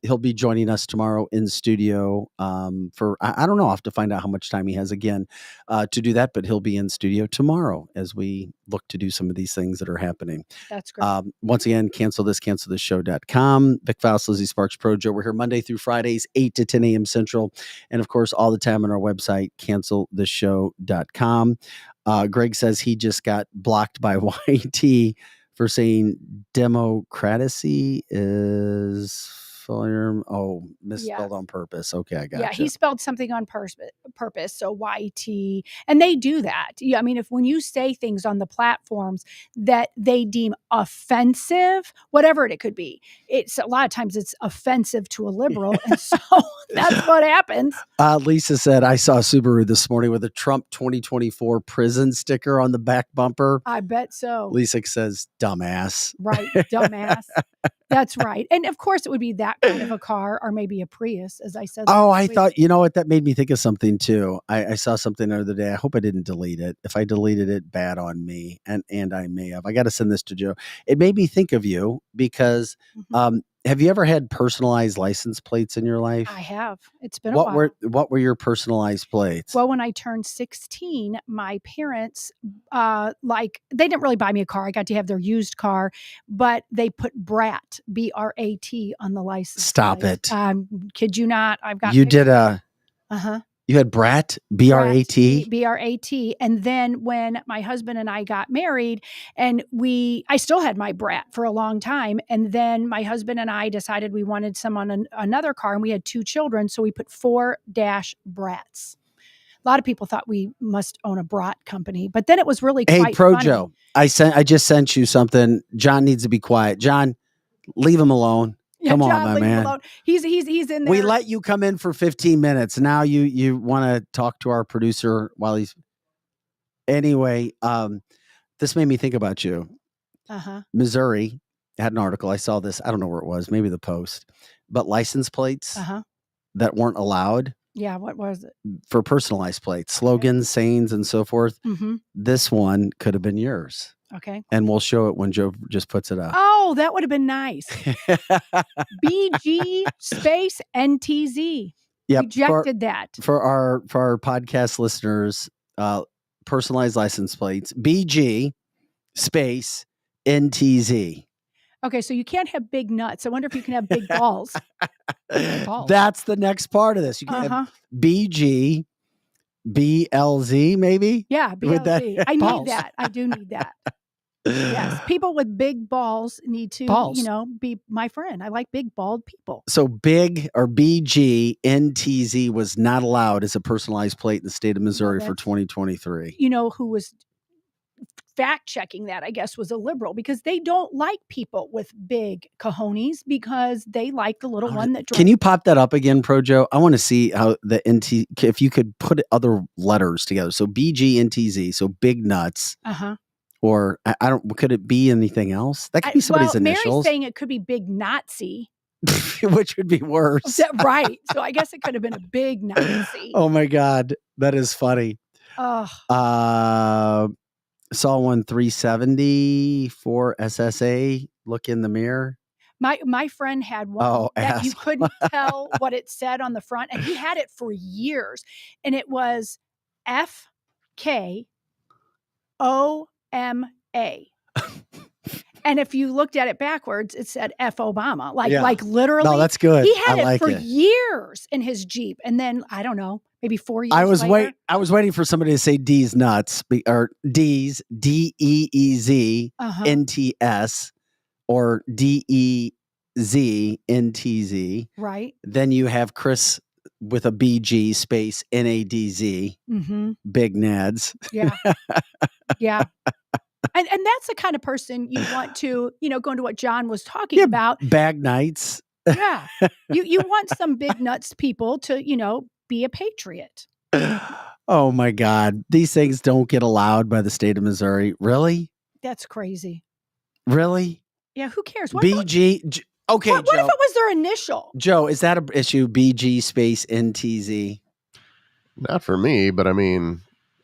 he'll be joining us tomorrow in studio for, I don't know, I'll have to find out how much time he has again to do that, but he'll be in studio tomorrow as we look to do some of these things that are happening. That's great. Once again, cancelthisshow.com. Vic Faust, Lizzie Sparks, Pro Joe. We're here Monday through Fridays, 8 to 10 a.m. Central. And of course, all the time on our website, cancelthisshow.com. Greg says he just got blocked by YT for saying democracy is misspelled on purpose. Okay, I got Yeah, he spelled something on purpose. So YT, and they do that. Yeah, I mean, when you say things on the platforms that they deem offensive, whatever it could be, it's a lot of times it's offensive to a liberal, and so that's what happens. Lisa said, "I saw a Subaru this morning with a Trump 2024 prison sticker on the back bumper." I bet so. Lisa says, "Dumbass." Right, dumbass. That's right. And of course it would be that kind of a car or maybe a Prius, as I said. Oh, I thought, you know what? That made me think of something too. I saw something the other day. I hope I didn't delete it. If I deleted it, bad on me. And I may have. I got to send this to Joe. It made me think of you because have you ever had personalized license plates in your life? I have. It's been a while. What were your personalized plates? Well, when I turned 16, my parents, they didn't really buy me a car. I got to have their used car, but they put Brat, B-R-A-T, on the license. Stop plate. it. Kid you not. I've got. You did a. You had Brat, B-R-A-T? B-R-A-T. And then when my husband and I got married, and I still had my Brat for a long time. And then my husband and I decided we wanted some on another car, and we had 2 children. So we put 4-Brats. A lot of people thought we must own a brat company, but then it was really quite Pro funny. Joe, I just sent you something. John needs to be quiet. John, leave him alone. Come on, my man. He's in there. We let you come in for 15 minutes. Now you want to talk to our producer while he's. Anyway, this made me think about you. Missouri had an article. I saw this. I don't know where it was. Maybe the Post. But license plates that weren't allowed. Yeah, what was it? For personalized plates, slogans, sayings, and so forth. This one could have been yours. Okay. And we'll show it when Joe just puts it up. Oh, that would have been nice. BG space NTZ. Yep. Rejected that. For our podcast listeners, personalized license plates, BG space NTZ. Okay, so you can't have big nuts. I wonder if you can have big balls. That's the next part of this. You can have BG BLZ, maybe? Yeah, With that BLZ. I balls. need that. I do need that. Yes, people with big balls need to, Balls. be my friend. I like big, bald people. So big or BGNTZ was not allowed as a personalized plate in the state of Missouri for 2023. Who was fact checking that, I guess, was a liberal, because they don't like people with big cojones because they like the little one that drives. Can you pop that up again, Projo? I want to see how the NT, if you could put other letters together. So BGNTZ, so big nuts. Uh-huh. Or I don't, could it be anything else? That could be somebody's initials. Mary's saying it could be big Nazi. Which would be worse. Right. So I guess it could have been a big Nazi. Oh my God. That is funny. Saw one 370 for SSA. Look in the mirror. My friend had one that you couldn't tell what it said on the front, and he had it for years. And it was FKOMA. And if you looked at it backwards, it said F Obama. Like literally. No, that's good. He had it for years in his Jeep. And then, I don't know, maybe 4 years later. I was waiting for somebody to say D's nuts, or D's, DEEZ, NTS, or DEZ, NTZ. Right. Then you have Chris with a BG space NADZ. Mm-hmm. Big Nads. Yeah. Yeah. And that's the kind of person you want to, go into what John was talking about. Bag nights. Yeah. You want some big nuts people to, be a patriot. Oh my God. These things don't get allowed by the state of Missouri. Really? That's crazy. Really? Yeah. Who cares? BG. Okay. What Joe, if it was their initial? Joe, is that an issue? BG space NTZ? Not for me, but I mean,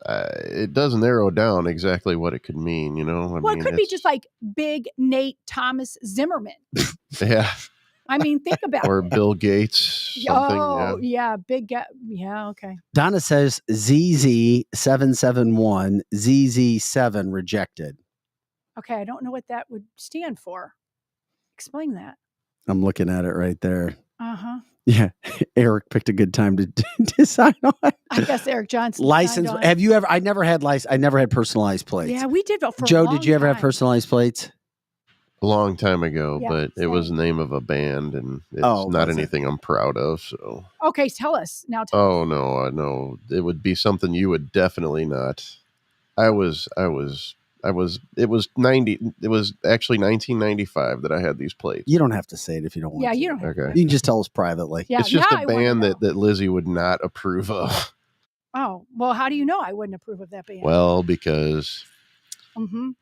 it does narrow down exactly what it could mean, It could be just like Big Nate Thomas Zimmerman. Yeah. I mean, think about it. Or Bill Gates. Something. Oh, yeah. Big. Yeah. Okay. Donna says ZZ771, ZZ7 rejected. Okay. I don't know what that would stand for. Explain that. I'm looking at it right there. Uh-huh. Yeah. Eric picked a good time to sign on. I guess Eric Johnson. License. Have you ever? I never had personalized plates. Yeah, we did. For Joe, did you ever have personalized plates? A long time ago, Yeah, but it was the name of a band, and it's not anything I'm proud of. So okay, tell us now. Oh no, it would be something you would definitely not. It was actually 1995 that I had these plates. You don't have to say it if you don't want to. Yeah, you don't have Okay. You can just tell us privately. Yeah, it's just now a band that Lizzie would not approve of. Oh, well, how do you know I wouldn't approve of that band? Well, because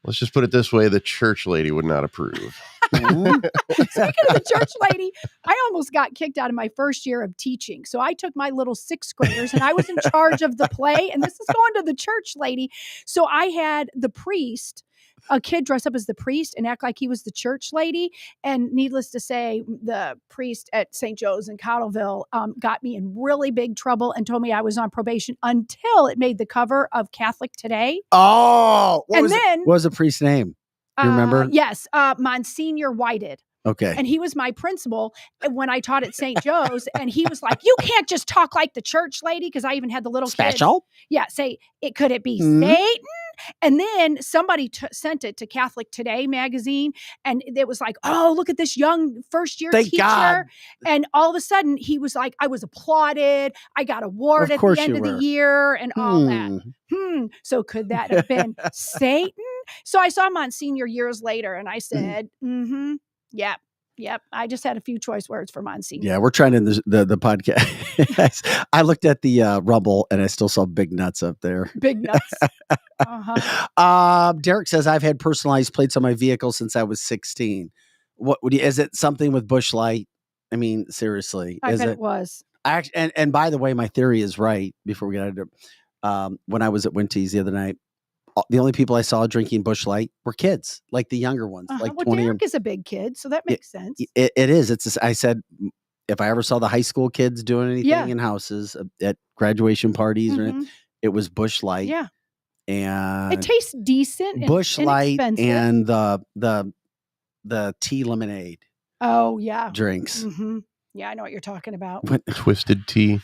let's just put it this way, the church lady would not approve. Speaking of the church lady, I almost got kicked out of my first year of teaching. So I took my little sixth graders and I was in charge of the play. And this is going to the church lady. So I had the priest, a kid dress up as the priest and act like he was the church lady. And needless to say, the priest at St. Joe's in Cottleville got me in really big trouble and told me I was on probation until it made the cover of Catholic Today. Oh, what then was the priest's name? You remember? Yes, Monsignor Whited. Okay. And he was my principal when I taught at St. Joe's. And he was like, you can't just talk like the church lady. Because I even had the little Special? kids. Yeah. Say, could it be Satan? And then somebody sent it to Catholic Today magazine. And it was like, oh, look at this young first year teacher. God. And all of a sudden he was like, I was applauded. I got award at the end of the year and all that. So could that have been Satan? So I saw Monsignor years later and I said, yep. I just had a few choice words for Monsignor. Yeah, we're trying to the podcast. I looked at the Rumble and I still saw big nuts up there. Big nuts. Derek says I've had personalized plates on my vehicle since I was 16. What would you? Is it something with Busch Light? I mean, seriously, I bet it was. And by the way, my theory is right. Before we got into when I was at Winty's the other night, the only people I saw drinking Busch Light were kids, like the younger ones, like 20. Derek is a big kid, so that makes sense. It is. I said, if I ever saw the high school kids doing anything in houses at graduation parties, it was Busch Light. Yeah, and it tastes decent. Busch Light and the tea lemonade. Oh yeah, drinks. Yeah, I know what you're talking about. Twisted tea.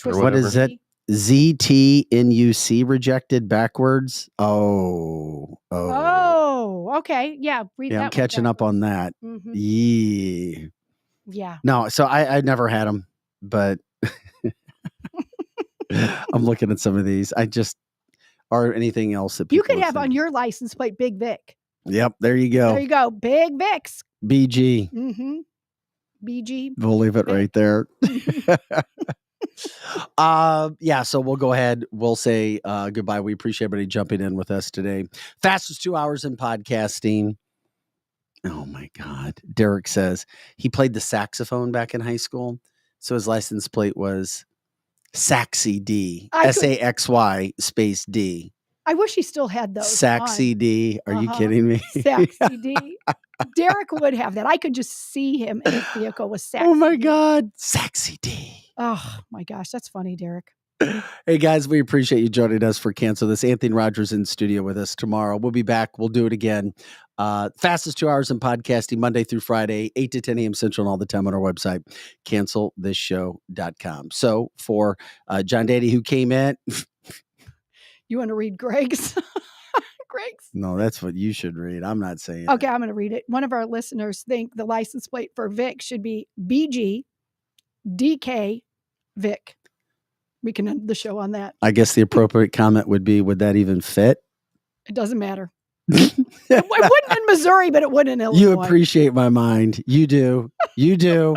What is it? ZTNUC rejected backwards. Oh. Okay. Yeah. Read that. I'm catching up on that. Mm-hmm. Yeah. No, so I never had them, but I'm looking at some of these. Or anything else that you could have on your license plate Big Vic. Yep, there you go. There you go. Big Vic's. BG. Mm-hmm. BG. We'll leave it right there. So we'll go ahead. We'll say goodbye. We appreciate everybody jumping in with us today. Fastest 2 hours in podcasting. Oh my God. Derek says he played the saxophone back in high school. So his license plate was Saxy D. SAXY space D. I wish he still had those. Saxy D. Are you kidding me? Saxy D. Derek would have that. I could just see him in his vehicle with Saxy. Oh my God. Saxy D. Oh my gosh. That's funny, Derek. Hey guys, we appreciate you joining us for Cancel This. Anthony Rogers in studio with us tomorrow. We'll be back. We'll do it again. Fastest 2 hours in podcasting, Monday through Friday, 8 to 10 a.m. Central, and all the time on our website, cancelthisshow.com. So for John Dady, who came in. You want to read Greg's? Greg's? No, that's what you should read. I'm not saying. Okay, I'm going to read it. One of our listeners think the license plate for Vic should be BG DK Vic. We can end the show on that. I guess the appropriate comment would be, would that even fit? It doesn't matter. It wouldn't in Missouri, but it would in Illinois. You appreciate my mind. You do. You do.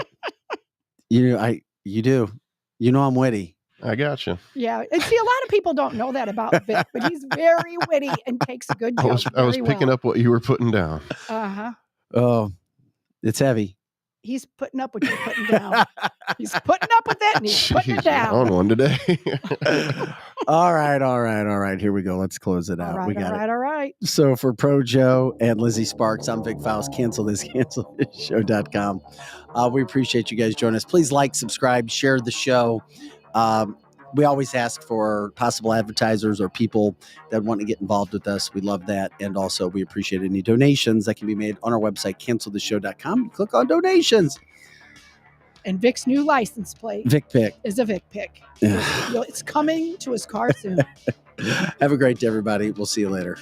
You do. You know I'm witty. I got you. Yeah. And see, a lot of people don't know that about Vic, but he's very witty and takes a good joke. I was picking up what you were putting down. Uh-huh. Oh, it's heavy. He's putting up what you're putting down. He's putting up with it and he's putting it down. On one today. All right. Here we go. Let's close it out. All right. So for Pro Joe and Lizzie Sparks, I'm Vic Faust. Cancelthisshow.com. We appreciate you guys joining us. Please like, subscribe, share the show. We always ask for possible advertisers or people that want to get involved with us. We love that. And also we appreciate any donations that can be made on our website, cancelthisshow.com. Click on donations. And Vic's new license plate is a Vic pick. It's coming to his car soon. Have a great day, everybody. We'll see you later.